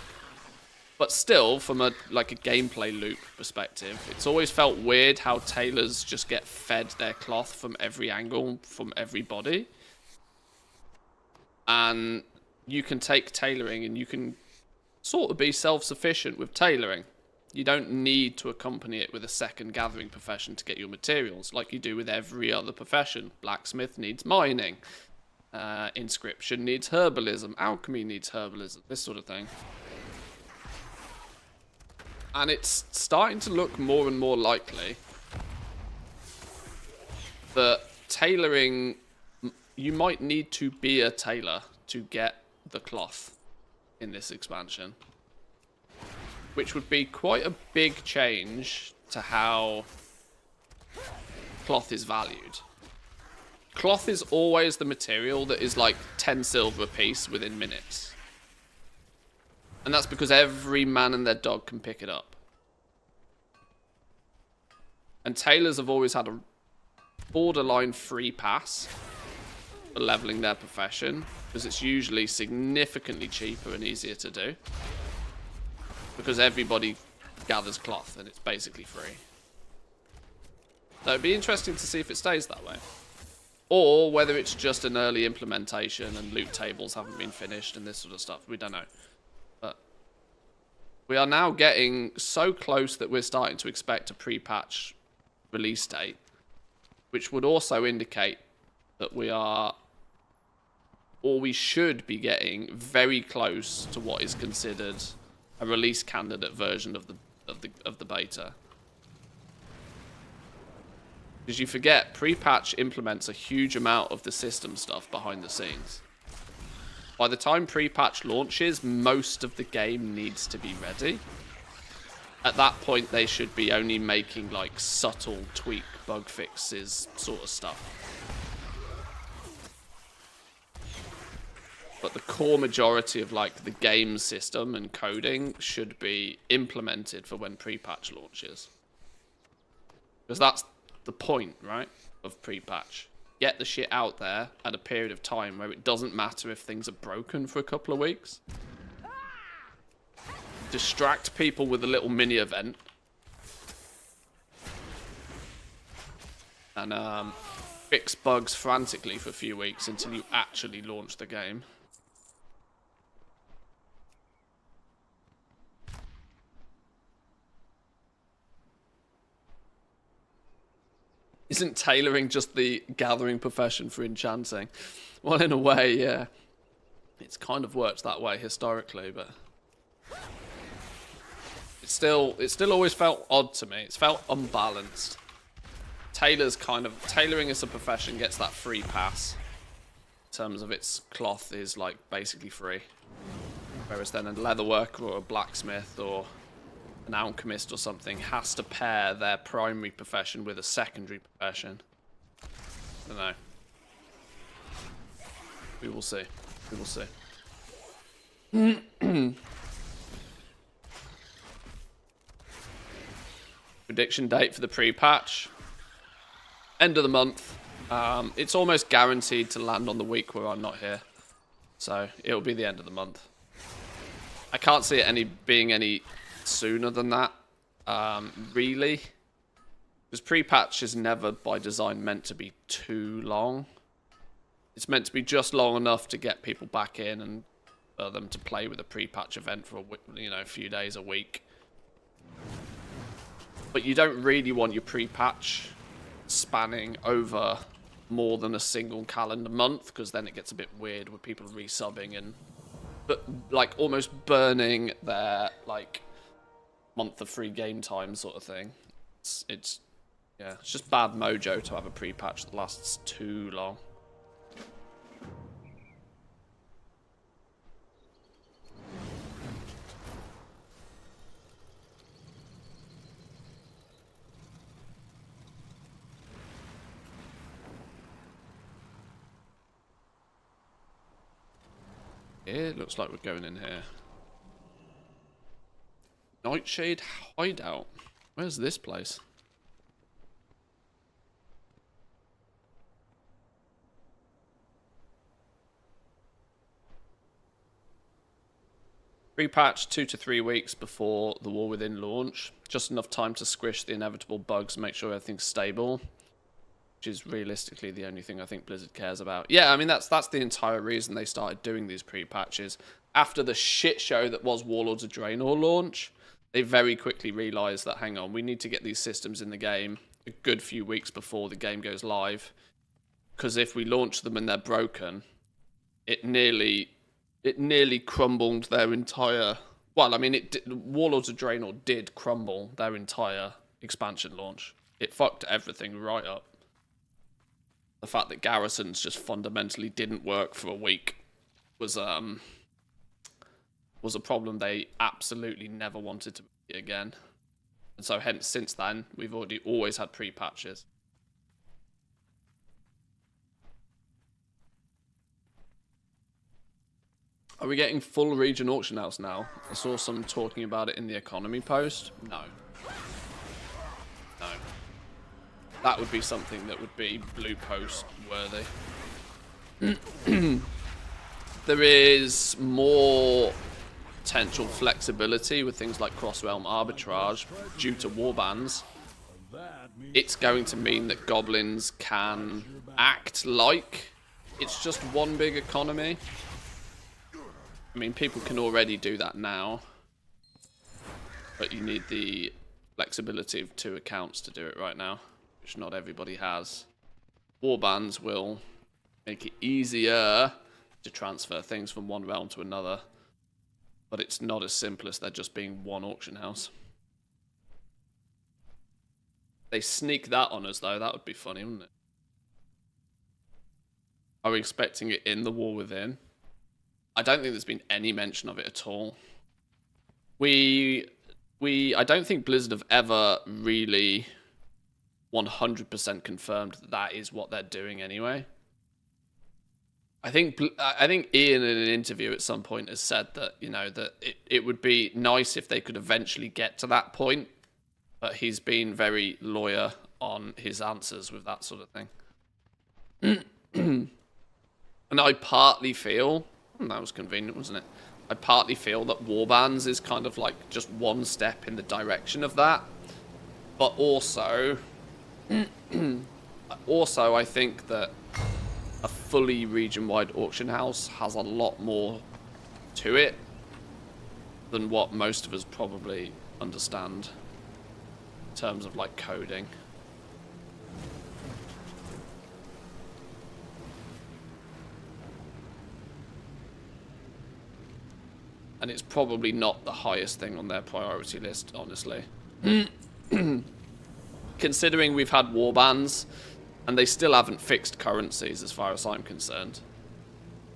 But still, from a gameplay loop perspective, it's always felt weird how tailors just get fed their cloth from every angle, from every body. And you can take tailoring and you can sort of be self-sufficient with tailoring. You don't need to accompany it with a second gathering profession to get your materials, like you do with every other profession. Blacksmith needs mining. Inscription needs herbalism. Alchemy needs herbalism. This sort of thing. And it's starting to look more and more likely that tailoring, you might need to be a tailor to get the cloth in this expansion. Which would be quite a big change to how cloth is valued. Cloth is always the material that is like 10 silver a piece within minutes. And that's because every man and their dog can pick it up. And tailors have always had a borderline free pass for leveling their profession, because it's usually significantly cheaper and easier to do. Because everybody gathers cloth and it's basically free. So it'd be interesting to see if it stays that way. Or whether it's just an early implementation and loot tables haven't been finished and this sort of stuff. We don't know. But we are now getting so close that we're starting to expect a pre-patch release date, which would also indicate that we are, or we should be getting very close to what is considered a release candidate version of the beta. Because you forget, pre-patch implements a huge amount of the system stuff behind the scenes. By the time pre-patch launches, most of the game needs to be ready. At that point, they should be only making like subtle tweak bug fixes sort of stuff. But the core majority of like the game system and coding should be implemented for when pre-patch launches. Because that's the point, right, of pre-patch. Get the shit out there at a period of time where it doesn't matter if things are broken for a couple of weeks. Distract people with a little mini event. And fix bugs frantically for a few weeks until you actually launch the game. Isn't tailoring just the gathering profession for enchanting? Well, in a way, yeah. It's kind of worked that way historically, but it still always felt odd to me. It's felt unbalanced. Tailoring as a profession gets that free pass in terms of its cloth is like basically free, whereas then a leatherworker or a blacksmith or an alchemist or something has to pair their primary profession with a secondary profession. I don't know. We will see. We will see. Prediction date for the pre-patch. End of the month. It's almost guaranteed to land on the week where I'm not here. So it'll be the end of the month. I can't see it being any sooner than that, really. Because pre-patch is never by design meant to be too long. It's meant to be just long enough to get people back in and for them to play with a pre-patch event for a few days a week. But you don't really want your pre-patch spanning over more than a single calendar month, because then it gets a bit weird with people resubbing and like almost burning their like month of free game time sort of thing. It's just bad mojo to have a pre-patch that lasts too long. It looks like we're going in here. Nightshade Hideout. Where's this place? Pre-patch 2 to 3 weeks before the War Within launch. Just enough time to squish the inevitable bugs and make sure everything's stable. Which is realistically the only thing I think Blizzard cares about. Yeah, I mean, that's the entire reason they started doing these pre-patches. After the shit show that was Warlords of Draenor launch, they very quickly realised that, hang on, we need to get these systems in the game a good few weeks before the game goes live. Because if we launch them and they're broken, it nearly crumbled their entire... Well, I mean, Warlords of Draenor did crumble their entire expansion launch. It fucked everything right up. The fact that garrisons just fundamentally didn't work for a week was a problem they absolutely never wanted to be again. And so hence since then, we've always had pre-patches. Are we getting full region auction house now? I saw some talking about it in the economy post. No. No. That would be something that would be blue post worthy. There is more potential flexibility with things like cross-realm arbitrage due to warbans. It's going to mean that goblins can act like it's just one big economy. I mean, people can already do that now, but you need the flexibility of 2 accounts to do it right now, which not everybody has. Warbands will make it easier to transfer things from one realm to another, but it's not as simple as there just being one auction house. They sneak that on us, though. That would be funny, wouldn't it? Are we expecting it in the War Within? I don't think there's been any mention of it at all. I don't think Blizzard have ever really 100% confirmed that that is what they're doing anyway. I think Ian in an interview at some point has said that, you know, that it would be nice if they could eventually get to that point, but he's been very lawyer on his answers with that sort of thing. And I partly feel... that was convenient, wasn't it? I partly feel that warbands is kind of like just one step in the direction of that. But also... I think that a fully region-wide auction house has a lot more to it than what most of us probably understand in terms of like coding. And it's probably not the highest thing on their priority list, honestly. Considering we've had warbands, and they still haven't fixed currencies as far as I'm concerned.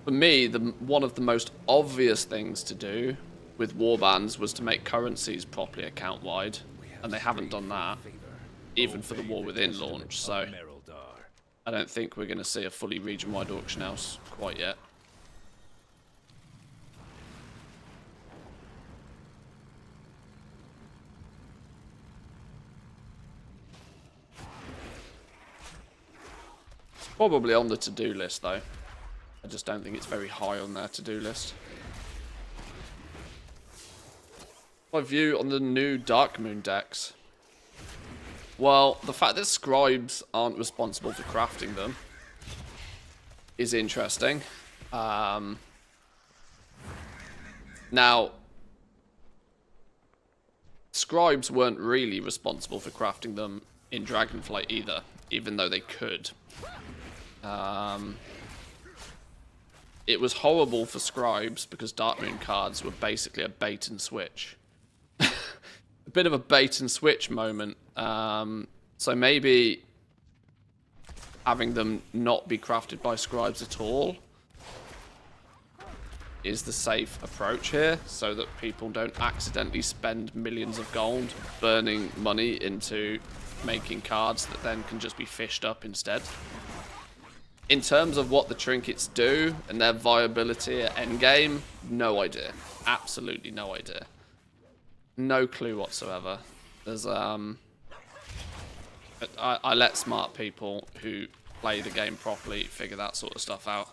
For me, one of the most obvious things to do with warbands was to make currencies properly account-wide, and they haven't done that, even for the War Within launch, so I don't think we're going to see a fully region-wide auction house quite yet. It's probably on the to-do list, though. I just don't think it's very high on their to-do list. My view on the new Dark Moon decks. Well, the fact that scribes aren't responsible for crafting them is interesting. Now, scribes weren't really responsible for crafting them in Dragonflight either, even though they could. It was horrible for scribes because Dark Moon cards were basically a bait and switch. A bit of a bait and switch moment. So maybe having them not be crafted by scribes at all is the safe approach here, so that people don't accidentally spend millions of gold burning money into making cards that then can just be fished up instead. In terms of what the trinkets do and their viability at endgame, no idea. Absolutely no idea. No clue whatsoever. There's I let smart people who play the game properly figure that sort of stuff out.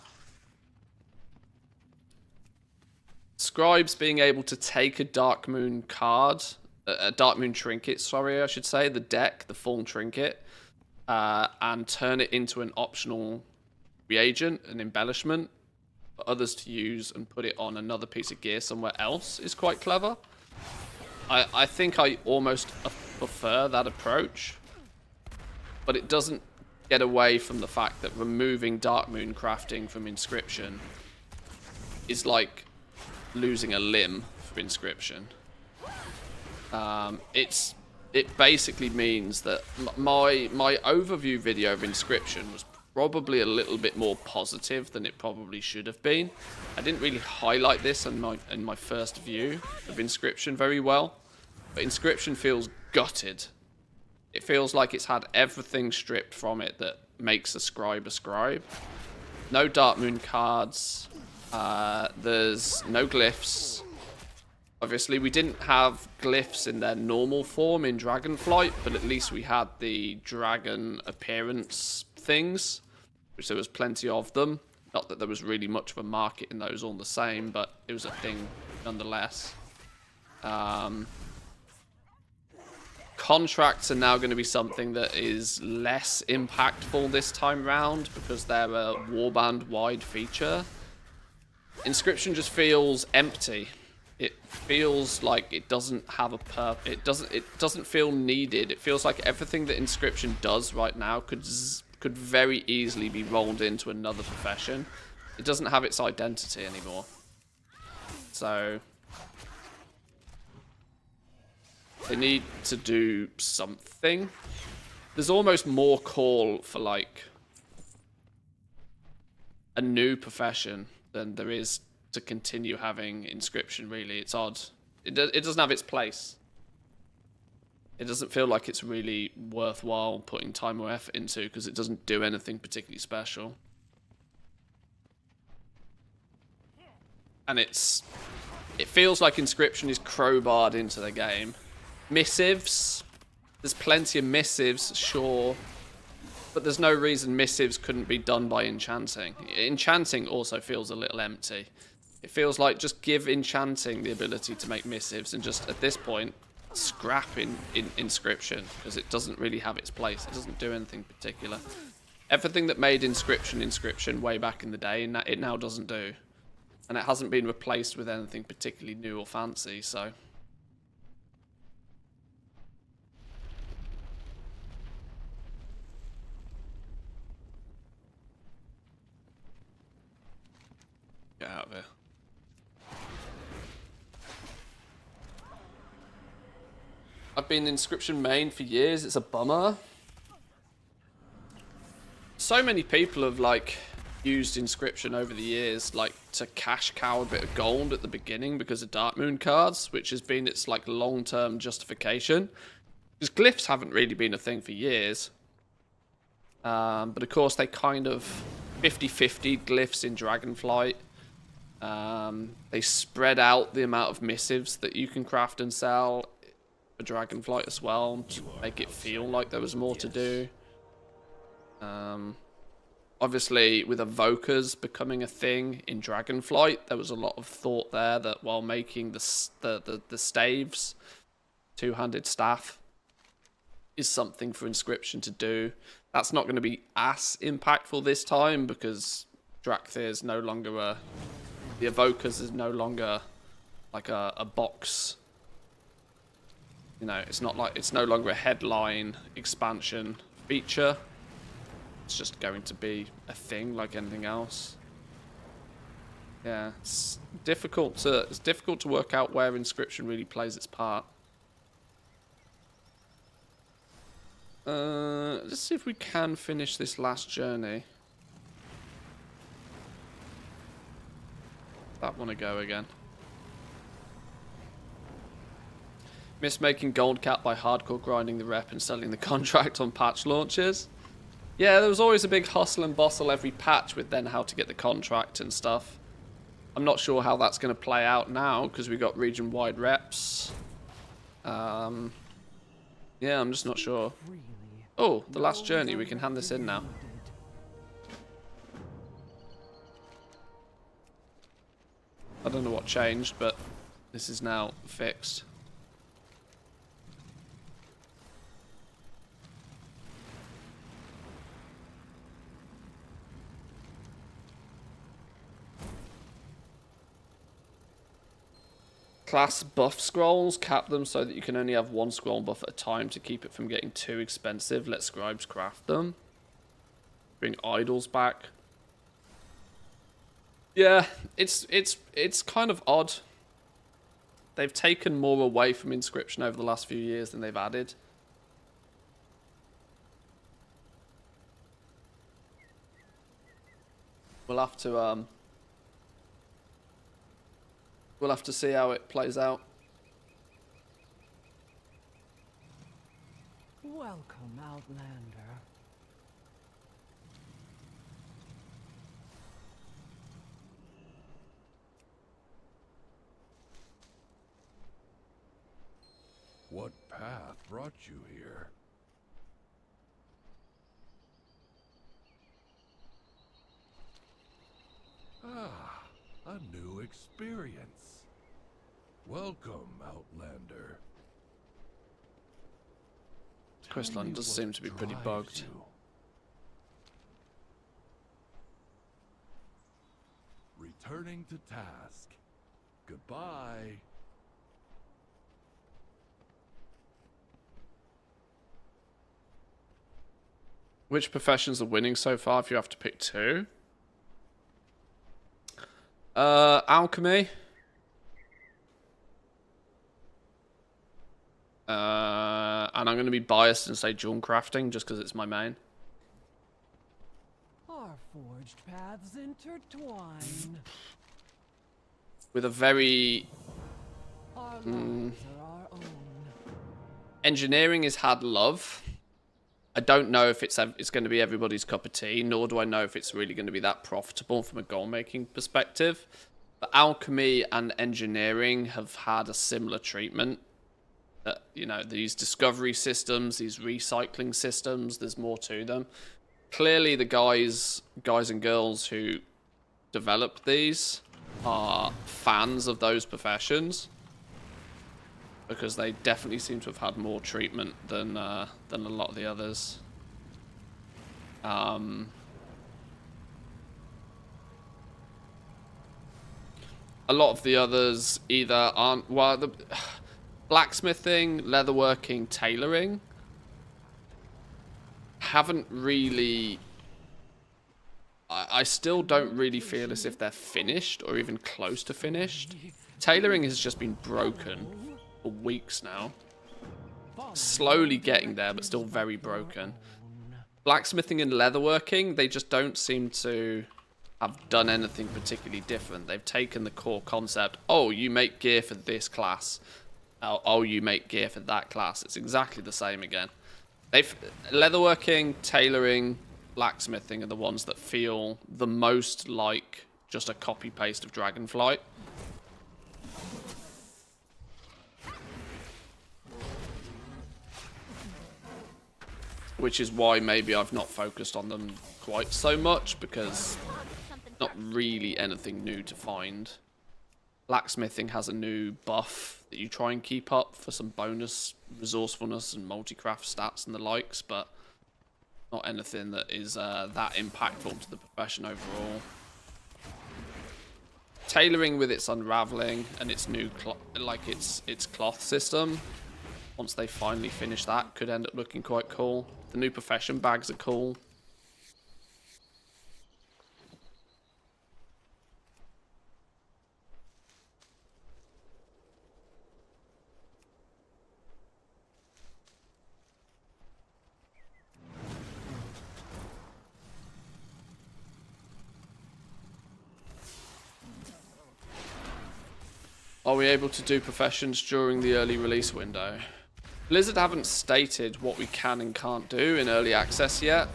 Scribes being able to take a Dark Moon card, a Dark Moon trinket, sorry, I should say, the deck, the full trinket, and turn it into an optional reagent, an embellishment, for others to use and put it on another piece of gear somewhere else is quite clever. I think I almost prefer that approach, but it doesn't get away from the fact that removing Dark Moon crafting from Inscription is like losing a limb for Inscription. It basically means that my overview video of Inscription was probably a little bit more positive than it probably should have been. I didn't really highlight this in my first view of Inscription very well, but Inscription feels gutted. It feels like it's had everything stripped from it that makes a scribe a scribe. No Dark Moon cards. There's no glyphs. Obviously, we didn't have glyphs in their normal form in Dragonflight, but at least we had the dragon appearance things, which there was plenty of them. Not that there was really much of a market in those all the same, but it was a thing nonetheless. Contracts are now going to be something that is less impactful this time round because they're a warband-wide feature. Inscription just feels empty. It feels like it doesn't have a purpose. It doesn't feel needed. It feels like everything that Inscription does right now could very easily be rolled into another profession. It doesn't have its identity anymore. So they need to do something. There's almost more call for like a new profession than there is to continue having Inscription, really. It's odd. It doesn't have its place. It doesn't feel like it's really worthwhile putting time or effort into because it doesn't do anything particularly special. And it feels like Inscription is crowbarred into the game. Missives. There's plenty of missives, sure. But there's no reason missives couldn't be done by enchanting. Enchanting also feels a little empty. It feels like just give enchanting the ability to make missives and just, at this point, scrap in Inscription because it doesn't really have its place. It doesn't do anything particular. Everything that made Inscription way back in the day, it now doesn't do. And it hasn't been replaced with anything particularly new or fancy, so... Get out of here. I've been Inscription main for years. It's a bummer. So many people have like used Inscription over the years, like to cash cow a bit of gold at the beginning because of Dark Moon cards, which has been its like long-term justification. Because glyphs haven't really been a thing for years. But of course they kind of 50-50 glyphs in Dragonflight. They spread out the amount of missives that you can craft and sell for Dragonflight as well to make it feel like there was more to do. Obviously, with evokers becoming a thing in Dragonflight, there was a lot of thought there that while making the staves, two-handed staff, is something for Inscription to do. That's not going to be as impactful this time because Drakthir is no longer the evokers is no longer like a box. You know, it's no longer a headline expansion feature. It's just going to be a thing like anything else. Yeah, it's difficult to work out where Inscription really plays its part. Let's see if we can finish this last journey. That want to go again. Miss making gold cap by hardcore grinding the rep and selling the contract on patch launches. Yeah, there was always a big hustle and bustle every patch with then how to get the contract and stuff. I'm not sure how that's going to play out now because we got region-wide reps. Yeah, I'm just not sure. Oh, the last journey. We can hand this in now. I don't know what changed, but this is now fixed. Class buff scrolls, cap them so that you can only have one scroll buff at a time to keep it from getting too expensive. Let scribes craft them. Bring idols back. Yeah, it's kind of odd. They've taken more away from Inscription over the last few years than they've added. We'll have to see how it plays out.
Welcome, Outlander.
What path brought you here? Ah, a new experience. Welcome, Outlander.
Questline does seem to be pretty bugged.
Returning to task. Goodbye.
Which professions are winning so far if you have to pick two? Alchemy. And I'm going to be biased and say jewel crafting just because it's my main.
Our forged paths intertwine.
With a very...
Our lives are our own.
Engineering has had love. I don't know if it's going to be everybody's cup of tea, nor do I know if it's really going to be that profitable from a goal-making perspective. But alchemy and engineering have had a similar treatment. You know, these discovery systems, these recycling systems, there's more to them. Clearly, the guys and girls who developed these are fans of those professions, because they definitely seem to have had more treatment than a lot of the others. A lot of the others either aren't... Well, the blacksmithing, leatherworking, tailoring haven't really... I still don't really feel as if they're finished or even close to finished. Tailoring has just been broken for weeks now. slowly getting there, but still very broken. Blacksmithing and leatherworking, they just don't seem to have done anything particularly different. They've taken the core concept, oh, you make gear for this class. Oh, you make gear for that class. It's exactly the same again. Leatherworking, tailoring, blacksmithing are the ones that feel the most like just a copy-paste of Dragonflight. Which is why maybe I've not focused on them quite so much, because not really anything new to find. Blacksmithing has a new buff that you try and keep up for some bonus resourcefulness and multi-craft stats and the likes, but not anything that is that impactful to the profession overall. Tailoring with its unraveling and its new its cloth system, once they finally finish that, could end up looking quite cool. The new profession bags are cool. Are we able to do professions during the early release window? Blizzard haven't stated what we can and can't do in early access yet.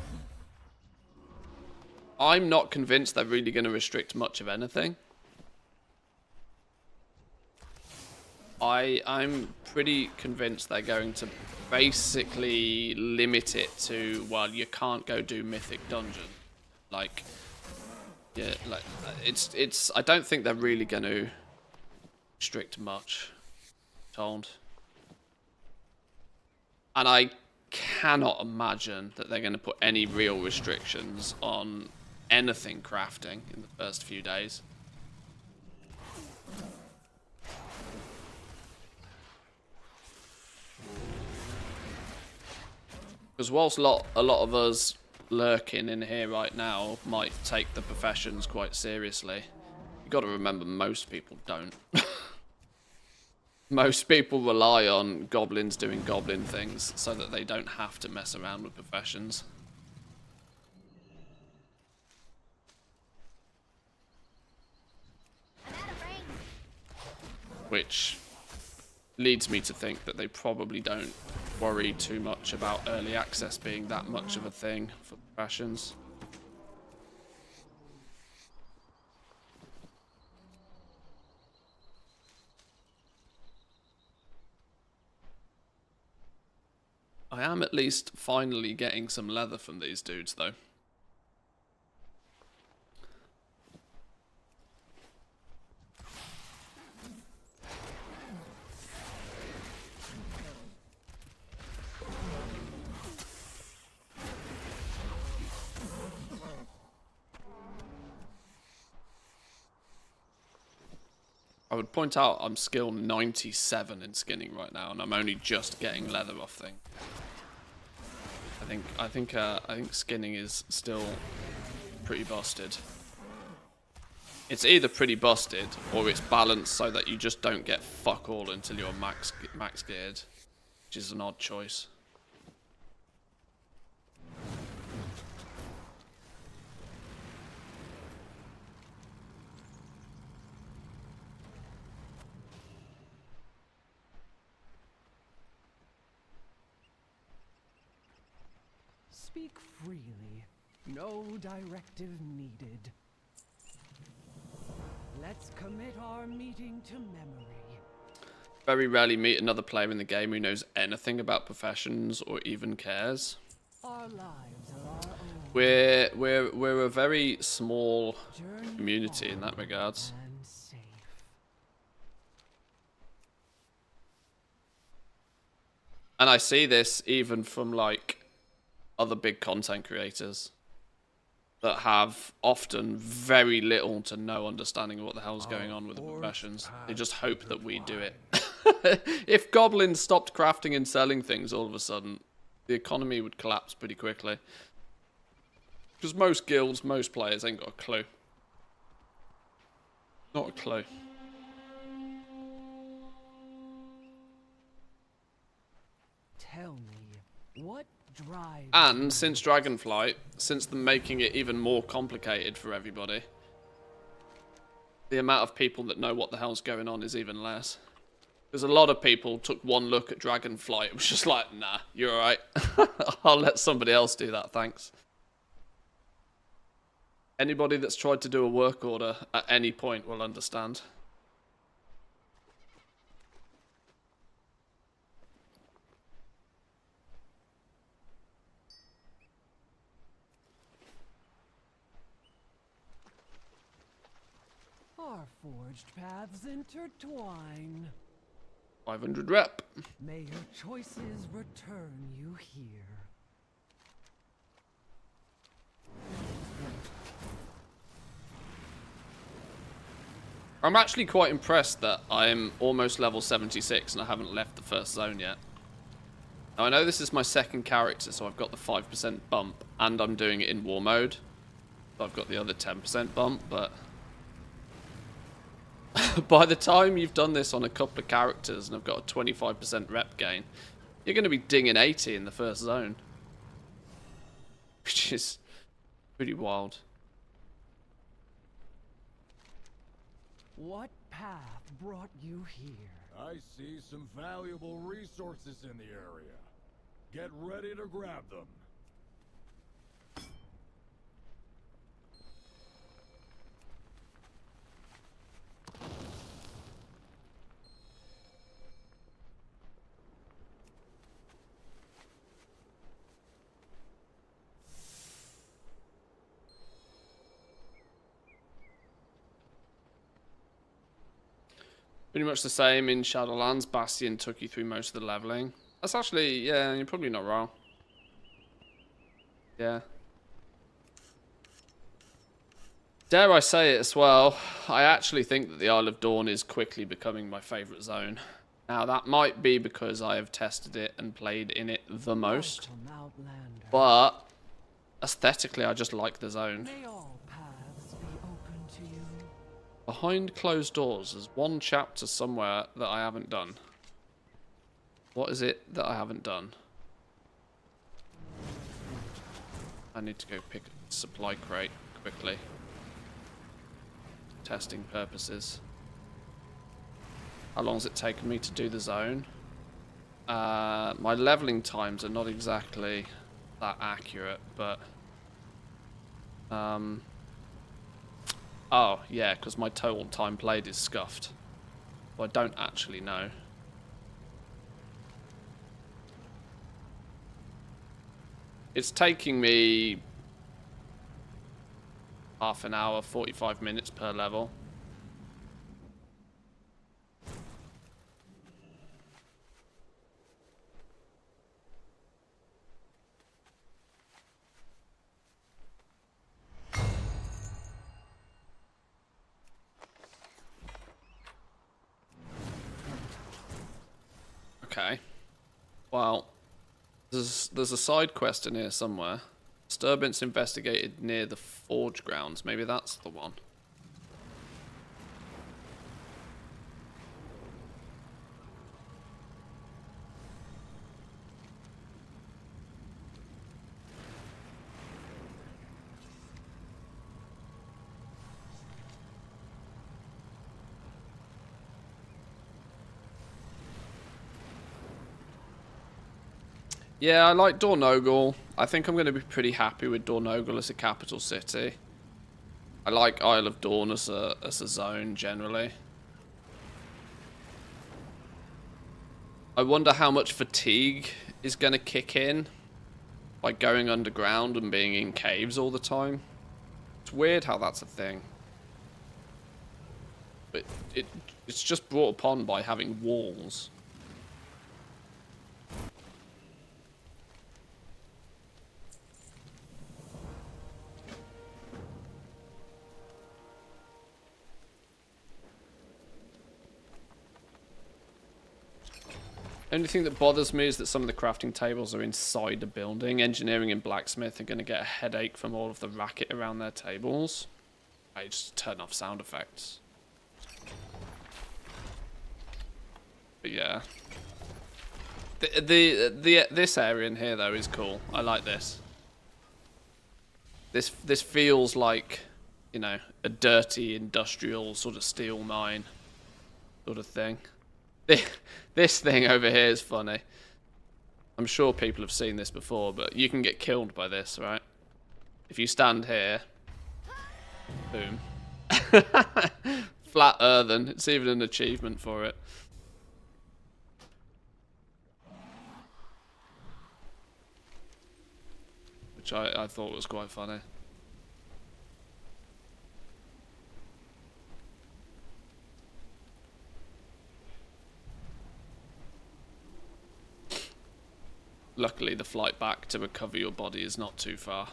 I'm not convinced they're really going to restrict much of anything. I'm pretty convinced they're going to basically limit it to, well, you can't go do Mythic Dungeon. Like, yeah, like it's. I don't think they're really going to restrict much. Told. And I cannot imagine that they're going to put any real restrictions on anything crafting in the first few days. Because whilst a lot of us lurking in here right now might take the professions quite seriously, you've got to remember most people don't. Most people rely on goblins doing goblin things so that they don't have to mess around with professions. Which leads me to think that they probably don't worry too much about early access being that much of a thing for professions. I am at least finally getting some leather from these dudes, though. I would point out I'm skill 97 in skinning right now, and I'm only just getting leather off thing. I think skinning is still pretty busted. It's either pretty busted or it's balanced so that you just don't get fuck all until you're max geared, which is an odd choice.
Speak freely. No directive needed. Let's commit our meeting to memory.
Very rarely meet another player in the game who knows anything about professions or even cares.
Our lives are our own.
We're a very small community in that regards.
And safe.
And I see this even from like other big content creators that have often very little to no understanding of what the hell's going on with the professions. They just hope that we do it. If goblins stopped crafting and selling things all of a sudden, the economy would collapse pretty quickly. Because most guilds, most players ain't got a clue. Not a clue.
tell me, what drives
And
you?
since Dragonflight, since them making it even more complicated for everybody, the amount of people that know what the hell's going on is even less. Because a lot of people took one look at Dragonflight and was just like, nah, you're alright. I'll let somebody else do that, thanks. Anybody that's tried to do a work order at any point will understand.
Our forged paths intertwine.
500 rep.
May your choices return you here.
I'm actually quite impressed that I'm almost level 76 and I haven't left the first zone yet. Now I know this is my second character, so I've got the 5% bump and I'm doing it in war mode. So I've got the other 10% bump, but by the time you've done this on a couple of characters and I've got a 25% rep gain, you're going to be dinging 80 in the first zone. Which is pretty wild.
What path brought you here?
I see some valuable resources in the area. Get ready to grab them.
Pretty much the same in Shadowlands. Bastion took you through most of the leveling. That's actually, yeah, you're probably not wrong. Yeah. Dare I say it as well, I actually think that the Isle of Dawn is quickly becoming my favourite zone. Now, that might be because I have tested it and played in it the most.
Welcome, Outlander.
But aesthetically, I just like the zone.
May all paths be open to you.
Behind closed doors, there's one chapter somewhere that I haven't done. What is it that I haven't done? I need to go pick a supply crate quickly. Testing purposes. How long has it taken me to do the zone? My leveling times are not exactly that accurate, but... Oh, yeah, because my total time played is scuffed. Well, I don't actually know. It's taking me half an hour, 45 minutes per level. Okay. Well, there's a side quest in here somewhere. Disturbance investigated near the forge grounds. Maybe that's the one. Yeah, I like Dornogal. I think I'm going to be pretty happy with Dornogal as a capital city. I like Isle of Dawn as a zone, generally. I wonder how much fatigue is going to kick in by going underground and being in caves all the time. It's weird how that's a thing. But it's just brought upon by having walls. The only thing that bothers me is that some of the crafting tables are inside a building. Engineering and blacksmith are going to get a headache from all of the racket around their tables. I just turn off sound effects. But yeah. This area in here though is cool. I like this. This feels like, you know, a dirty industrial sort of steel mine sort of thing. This thing over here is funny. I'm sure people have seen this before, but you can get killed by this, right? If you stand here, boom. Flat earthen. It's even an achievement for it. Which I thought was quite funny. Luckily, the flight back to recover your body is not too far.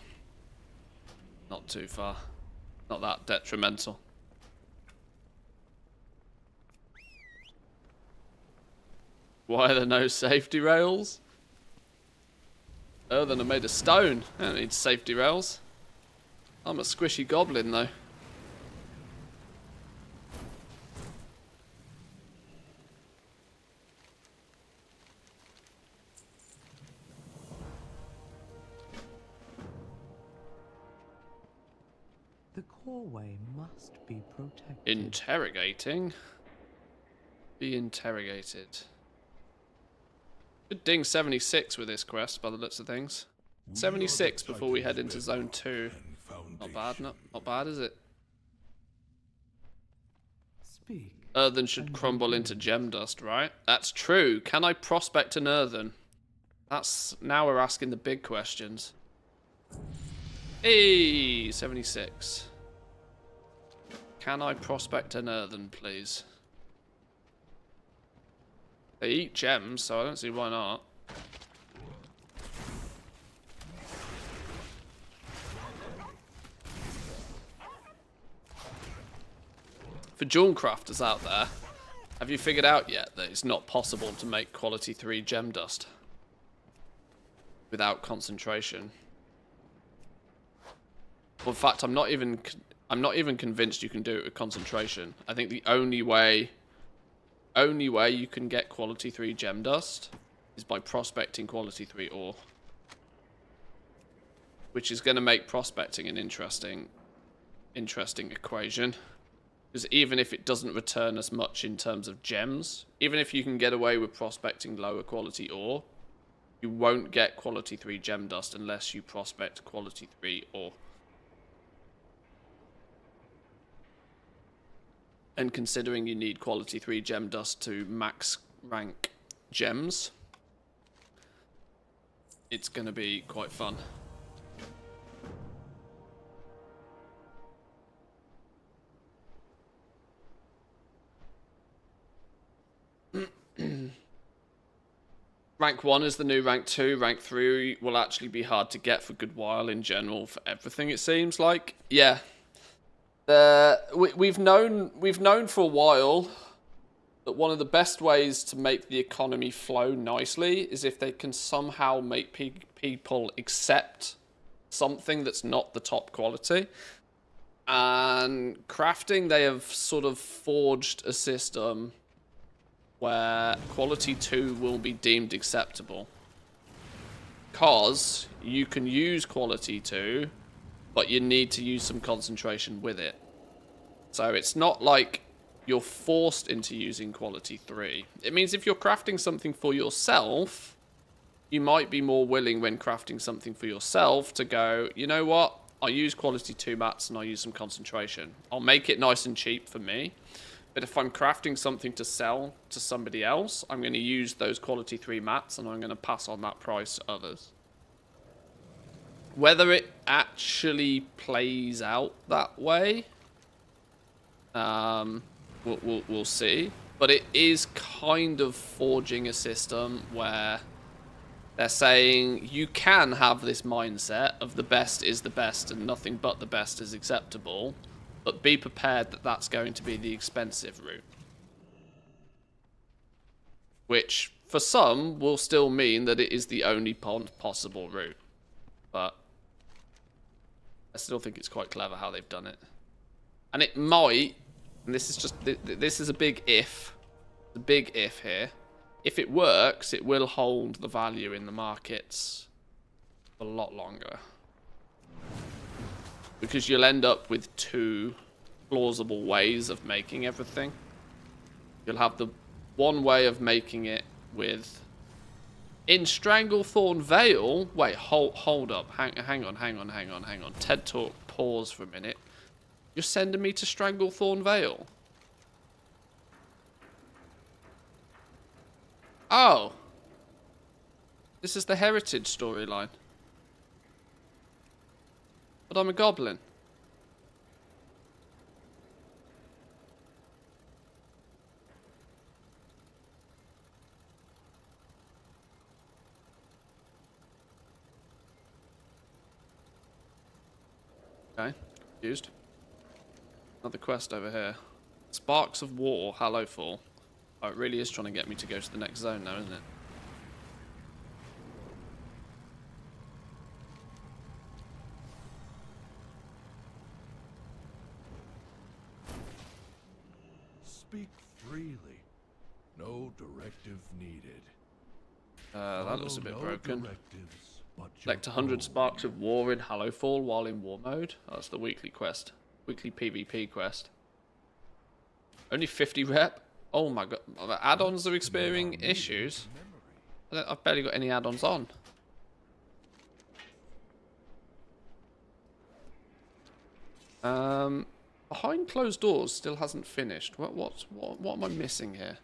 Not too far. Not that detrimental. Why are there no safety rails? Oh, then I made of stone. I don't need safety rails. I'm a squishy goblin, though.
The coreway must be protected.
Interrogating? Be interrogated. Should ding 76 with this quest, by the looks of things. 76 before we head into Zone 2. Not bad, not bad, is it?
Speak.
Earthen should crumble into gem dust, right? That's true. Can I prospect an earthen? That's... Now we're asking the big questions. Hey, 76. Can I prospect an earthen, please? They eat gems, so I don't see why not. For jewel crafters out there, have you figured out yet that it's not possible to make quality 3 gem dust without concentration? Well, in fact, I'm not even convinced you can do it with concentration. I think the only way you can get quality 3 gem dust is by prospecting quality 3 ore, which is going to make prospecting an interesting equation. Because even if it doesn't return as much in terms of gems, even if you can get away with prospecting lower quality ore, you won't get quality 3 gem dust unless you prospect quality 3 ore. And considering you need quality 3 gem dust to max rank gems, it's going to be quite fun. Rank 1 is the new rank 2. Rank 3 will actually be hard to get for a good while in general for everything, it seems like. Yeah. We've known for a while that one of the best ways to make the economy flow nicely is if they can somehow make people accept something that's not the top quality. And crafting, they have sort of forged a system where quality 2 will be deemed acceptable. Because you can use quality 2, but you need to use some concentration with it. So it's not like you're forced into using quality 3. It means if you're crafting something for yourself, you might be more willing when crafting something for yourself to go, you know what, I'll use quality 2 mats and I'll use some concentration. I'll make it nice and cheap for me. But if I'm crafting something to sell to somebody else, I'm going to use those quality 3 mats and I'm going to pass on that price to others. Whether it actually plays out that way, we'll see. But it is kind of forging a system where they're saying you can have this mindset of the best is the best and nothing but the best is acceptable. But be prepared that that's going to be the expensive route. Which, for some, will still mean that it is the only possible route. But I still think it's quite clever how they've done it. And it might, and this is just, this is a big if. A big if here. if it works, it will hold the value in the markets a lot longer. Because you'll end up with two plausible ways of making everything. You'll have the one way of making it with... In Stranglethorn Vale... Wait, hold up. Hang on. TED Talk, pause for a minute. You're sending me to Stranglethorn Vale? Oh. This is the Heritage storyline. But I'm a goblin. Okay, confused. Another quest over here. Sparks of War, Hallowfall. Oh, it really is trying to get me to go to the next zone now, isn't it?
Speak freely. No directive needed.
That looks a bit
Follow
broken.
directives, but
Collect
your
100
own.
Sparks of War in Hallowfall while in War mode. Oh, that's the weekly quest. Weekly PvP quest. Only 50 rep? Oh my god. The add-ons are experiencing issues. I've barely got any add-ons on. Behind Closed Doors still hasn't finished. What am I missing here?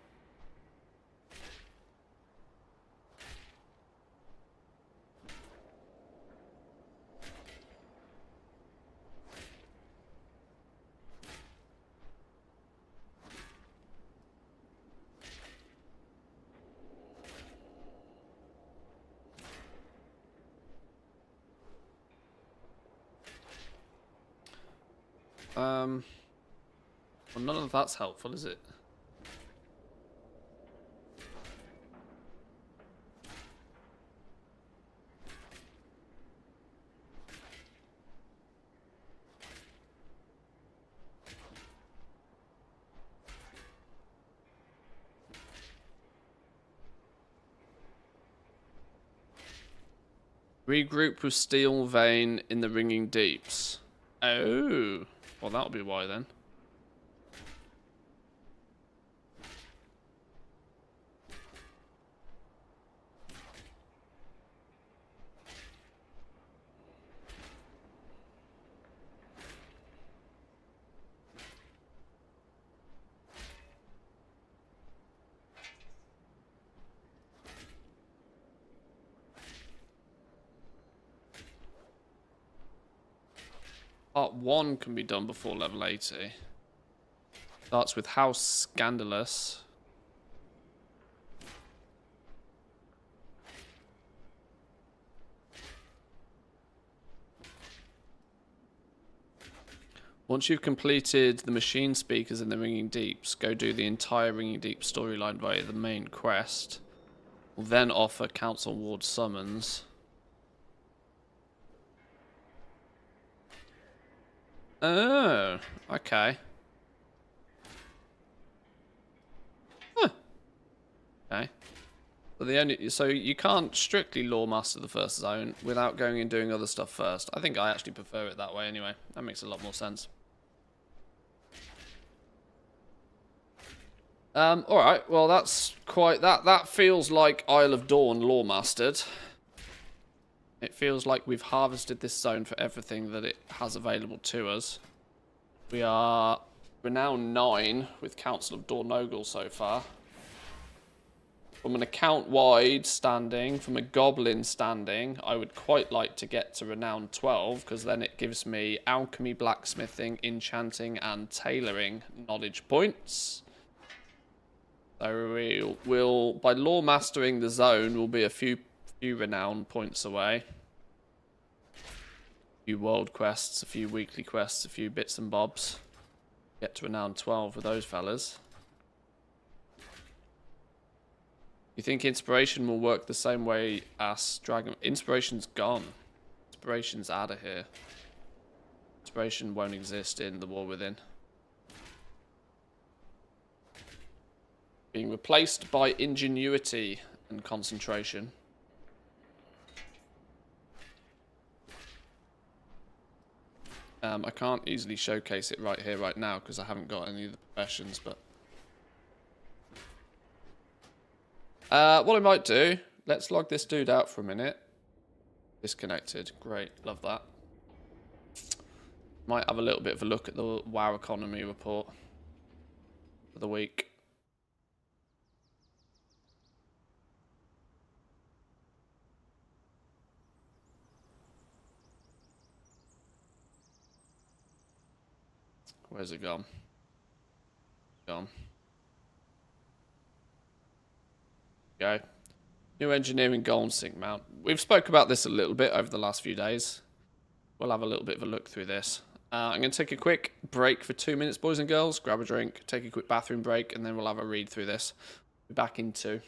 Well, none of that's helpful, is it? Regroup with Steel Vein in the Ringing Deeps. Oh, well, that'll be why then. Part 1 can be done before level 80. Starts with House Scandalous. Once you've completed the machine speakers in the Ringing Deeps, go do the entire Ringing Deep storyline via the main quest. We'll then offer Council Ward summons. Oh, okay. Huh. Okay. So you can't strictly lore master the first zone without going and doing other stuff first. I think I actually prefer it that way anyway. That makes a lot more sense. Alright, well that's quite that feels like Isle of Dawn lore mastered. It feels like we've harvested this zone for everything that it has available to us. We're now 9 with Council of Dornogal so far. From an account-wide standing, from a Goblin standing, I would quite like to get to Renown 12, because then it gives me Alchemy, Blacksmithing, Enchanting, and Tailoring knowledge points. So we'll by lore mastering the zone, we'll be a few Renown points away. A few world quests, a few weekly quests, a few bits and bobs. Get to Renown 12 with those fellas. You think Inspiration will work the same way as Dragon? Inspiration's gone. Inspiration's out of here. Inspiration won't exist in the War Within. being replaced by ingenuity and concentration. I can't easily showcase it right here, right now, because I haven't got any of the professions, but... what I might do, let's log this dude out for a minute. Disconnected. Great. Love that. Might have a little bit of a look at the WoW economy report for the week. Where's it gone? Gone. Go. New engineering gold sync mount. We've spoke about this a little bit over the last few days. We'll have a little bit of a look through this. I'm going to take a quick break for 2 minutes, boys and girls. Grab a drink, take a quick bathroom break, and then we'll have a read through this. Be back in 2.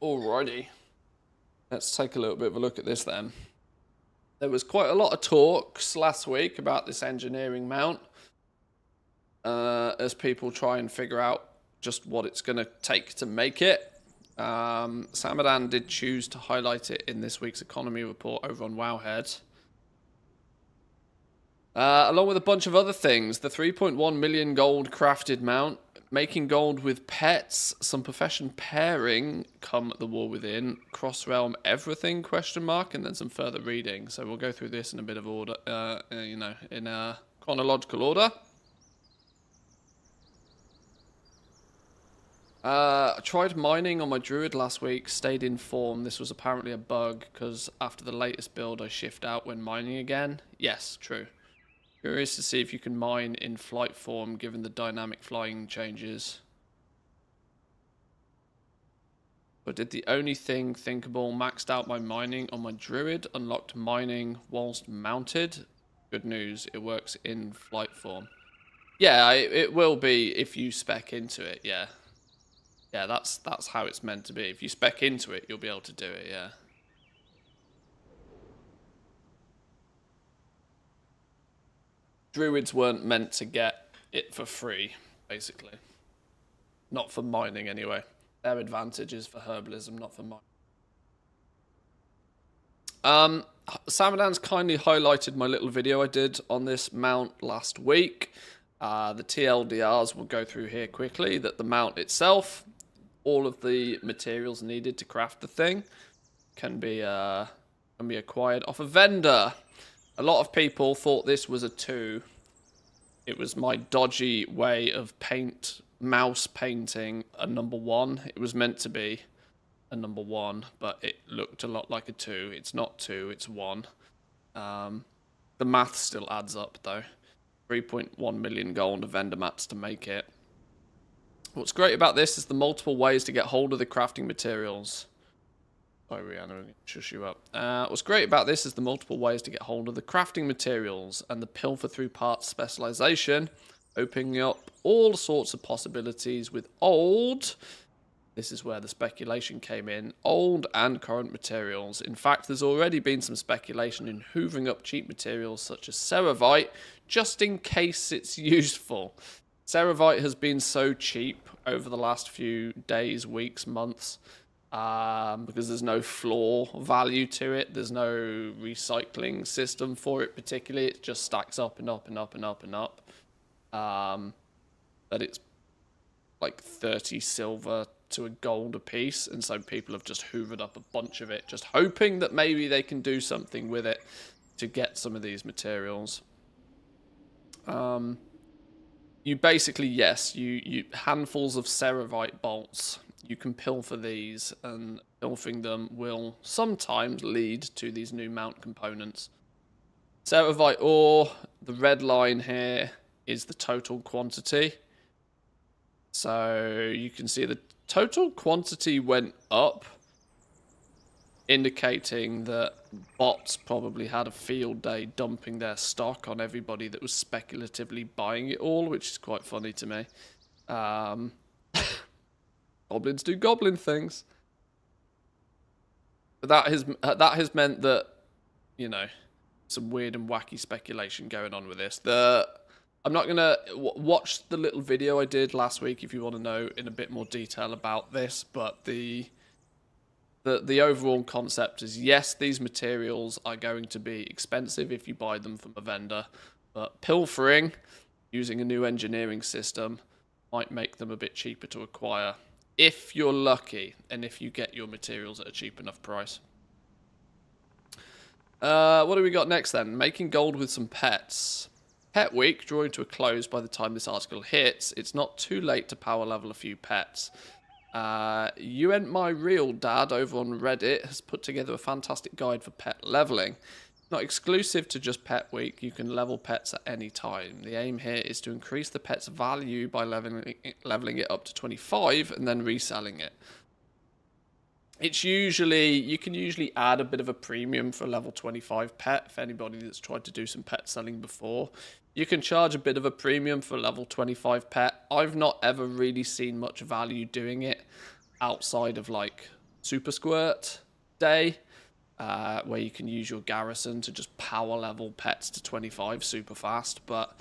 Alrighty. Let's take a little bit of a look at this then. There was quite a lot of talks last week about this engineering mount. As people try and figure out just what it's going to take to make it. Samadan did choose to highlight it in this week's economy report over on Wowhead. Along with a bunch of other things. The 3.1 million gold crafted mount. Making gold with pets, some profession pairing, come the war within, cross realm everything, question mark, and then some further reading. So we'll go through this in a bit of order, in a chronological order. I tried mining on my druid last week, stayed in form. This was apparently a bug, because after the latest build I shift out when mining again. Yes, true. Curious to see if you can mine in flight form given the dynamic flying changes. But did the only thing thinkable, maxed out my mining on my druid, unlocked mining whilst mounted. Good news, it works in flight form. Yeah, it will be if you spec into it, yeah. Yeah, that's how it's meant to be. If you spec into it, you'll be able to do it, yeah. Druids weren't meant to get it for free, basically. Not for mining, anyway. Their advantage is for herbalism, not for mining. Samadan's kindly highlighted my little video I did on this mount last week. The TLDRs will go through here quickly. That the mount itself, all of the materials needed to craft the thing, can be acquired off a vendor. A lot of people thought this was a 2. It was my dodgy way of mouse painting a number 1. It was meant to be a number 1, but it looked a lot like a 2. It's not 2, it's 1. The math still adds up though. 3.1 million gold of vendor mats to make it. What's great about this is the multiple ways to get hold of the crafting materials. Sorry, Rihanna, shush you up. What's great about this is the multiple ways to get hold of the crafting materials and the pilfer through parts specialization, opening up all sorts of possibilities with old. This is where the speculation came in. Old and current materials. In fact, there's already been some speculation in hoovering up cheap materials such as Ceravite, just in case it's useful. Ceravite has been so cheap over the last few days, weeks, months, because there's no floor value to it. There's no recycling system for it particularly. It just stacks up and up and up and up and up. But it's like 30 silver to a gold a piece, and so people have just hoovered up a bunch of it, just hoping that maybe they can do something with it to get some of these materials. You basically, yes, you handfuls of Ceravite bolts. You can pilfer these, and pilfering them will sometimes lead to these new mount components. Ceravite ore, the red line here is the total quantity. So you can see the total quantity went up, indicating that bots probably had a field day dumping their stock on everybody that was speculatively buying it all, which is quite funny to me. Goblins do goblin things. But that has meant that, you know, some weird and wacky speculation going on with this. I'm not going to watch the little video I did last week if you want to know in a bit more detail about this, but the overall concept is, yes, these materials are going to be expensive if you buy them from a vendor, but pilfering using a new engineering system might make them a bit cheaper to acquire if you're lucky and if you get your materials at a cheap enough price. What do we got next then? Making gold with some pets. Pet week drawing to a close by the time this article hits. It's not too late to power level a few pets. You Ain't My Real Dad over on Reddit has put together a fantastic guide for pet leveling. Not exclusive to just Pet Week, you can level pets at any time. The aim here is to increase the pet's value by leveling it up to 25 and then reselling it. It's usually, you can usually add a bit of a premium for a level 25 pet, for anybody that's tried to do some pet selling before. You can charge a bit of a premium for a level 25 pet. I've not ever really seen much value doing it outside of like Super Squirt Day, where you can use your garrison to just power level pets to 25 super fast. But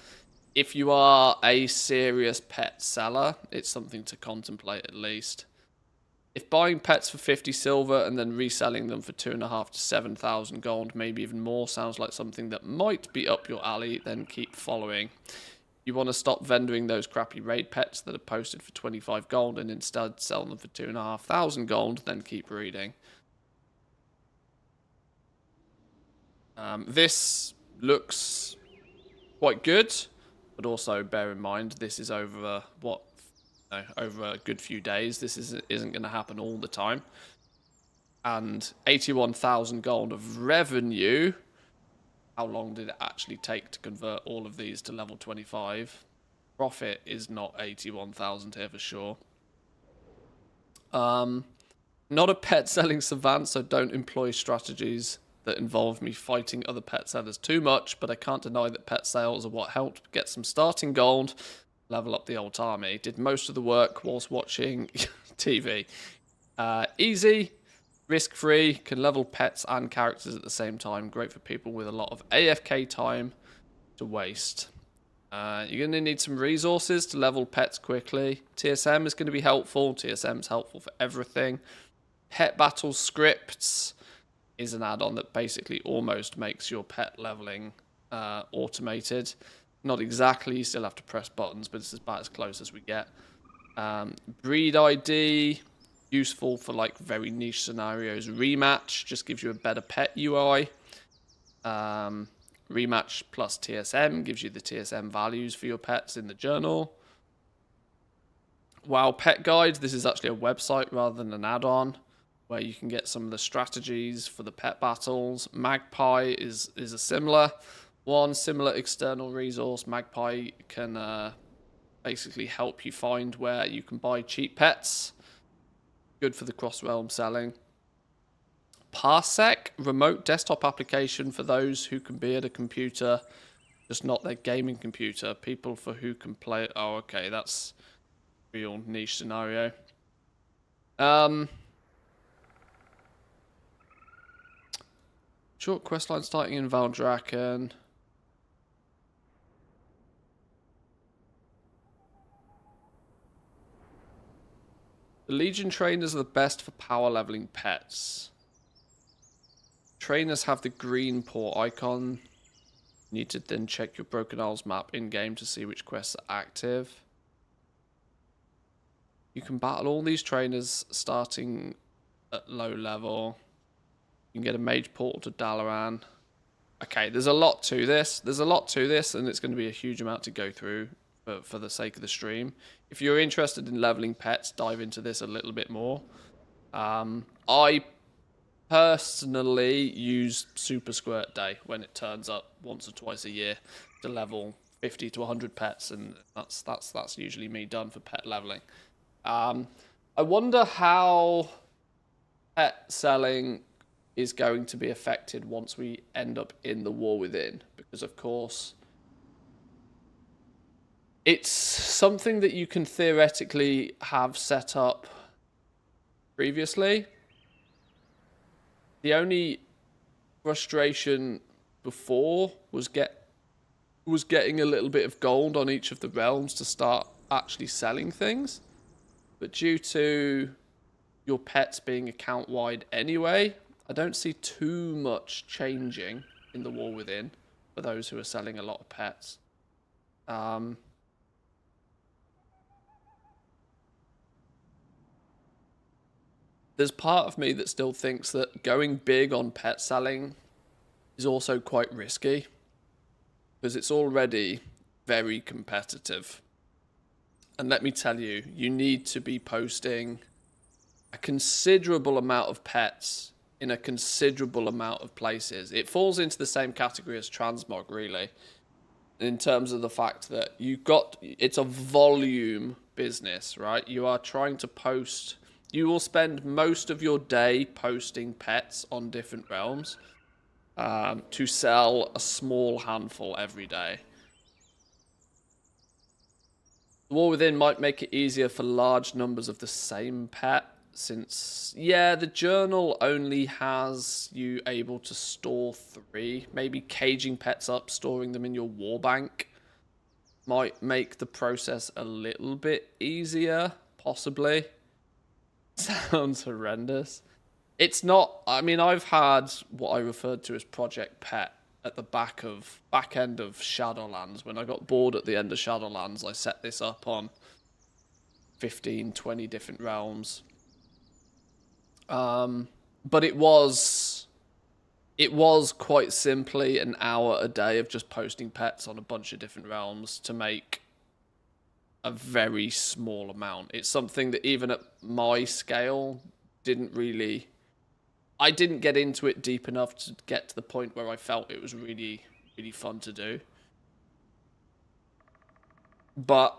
if you are a serious pet seller, it's something to contemplate at least. If buying pets for 50 silver and then reselling them for 2,500 to 7,000 gold, maybe even more, sounds like something that might be up your alley, then keep following. You want to stop vendoring those crappy raid pets that are posted for 25 gold and instead sell them for 2,500 gold, then keep reading. This looks quite good, but also bear in mind this is over over a good few days. This isn't going to happen all the time. And 81,000 gold of revenue. How long did it actually take to convert all of these to level 25? Profit is not 81,000 here for sure. Not a pet selling savant, so don't employ strategies that involved me fighting other pet sellers too much, but I can't deny that pet sales are what helped get some starting gold, level up the old army. Did most of the work whilst watching TV. Easy, risk-free, can level pets and characters at the same time. Great for people with a lot of AFK time to waste. You're going to need some resources to level pets quickly. TSM is going to be helpful. TSM is helpful for everything. Pet battle scripts is an add-on that basically almost makes your pet leveling automated. Not exactly, you still have to press buttons, but it's about as close as we get. Breed ID, useful for like very niche scenarios. Rematch just gives you a better pet UI. Rematch plus TSM gives you the TSM values for your pets in the journal. WoW Pet Guide, this is actually a website rather than an add-on, where you can get some of the strategies for the pet battles. Magpie is a similar external resource. Magpie can basically help you find where you can buy cheap pets. Good for the cross-realm selling. Parsec, remote desktop application for those who can be at a computer, just not their gaming computer. People for who can play. Oh, okay, that's a real niche scenario. Short questline starting in Valdraken. The Legion trainers are the best for power leveling pets. Trainers have the green paw icon. You need to then check your Broken Isles map in-game to see which quests are active. You can battle all these trainers starting at low level. You can get a mage portal to Dalaran. Okay, there's a lot to this. And it's going to be a huge amount to go through for the sake of the stream. If you're interested in leveling pets, dive into this a little bit more. I personally use Super Squirt Day when it turns up once or twice a year to level 50 to 100 pets, and that's usually me done for pet leveling. I wonder how pet selling is going to be affected once we end up in the War Within, because of course it's something that you can theoretically have set up previously. The only frustration before was getting a little bit of gold on each of the realms to start actually selling things. But due to your pets being account wide anyway, I don't see too much changing in the War Within for those who are selling a lot of pets. There's part of me that still thinks that going big on pet selling is also quite risky, because it's already very competitive. And let me tell you, you need to be posting a considerable amount of pets in a considerable amount of places. It falls into the same category as transmog, really, in terms of the fact that it's a volume business, right? You are trying to post. You will spend most of your day posting pets on different realms to sell a small handful every day. The War Within might make it easier for large numbers of the same pet, since, yeah, the journal only has you able to store 3. Maybe caging pets up, storing them in your war bank might make the process a little bit easier, possibly. Sounds horrendous. It's not. I mean, I've had what I referred to as Project Pet at the back end of Shadowlands. When I got bored at the end of Shadowlands, I set this up on 15, 20 different realms. But it was quite simply an hour a day of just posting pets on a bunch of different realms to make a very small amount. It's something that even at my scale I didn't get into it deep enough to get to the point where I felt it was really, really fun to do. But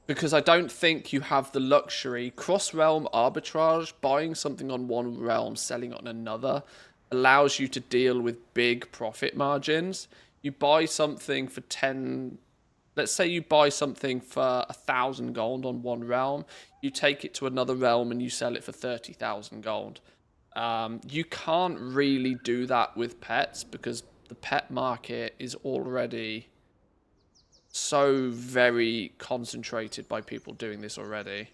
because I don't think you have the luxury, cross-realm arbitrage, buying something on one realm, selling it on another, allows you to deal with big profit margins. You buy something for 10, let's say you buy something for 1,000 gold on one realm, you take it to another realm and you sell it for 30,000 gold. You can't really do that with pets because the pet market is already so very concentrated by people doing this already.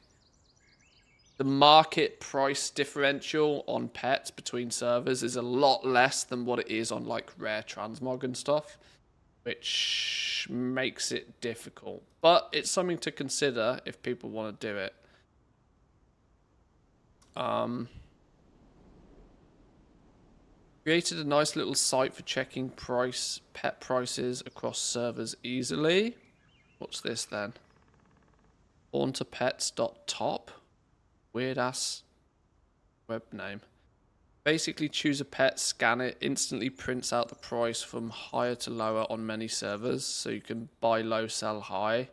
The market price differential on pets between servers is a lot less than what it is on like rare transmog and stuff, which makes it difficult. But it's something to consider if people want to do it. Created a nice little site for checking pet prices across servers easily. What's this then? Hauntapets.top. Weird ass web name. Basically choose a pet, scan it, instantly prints out the price from higher to lower on many servers, so you can buy low, sell high.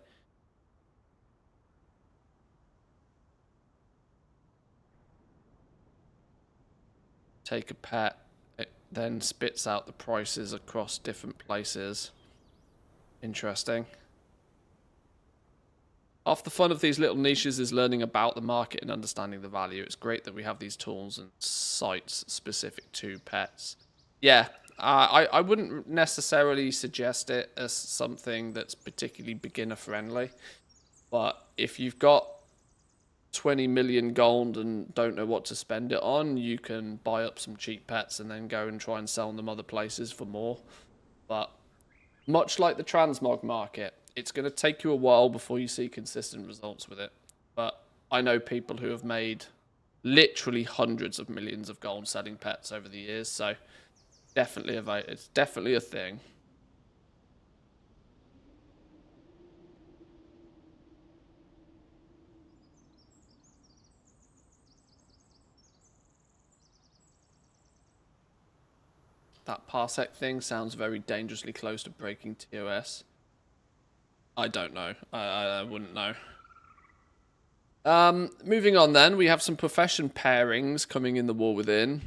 Take a pet, it then spits out the prices across different places. Interesting. Half the fun of these little niches is learning about the market and understanding the value. It's great that we have these tools and sites specific to pets. Yeah, I wouldn't necessarily suggest it as something that's particularly beginner friendly. But if you've got 20 million gold and don't know what to spend it on, you can buy up some cheap pets and then go and try and sell them other places for more. But much like the transmog market, it's going to take you a while before you see consistent results with it. But I know people who have made literally hundreds of millions of gold selling pets over the years, so it's definitely a thing. That parsec thing sounds very dangerously close to breaking TOS. I don't know. I wouldn't know. Moving on then, we have some profession pairings coming in the War Within.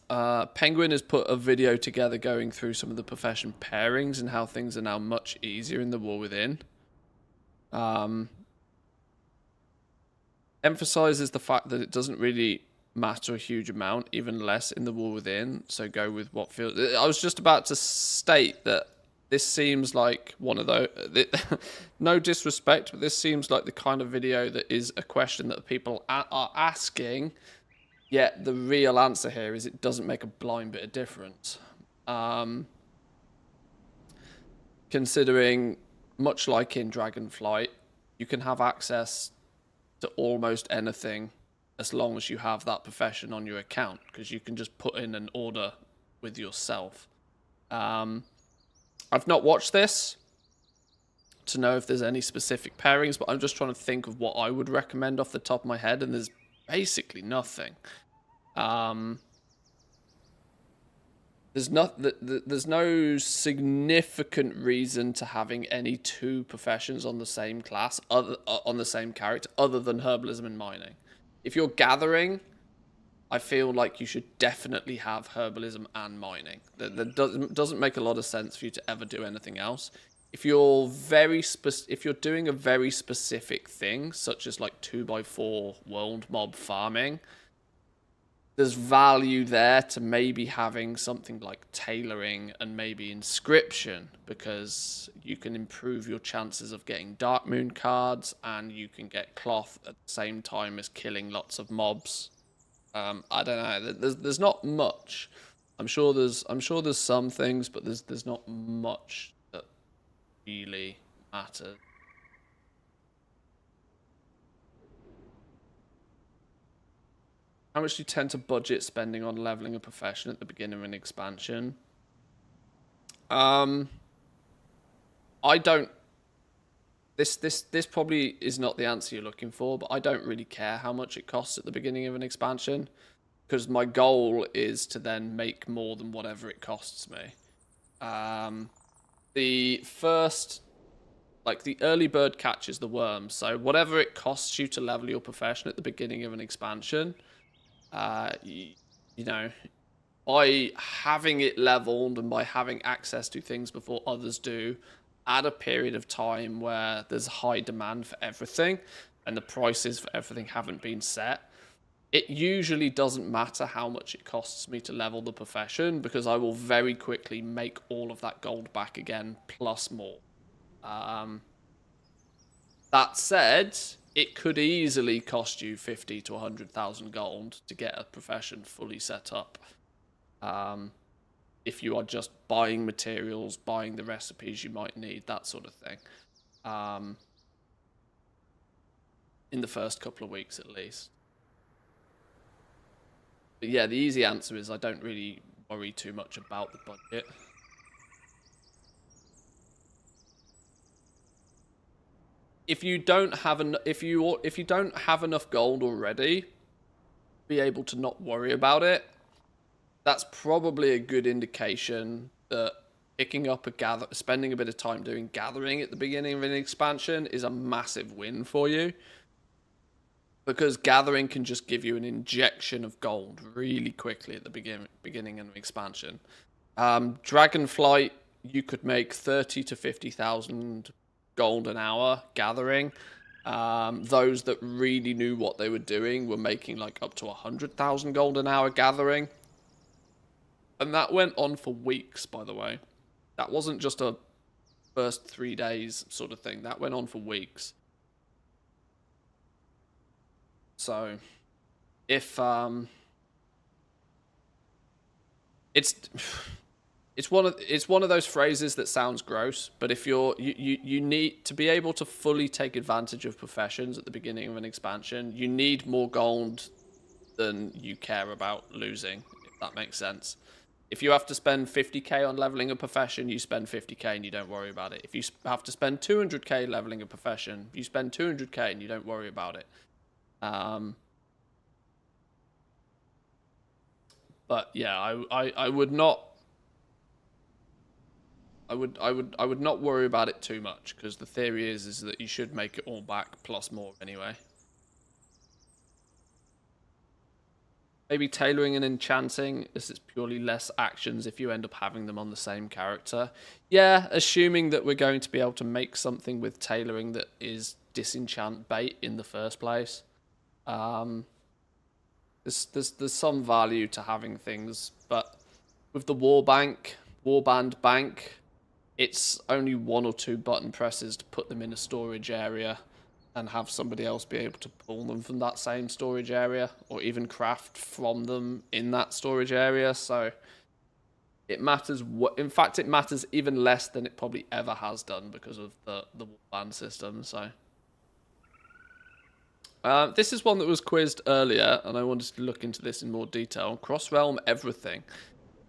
Penguin has put a video together going through some of the profession pairings and how things are now much easier in the War Within. Emphasizes the fact that it doesn't really matter a huge amount, even less in the War Within, so go with what feels... I was just about to state that this seems like one of those... no disrespect, but this seems like the kind of video that is a question that people are asking, yet the real answer here is it doesn't make a blind bit of difference. Considering, much like in Dragonflight, you can have access to almost anything as long as you have that profession on your account, because you can just put in an order with yourself. I've not watched this to know if there's any specific pairings, but I'm just trying to think of what I would recommend off the top of my head, and there's basically nothing. There's no significant reason to having any two professions on the same class, on the same character, other than herbalism and mining. If you're gathering, I feel like you should definitely have herbalism and mining. That doesn't make a lot of sense for you to ever do anything else. If you're doing a very specific thing, such as like 2x4 world mob farming, there's value there to maybe having something like tailoring and maybe inscription, because you can improve your chances of getting Dark Moon cards and you can get cloth at the same time as killing lots of mobs. I don't know. There's not much. I'm sure there's some things, but there's not much that really matters. How much do you tend to budget spending on leveling a profession at the beginning of an expansion? I don't. This probably is not the answer you're looking for, but I don't really care how much it costs at the beginning of an expansion, because my goal is to then make more than whatever it costs me. The early bird catches the worm, so whatever it costs you to level your profession at the beginning of an expansion, you know, by having it leveled and by having access to things before others do, at a period of time where there's high demand for everything and the prices for everything haven't been set, it usually doesn't matter how much it costs me to level the profession, because I will very quickly make all of that gold back again, plus more. That said, it could easily cost you 50 to 100,000 gold to get a profession fully set up. If you are just buying materials, buying the recipes you might need, that sort of thing. In the first couple of weeks, at least. But yeah, the easy answer is I don't really worry too much about the budget. If you don't have if you don't have enough gold already, be able to not worry about it, that's probably a good indication that picking up spending a bit of time doing gathering at the beginning of an expansion is a massive win for you. Because gathering can just give you an injection of gold really quickly at the beginning of an expansion. Dragonflight, you could make 30 to 50,000 gold an hour gathering. Those that really knew what they were doing were making like up to 100,000 gold an hour gathering. And that went on for weeks, by the way. That wasn't just a first 3 days sort of thing. That went on for weeks. So, if it's one of those phrases that sounds gross, but if you need to be able to fully take advantage of professions at the beginning of an expansion, you need more gold than you care about losing, if that makes sense. If you have to spend 50k on leveling a profession, you spend 50k and you don't worry about it. If you have to spend 200k leveling a profession, you spend 200k and you don't worry about it. But yeah, I would not. I would not worry about it too much, because the theory is that you should make it all back plus more anyway. Maybe tailoring and enchanting, as it's purely less actions if you end up having them on the same character. Yeah, assuming that we're going to be able to make something with tailoring that is disenchant bait in the first place. There's some value to having things, but with the warband bank, it's only 1 or 2 button presses to put them in a storage area and have somebody else be able to pull them from that same storage area, or even craft from them in that storage area. So it matters in fact, it matters even less than it probably ever has done because of the warband system. So this is one that was quizzed earlier, and I wanted to look into this in more detail. Cross-realm everything.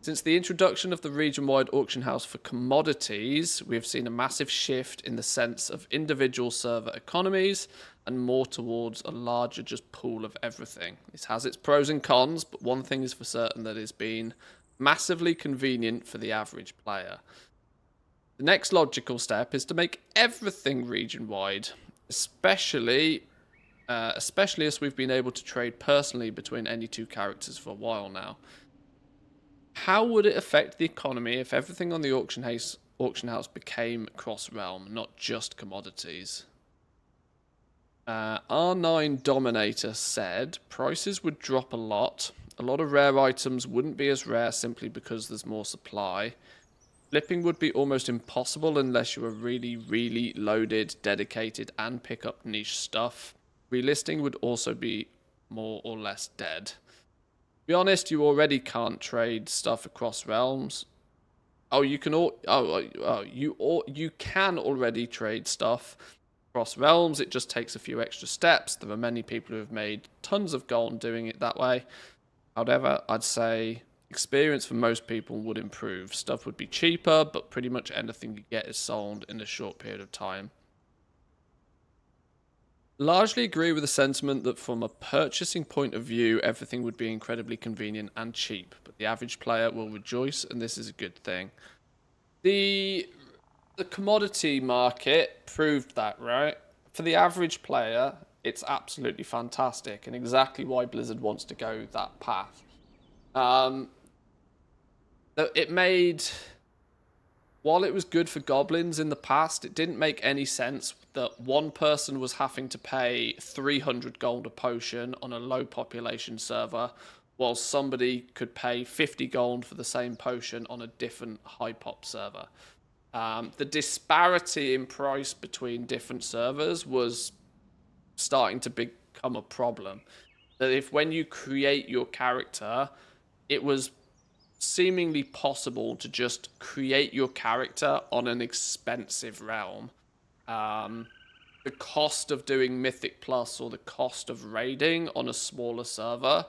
Since the introduction of the region-wide auction house for commodities, we have seen a massive shift in the sense of individual server economies and more towards a larger just pool of everything. This has its pros and cons, but one thing is for certain, that it's been massively convenient for the average player. The next logical step is to make everything region-wide, especially as we've been able to trade personally between any 2 characters for a while now. How would it affect the economy if everything on the auction house became cross-realm, not just commodities? R9 Dominator said prices would drop a lot. A lot of rare items wouldn't be as rare simply because there's more supply. Flipping would be almost impossible unless you were really, really loaded, dedicated, and pick up niche stuff. Relisting would also be more or less dead. To be honest, you already can't trade stuff across realms. You can already trade stuff across realms. It just takes a few extra steps. There are many people who have made tons of gold doing it that way. However, I'd say experience for most people would improve. Stuff would be cheaper, but pretty much anything you get is sold in a short period of time. Largely agree with the sentiment that from a purchasing point of view, everything would be incredibly convenient and cheap, but the average player will rejoice, and this is a good thing. The commodity market proved that, right? For the average player, it's absolutely fantastic, and exactly why Blizzard wants to go that path. it made, while it was good for goblins in the past, it didn't make any sense that one person was having to pay 300 gold a potion on a low population server, while somebody could pay 50 gold for the same potion on a different high pop server. The disparity in price between different servers was starting to become a problem. That if when you create your character, it was seemingly possible to just create your character on an expensive realm. The cost of doing Mythic Plus or the cost of raiding on a smaller server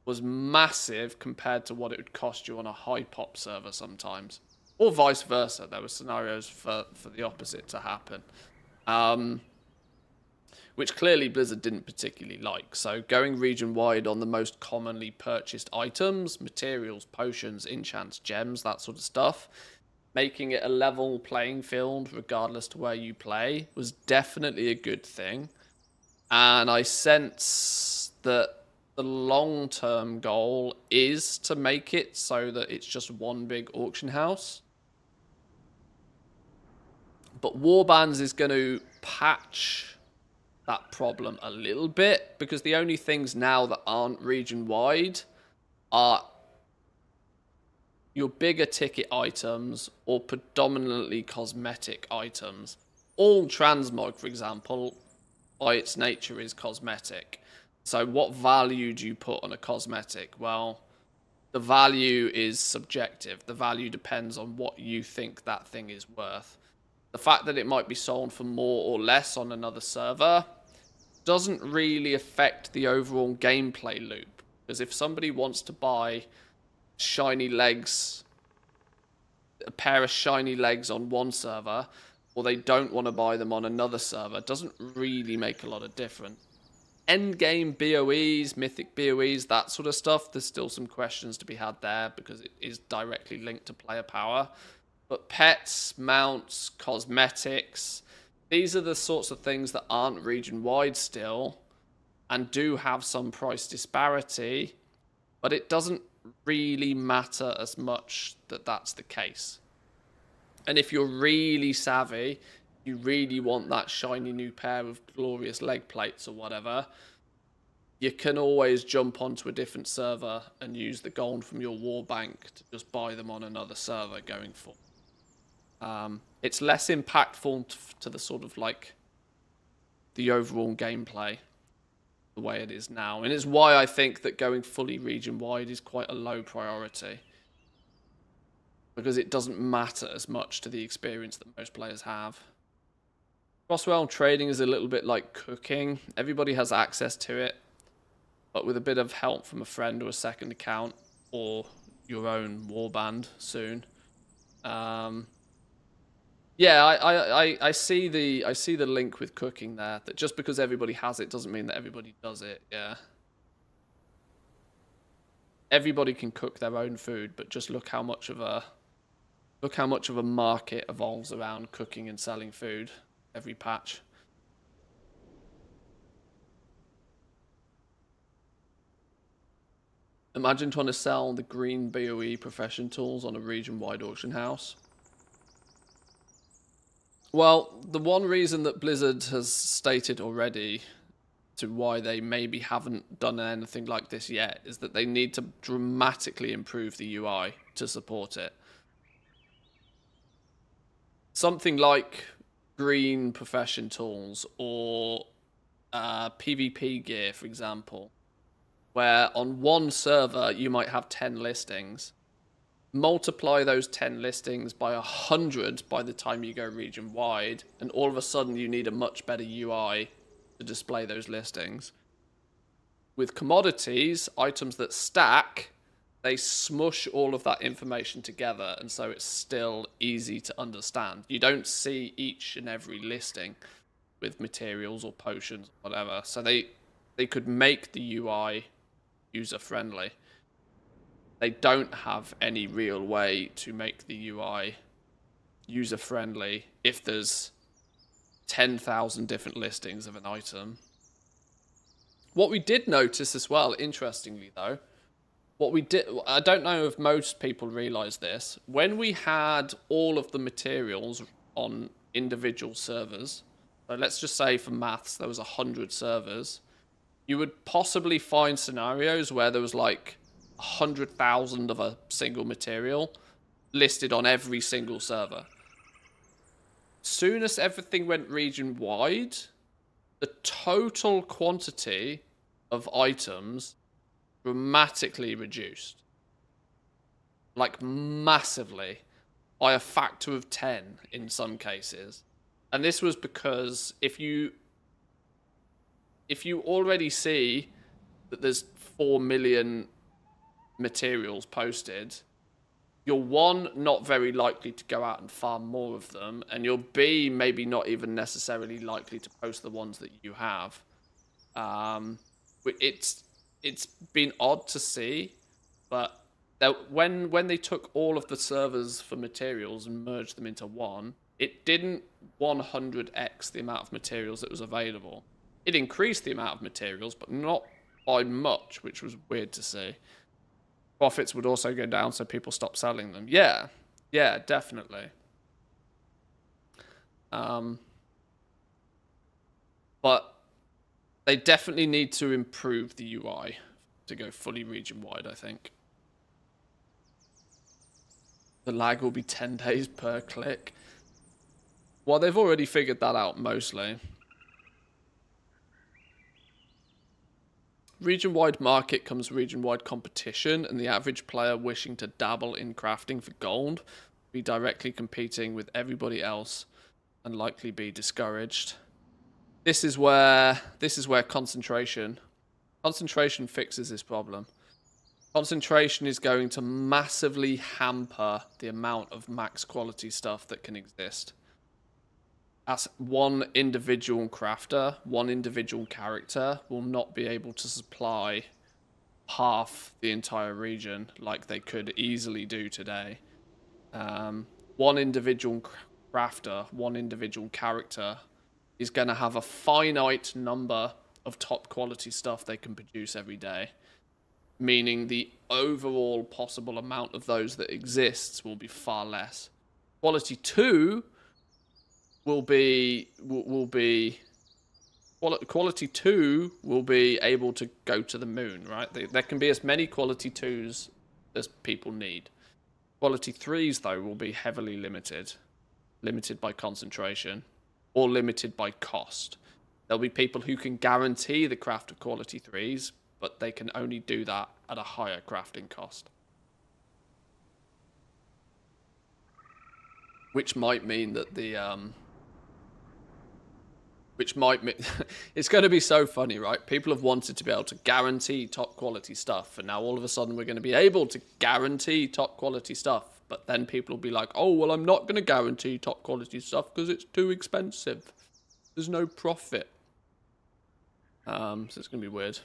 was massive compared to what it would cost you on a high pop server sometimes. Or vice versa. There were scenarios for the opposite to happen. Which clearly Blizzard didn't particularly like. So going region-wide on the most commonly purchased items, materials, potions, enchants, gems, that sort of stuff, making it a level playing field regardless to where you play, was definitely a good thing. And I sense that the long-term goal is to make it so that it's just one big auction house. But Warbands is going to patch that problem a little bit, because the only things now that aren't region-wide are your bigger ticket items or predominantly cosmetic items. All transmog, for example, by its nature is cosmetic. So what value do you put on a cosmetic? Well, the value is subjective. The value depends on what you think that thing is worth. The fact that it might be sold for more or less on another server doesn't really affect the overall gameplay loop. Because if somebody wants to buy shiny legs, a pair of shiny legs on one server, or they don't want to buy them on another server, it doesn't really make a lot of difference. Endgame BOEs, mythic BOEs, that sort of stuff, there's still some questions to be had there because it is directly linked to player power. But pets, mounts, cosmetics, these are the sorts of things that aren't region-wide still and do have some price disparity, but it doesn't really matter as much that that's the case. And if you're really savvy, you really want that shiny new pair of glorious leg plates or whatever, you can always jump onto a different server and use the gold from your war bank to just buy them on another server going forward. It's less impactful to the sort of like the overall gameplay the way it is now. And it's why I think that going fully region-wide is quite a low priority. Because it doesn't matter as much to the experience that most players have. Cross-realm trading is a little bit like cooking. Everybody has access to it, but with a bit of help from a friend or a second account or your own warband soon. Yeah, I see the link with cooking there. That just because everybody has it doesn't mean that everybody does it. Yeah. Everybody can cook their own food, but just look how much of a market evolves around cooking and selling food every patch. Imagine trying to sell the green BOE profession tools on a region-wide auction house. Well, the one reason that Blizzard has stated already to why they maybe haven't done anything like this yet is that they need to dramatically improve the UI to support it. Something like green profession tools or PvP gear, for example, where on one server you might have 10 listings. Multiply those 10 listings by 100 by the time you go region wide, and all of a sudden you need a much better UI to display those listings. With commodities, items that stack, they smush all of that information together, and so it's still easy to understand. You don't see each and every listing with materials or potions or whatever, so they could make the UI user-friendly. They don't have any real way to make the UI user-friendly if there's 10,000 different listings of an item. What we did notice as well, interestingly though, what we did, I don't know if most people realize this, when we had all of the materials on individual servers, so let's just say for maths there was 100 servers, you would possibly find scenarios where there was like 100,000 of a single material listed on every single server. Soon as everything went region wide, the total quantity of items dramatically reduced. Like massively, by a factor of 10 in some cases. And this was because if you already see that there's 4 million materials posted, you're one, not very likely to go out and farm more of them, and you're B, maybe not even necessarily likely to post the ones that you have. It's been odd to see, but when they took all of the servers for materials and merged them into one, it didn't 100x the amount of materials that was available. It increased the amount of materials, but not by much, which was weird to see. Profits would also go down, so people stopped selling them. Yeah, definitely. But they definitely need to improve the UI to go fully region-wide, I think. The lag will be 10 days per click. Well, they've already figured that out, mostly. Region-wide market comes region-wide competition, and the average player wishing to dabble in crafting for gold will be directly competing with everybody else and likely be discouraged. This is where concentration fixes this problem. Concentration is going to massively hamper the amount of max quality stuff that can exist. As one individual crafter, one individual character will not be able to supply half the entire region like they could easily do today. One individual crafter, one individual character is going to have a finite number of top quality stuff they can produce every day, meaning the overall possible amount of those that exists will be far less. Quality 2 quality 2 will be able to go to the moon, right? There can be as many quality 2s as people need. Quality 3s, though, will be heavily limited by concentration, or limited by cost. There'll be people who can guarantee the craft of quality 3s, but they can only do that at a higher crafting cost. Which might mean that it's going to be so funny, right? People have wanted to be able to guarantee top quality stuff, and now all of a sudden we're going to be able to guarantee top quality stuff. But then people will be like, oh, well, I'm not going to guarantee top quality stuff because it's too expensive. There's no profit. So it's going to be weird.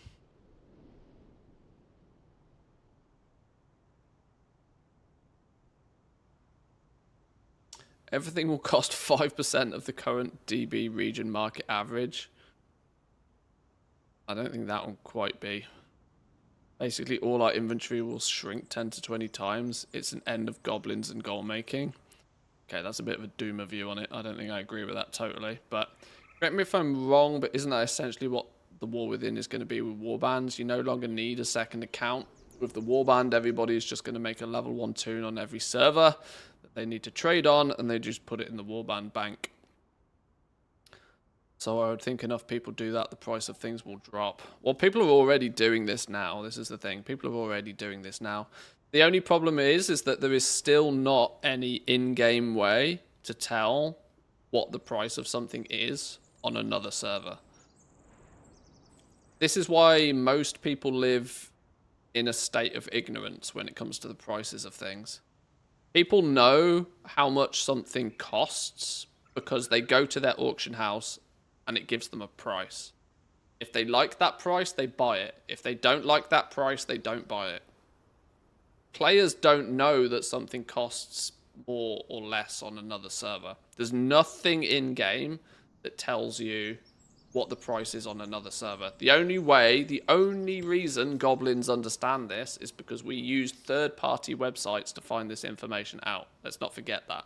Everything will cost 5% of the current DB region market average. I don't think that will quite be. Basically, all our inventory will shrink 10 to 20 times. It's an end of goblins and gold-making. Okay, that's a bit of a doomer view on it. I don't think I agree with that totally. But correct me if I'm wrong, but isn't that essentially what the War Within is going to be with warbands? You no longer need a second account. With the warband, everybody is just going to make a level 1 toon on every server that they need to trade on, and they just put it in the warband bank. So I would think enough people do that, the price of things will drop. Well, people are already doing this now. This is the thing. People are already doing this now. The only problem is that there is still not any in-game way to tell what the price of something is on another server. This is why most people live in a state of ignorance when it comes to the prices of things. People know how much something costs because they go to their auction house and it gives them a price. If they like that price, they buy it. If they don't like that price, they don't buy it. Players don't know that something costs more or less on another server. There's nothing in-game that tells you what the price is on another server. The only reason goblins understand this is because we use third-party websites to find this information out. Let's not forget that.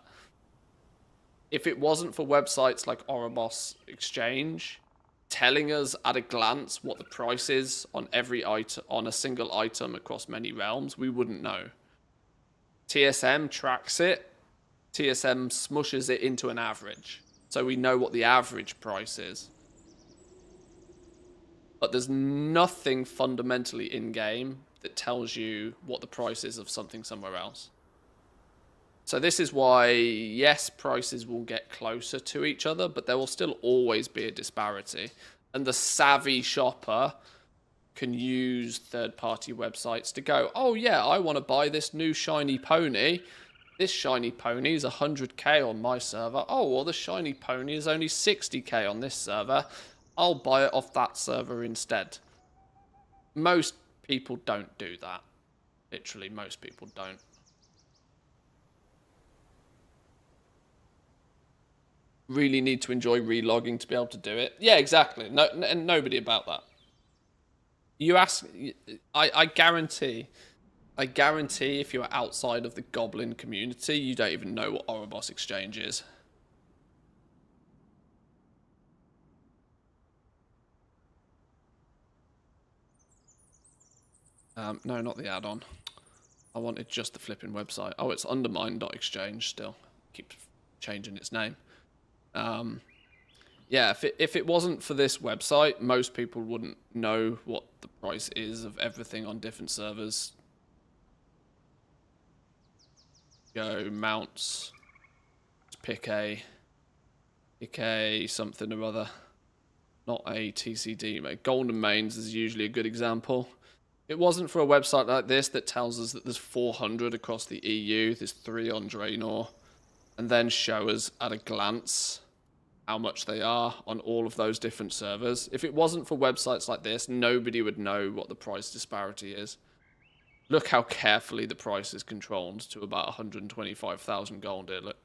If it wasn't for websites like Oribos Exchange telling us at a glance what the price is on every item, on a single item across many realms, we wouldn't know. TSM tracks it. TSM smushes it into an average, so we know what the average price is. But there's nothing fundamentally in-game that tells you what the price is of something somewhere else. So this is why, yes, prices will get closer to each other, but there will still always be a disparity. And the savvy shopper can use third-party websites to go, oh yeah, I want to buy this new shiny pony. This shiny pony is 100k on my server. Oh, well, the shiny pony is only 60k on this server. I'll buy it off that server instead. Most people don't do that. Literally, most people don't. Really need to enjoy relogging to be able to do it. Yeah, exactly. No, and nobody about that. You ask, I guarantee if you're outside of the Goblin community, you don't even know what Oribos Exchange is. No, not the add-on. I wanted just the flipping website. Oh, it's undermine.exchange still. Keeps changing its name. Yeah, if it wasn't for this website, most people wouldn't know what the price is of everything on different servers. Go mounts. Just pick a something or other. Not a TCD, mate. Golden Mains is usually a good example. It wasn't for a website like this that tells us that there's 400 across the EU, there's 3 on Draenor, and then show us at a glance how much they are on all of those different servers. If it wasn't for websites like this, nobody would know what the price disparity is. Look how carefully the price is controlled to about 125,000 gold here. Look.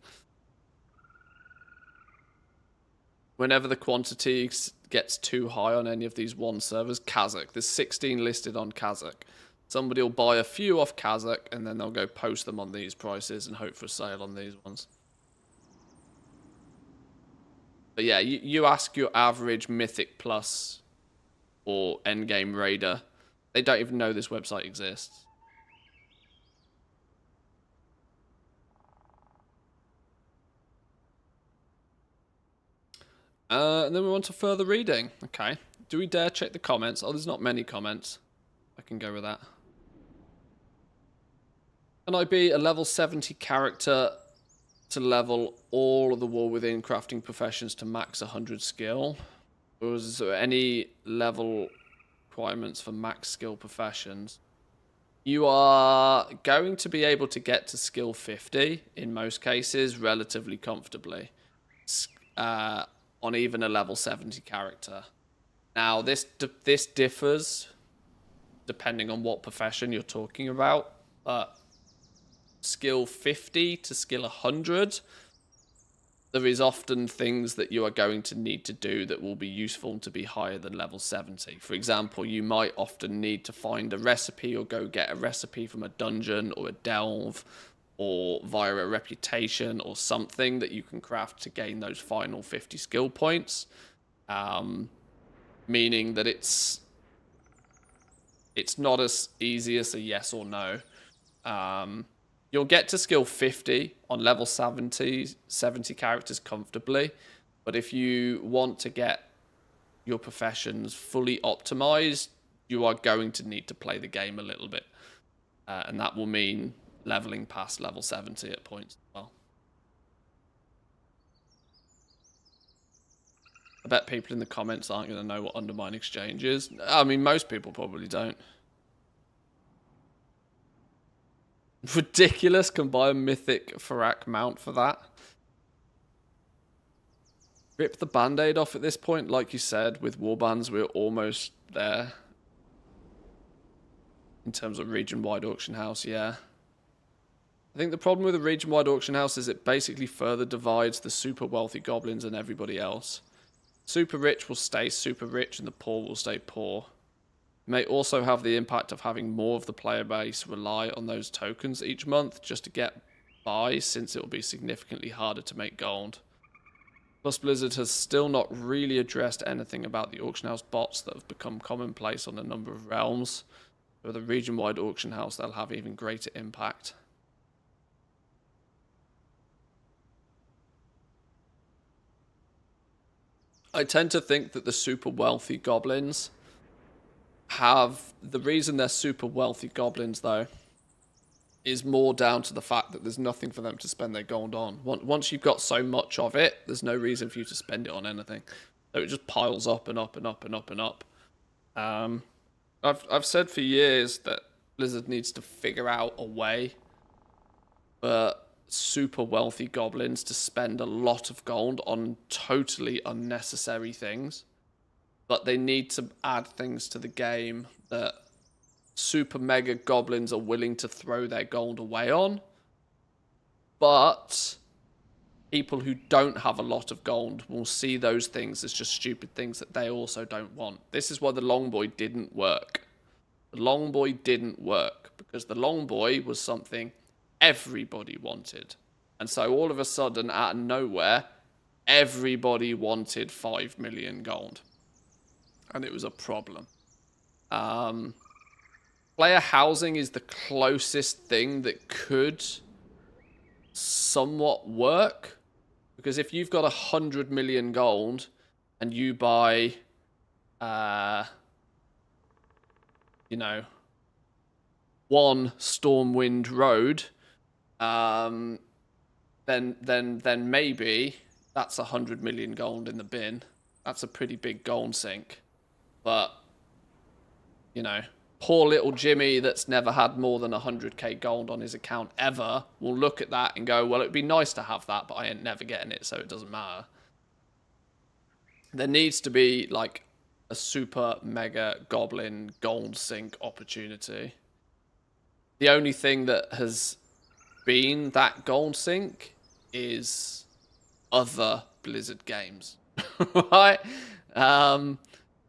Whenever the quantity gets too high on any of these one servers, Kazakh, there's 16 listed on Kazakh. Somebody will buy a few off Kazakh and then they'll go post them on these prices and hope for a sale on these ones. But yeah, you ask your average Mythic Plus or Endgame Raider, they don't even know this website exists. And then we want to further reading. Okay. Do we dare check the comments? Oh, there's not many comments. I can go with that. Can I be a level 70 character to level all of the War Within crafting professions to max 100 skill? Or is there any level requirements for max skill professions? You are going to be able to get to skill 50 in most cases relatively comfortably. On even a level 70 character. Now, this differs depending on what profession you're talking about. Skill 50 to skill 100, there is often things that you are going to need to do that will be useful to be higher than level 70. For example, you might often need to find a recipe or go get a recipe from a dungeon or a delve, or via a reputation or something that you can craft to gain those final 50 skill points. Meaning that it's not as easy as a yes or no. You'll get to skill 50 on level 70 characters comfortably, but if you want to get your professions fully optimized, you are going to need to play the game a little bit. And that will mean leveling past level 70 at points as well. I bet people in the comments aren't going to know what Undermine Exchange is. I mean, most people probably don't. Ridiculous, can buy a mythic Farak mount for that. Rip the band-aid off at this point. Like you said, with warbands, we're almost there. In terms of region-wide auction house, yeah. I think the problem with the region-wide auction house is it basically further divides the super wealthy goblins and everybody else. Super rich will stay super rich and the poor will stay poor. It may also have the impact of having more of the player base rely on those tokens each month just to get by, since it will be significantly harder to make gold. Plus, Blizzard has still not really addressed anything about the auction house bots that have become commonplace on a number of realms. With a region-wide auction house, they'll have even greater impact. I tend to think that the super wealthy goblins have... The reason they're super wealthy goblins, though, is more down to the fact that there's nothing for them to spend their gold on. Once you've got so much of it, there's no reason for you to spend it on anything. So it just piles up and up and up and up and up. I've said for years that Blizzard needs to figure out a way for super wealthy goblins to spend a lot of gold on totally unnecessary things. But they need to add things to the game that super mega goblins are willing to throw their gold away on. But people who don't have a lot of gold will see those things as just stupid things that they also don't want. This is why the Longboy didn't work. The Longboy didn't work because the Longboy was something everybody wanted. And so all of a sudden, out of nowhere, everybody wanted 5 million gold. And it was a problem. Player housing is the closest thing that could somewhat work. Because if you've got 100 million gold and you buy, you know, one Stormwind Road, then maybe that's 100 million gold in the bin. That's a pretty big gold sink. But, you know, poor little Jimmy that's never had more than 100k gold on his account ever will look at that and go, well, it'd be nice to have that, but I ain't never getting it, so it doesn't matter. There needs to be, like, a super mega goblin gold sink opportunity. The only thing that has been that gold sink is other Blizzard games, right?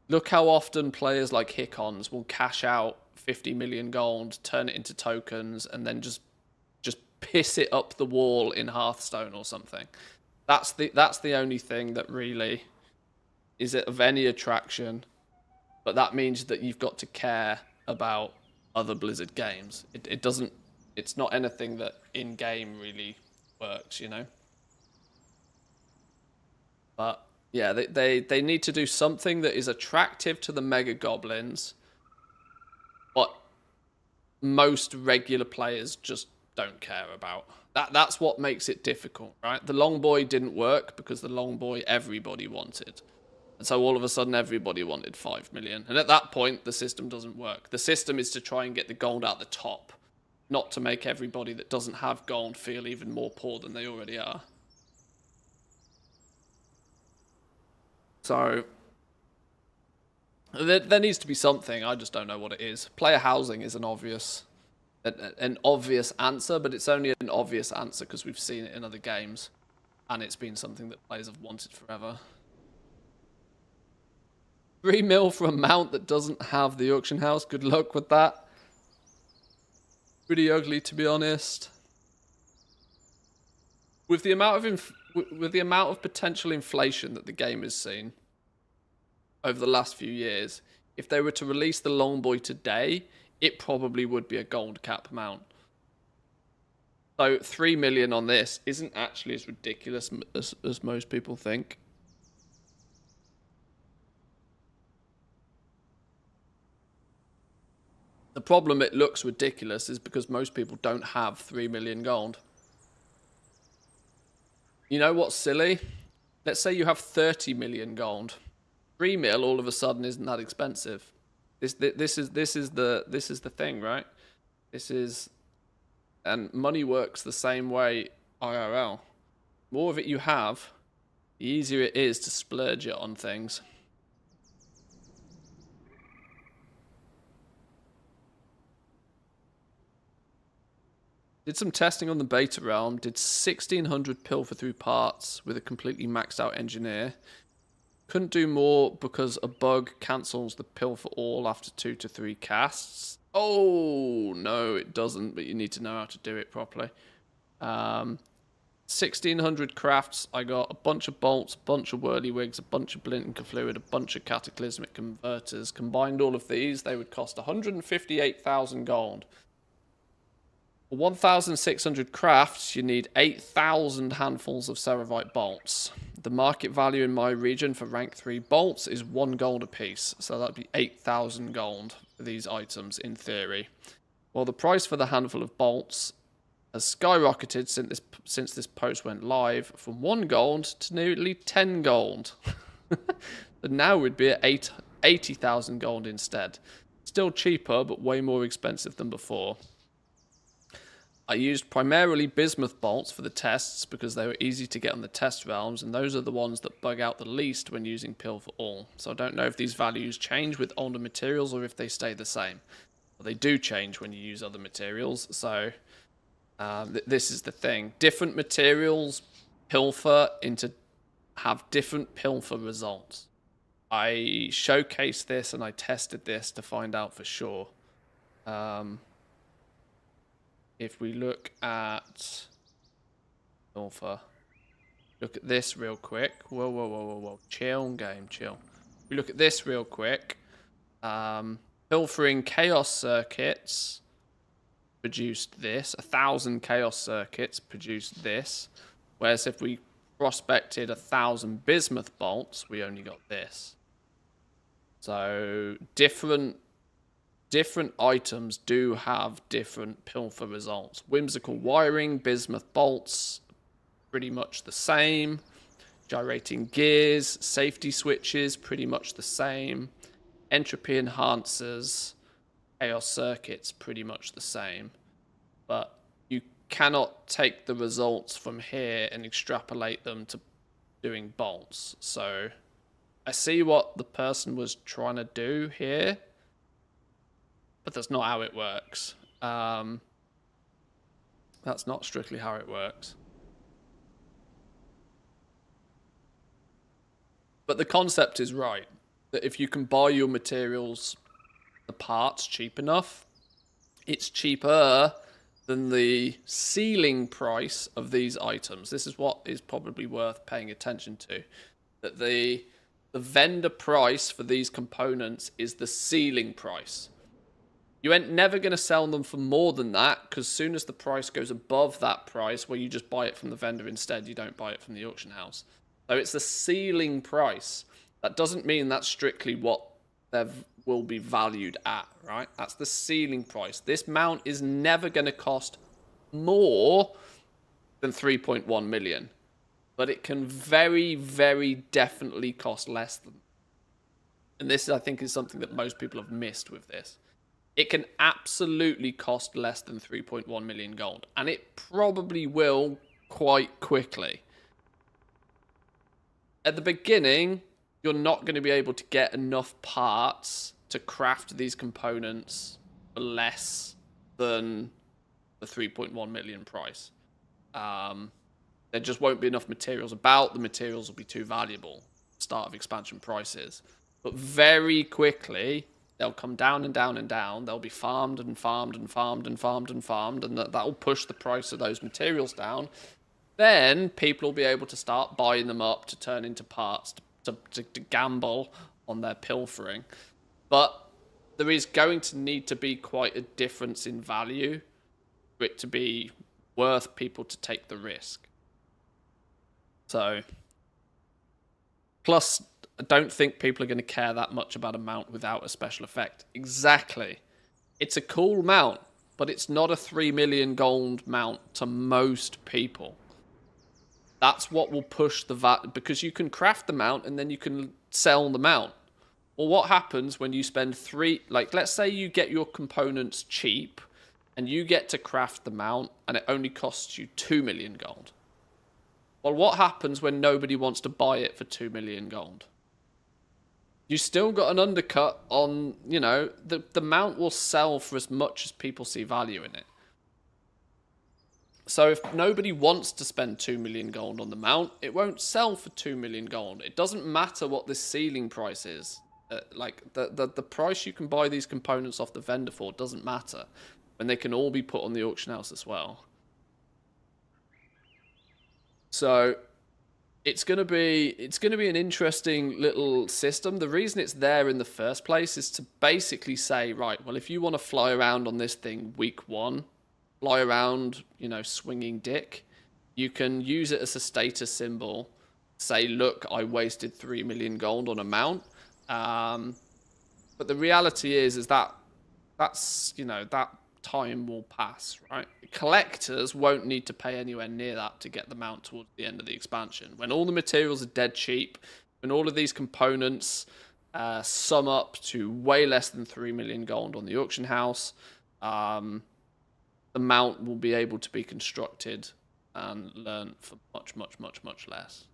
Look how often players like Hickons will cash out 50 million gold, turn it into tokens, and then just piss it up the wall in Hearthstone or something. That's the only thing that really is of any attraction. But that means that you've got to care about other Blizzard games. It doesn't. It's not anything that in game really works, you know. But yeah, they need to do something that is attractive to the Mega Goblins, but most regular players just don't care about. That's what makes it difficult, right? The Longboy didn't work because the Longboy everybody wanted. And so all of a sudden everybody wanted 5 million. And at that point, the system doesn't work. The system is to try and get the gold out the top, not to make everybody that doesn't have gold feel even more poor than they already are. So there needs to be something. I just don't know what it is. Player housing is an obvious answer, but it's only an obvious answer because we've seen it in other games, and it's been something that players have wanted forever. 3 mil for a mount that doesn't have the auction house. Good luck with that. Pretty ugly, to be honest. With the amount of potential inflation that the game has seen over the last few years, if they were to release the Longboy today, it probably would be a gold cap mount. So 3 million on this isn't actually as ridiculous as most people think. The problem it looks ridiculous is because most people don't have 3 million gold. You know what's silly? Let's say you have 30 million gold. 3 mil all of a sudden isn't that expensive. This is the thing, right? And money works the same way IRL. More of it you have, the easier it is to splurge it on things. Did some testing on the beta realm, did 1600 pilfer through parts with a completely maxed out engineer. Couldn't do more because a bug cancels the pill for all after 2 to 3 casts. Oh, no, it doesn't, but you need to know how to do it properly. 1600 crafts. I got a bunch of bolts, a bunch of whirlywigs, a bunch of blinker fluid, a bunch of cataclysmic converters. Combined all of these, they would cost 158,000 gold. For 1,600 crafts, you need 8,000 handfuls of Ceravite bolts. The market value in my region for rank 3 bolts is 1 gold apiece, so that'd be 8,000 gold for these items in theory. Well, the price for the handful of bolts has skyrocketed since this post went live from 1 gold to nearly 10 gold. But now we'd be at 80,000 gold instead. Still cheaper, but way more expensive than before. I used primarily bismuth bolts for the tests because they were easy to get on the test realms, and those are the ones that bug out the least when using Pill for All. So I don't know if these values change with older materials or if they stay the same. But they do change when you use other materials, so this is the thing. Different materials pilfer into have different pilfer results. I showcased this and I tested this to find out for sure. If we look at pilfer, look at this real quick. Whoa. Chill, game, chill. We look at this real quick. Pilfering chaos circuits produced this. 1,000 chaos circuits produced this. Whereas if we prospected 1,000 bismuth bolts, we only got this. So different items do have different pilfer results. Whimsical wiring, bismuth bolts, pretty much the same. Gyrating gears, safety switches, pretty much the same. Entropy enhancers, chaos circuits, pretty much the same. But you cannot take the results from here and extrapolate them to doing bolts. So I see what the person was trying to do here, but that's not how it works. That's not strictly how it works. But the concept is right. That if you can buy your materials, the parts cheap enough, it's cheaper than the ceiling price of these items. This is what is probably worth paying attention to. That the vendor price for these components is the ceiling price. You ain't never going to sell them for more than that, because as soon as the price goes above that price, where you just buy it from the vendor instead, you don't buy it from the auction house. So it's the ceiling price. That doesn't mean that's strictly what they will be valued at, right? That's the ceiling price. This mount is never going to cost more than 3.1 million. But it can very, very definitely cost less than. And this, I think, is something that most people have missed with this. It can absolutely cost less than 3.1 million gold. And it probably will quite quickly. At the beginning, you're not going to be able to get enough parts to craft these components for less than the 3.1 million price. There just won't be enough materials about. The materials will be too valuable. Start of expansion prices. But very quickly, they'll come down and down and down. They'll be farmed and farmed and farmed and farmed and farmed. And that will push the price of those materials down. Then people will be able to start buying them up to turn into parts, to gamble on their pilfering. But there is going to need to be quite a difference in value for it to be worth people to take the risk. So, plus, I don't think people are going to care that much about a mount without a special effect. Exactly. It's a cool mount, but it's not a 3 million gold mount to most people. That's what will push the value, because you can craft the mount and then you can sell the mount. Well, what happens when you spend let's say you get your components cheap and you get to craft the mount and it only costs you 2 million gold. Well, what happens when nobody wants to buy it for 2 million gold? You still got an undercut on, the mount will sell for as much as people see value in it. So if nobody wants to spend 2 million gold on the mount, it won't sell for 2 million gold. It doesn't matter what the ceiling price is. Like the price you can buy these components off the vendor for doesn't matter, when they can all be put on the auction house as well. So it's gonna be an interesting little system. The reason it's there in the first place is to basically say, right, well, if you want to fly around on this thing week 1, fly around, you know, swinging dick, you can use it as a status symbol. Say, look, I wasted 3 million gold on a mount. But the reality is that's, you know, that time will pass, right? Collectors won't need to pay anywhere near that to get the mount towards the end of the expansion. When all the materials are dead cheap, when all of these components sum up to way less than 3 million gold on the auction house, the mount will be able to be constructed and learned for much, much, much, much less.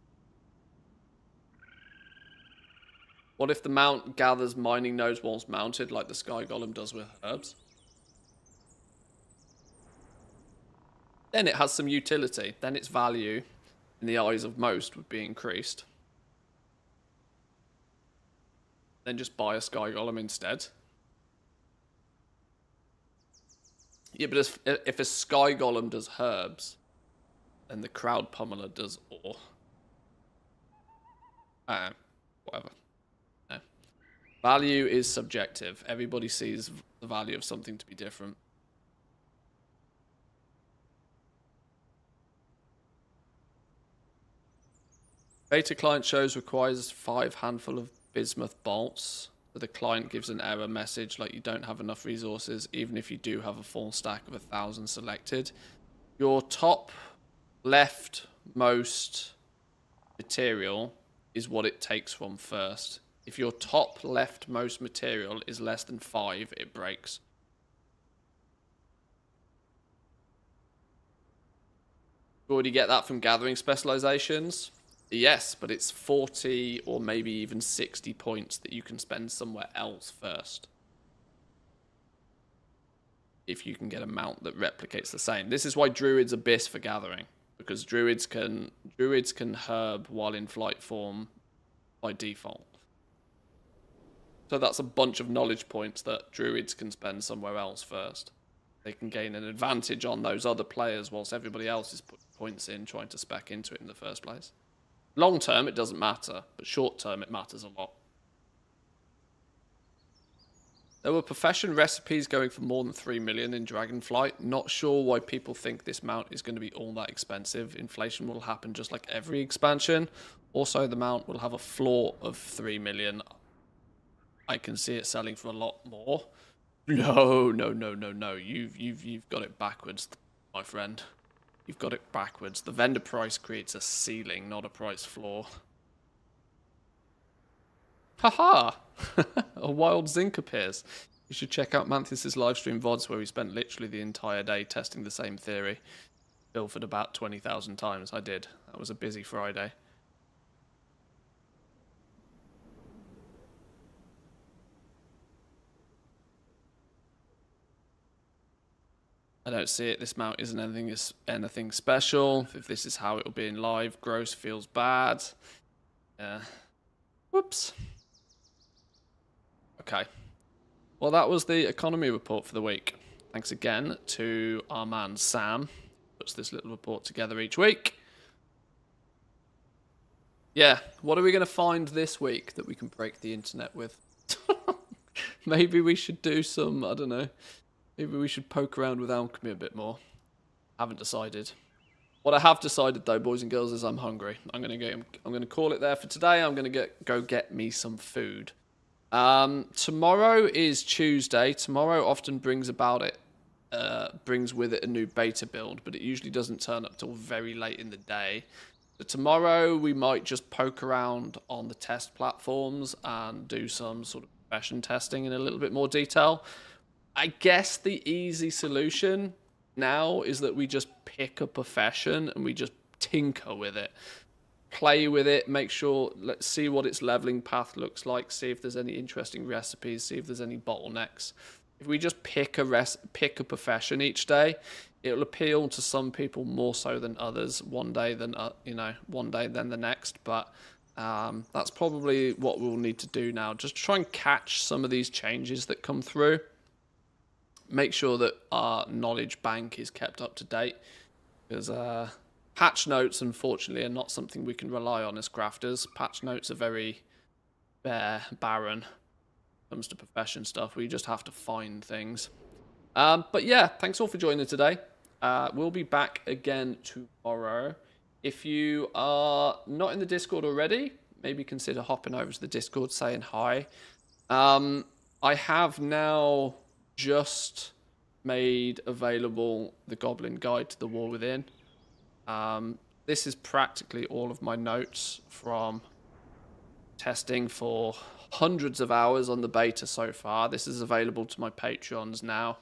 What if the mount gathers mining nodes whilst mounted, like the Sky Golem does with herbs? Then it has some utility. Then its value, in the eyes of most, would be increased. Then just buy a Sky Golem instead. Yeah, but if a Sky Golem does herbs, then the Crowd Pummeler does ore. Whatever. No. Value is subjective. Everybody sees the value of something to be different. Beta client shows requires 5 handful of bismuth bolts. So the client gives an error message like you don't have enough resources, even if you do have a full stack of 1,000 selected. Your top leftmost material is what it takes from first. If your top leftmost material is less than 5, it breaks. You already get that from gathering specializations. Yes, but it's 40 or maybe even 60 points that you can spend somewhere else first. If you can get a mount that replicates the same. This is why Druid's Abyss for gathering. Because Druids can herb while in flight form by default. So that's a bunch of knowledge points that Druids can spend somewhere else first. They can gain an advantage on those other players whilst everybody else is putting points in trying to spec into it in the first place. Long term, it doesn't matter, but short term, it matters a lot. There were profession recipes going for more than 3 million in Dragonflight. Not sure why people think this mount is going to be all that expensive. Inflation will happen just like every expansion. Also, the mount will have a floor of 3 million. I can see it selling for a lot more. No. You've got it backwards, my friend. You've got it backwards. The vendor price creates a ceiling, not a price floor. Haha! A wild zinc appears. You should check out Manthis' livestream VODs where we spent literally the entire day testing the same theory. Pilfered about 20,000 times. I did. That was a busy Friday. I don't see it. This mount isn't anything special. If this is how it will be in live, gross feels bad. Yeah. Whoops. Okay. Well, that was the economy report for the week. Thanks again to our man Sam. Puts this little report together each week. Yeah. What are we going to find this week that we can break the internet with? Maybe we should do some, I don't know. Maybe we should poke around with alchemy a bit more. Haven't decided. What I have decided, though, boys and girls, is I'm hungry. I'm gonna call it there for today. I'm gonna go get me some food. Tomorrow is Tuesday. Tomorrow often brings with it a new beta build, but it usually doesn't turn up till very late in the day. So tomorrow we might just poke around on the test platforms and do some sort of profession testing in a little bit more detail. I guess the easy solution now is that we just pick a profession and we just tinker with it. Play with it, make sure, let's see what its leveling path looks like, see if there's any interesting recipes, see if there's any bottlenecks. if we just pick a profession each day, it'll appeal to some people more so than others. One day than one day than the next. But that's probably what we'll need to do now. Just try and catch some of these changes that come through. Make sure that our knowledge bank is kept up to date, because patch notes, unfortunately, are not something we can rely on as crafters. Patch notes are very barren when it comes to profession stuff. We just have to find things. But yeah, thanks all for joining today. We'll be back again tomorrow. If you are not in the Discord already, maybe consider hopping over to the Discord, saying hi. I have now just made available the Goblin Guide to the War Within. This is practically all of my notes from testing for hundreds of hours on the beta so far. This is available to my Patreons now,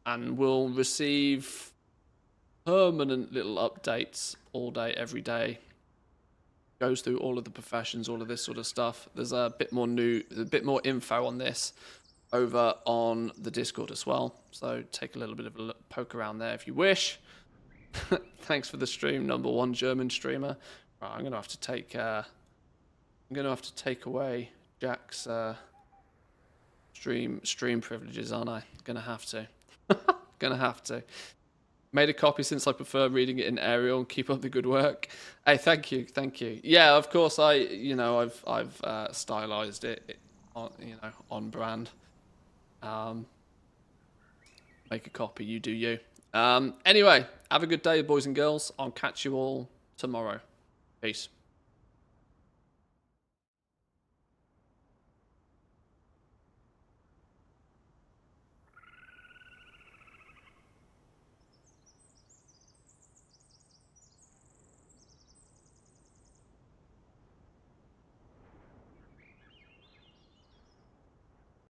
and will receive permanent little updates all day, every day. Goes through all of the professions, all of this sort of stuff. There's a bit more info on this over on the Discord as well. So take a little bit of a poke around there if you wish. Thanks for the stream, #1 German streamer. Right, I'm gonna have to take away Jack's stream privileges, aren't I? Gonna have to. Made a copy since I prefer reading it in Arial, and keep up the good work. Hey, thank you. Yeah, of course I've stylized it on brand. Make a copy, you do you. Anyway, have a good day, boys and girls. I'll catch you all tomorrow. Peace.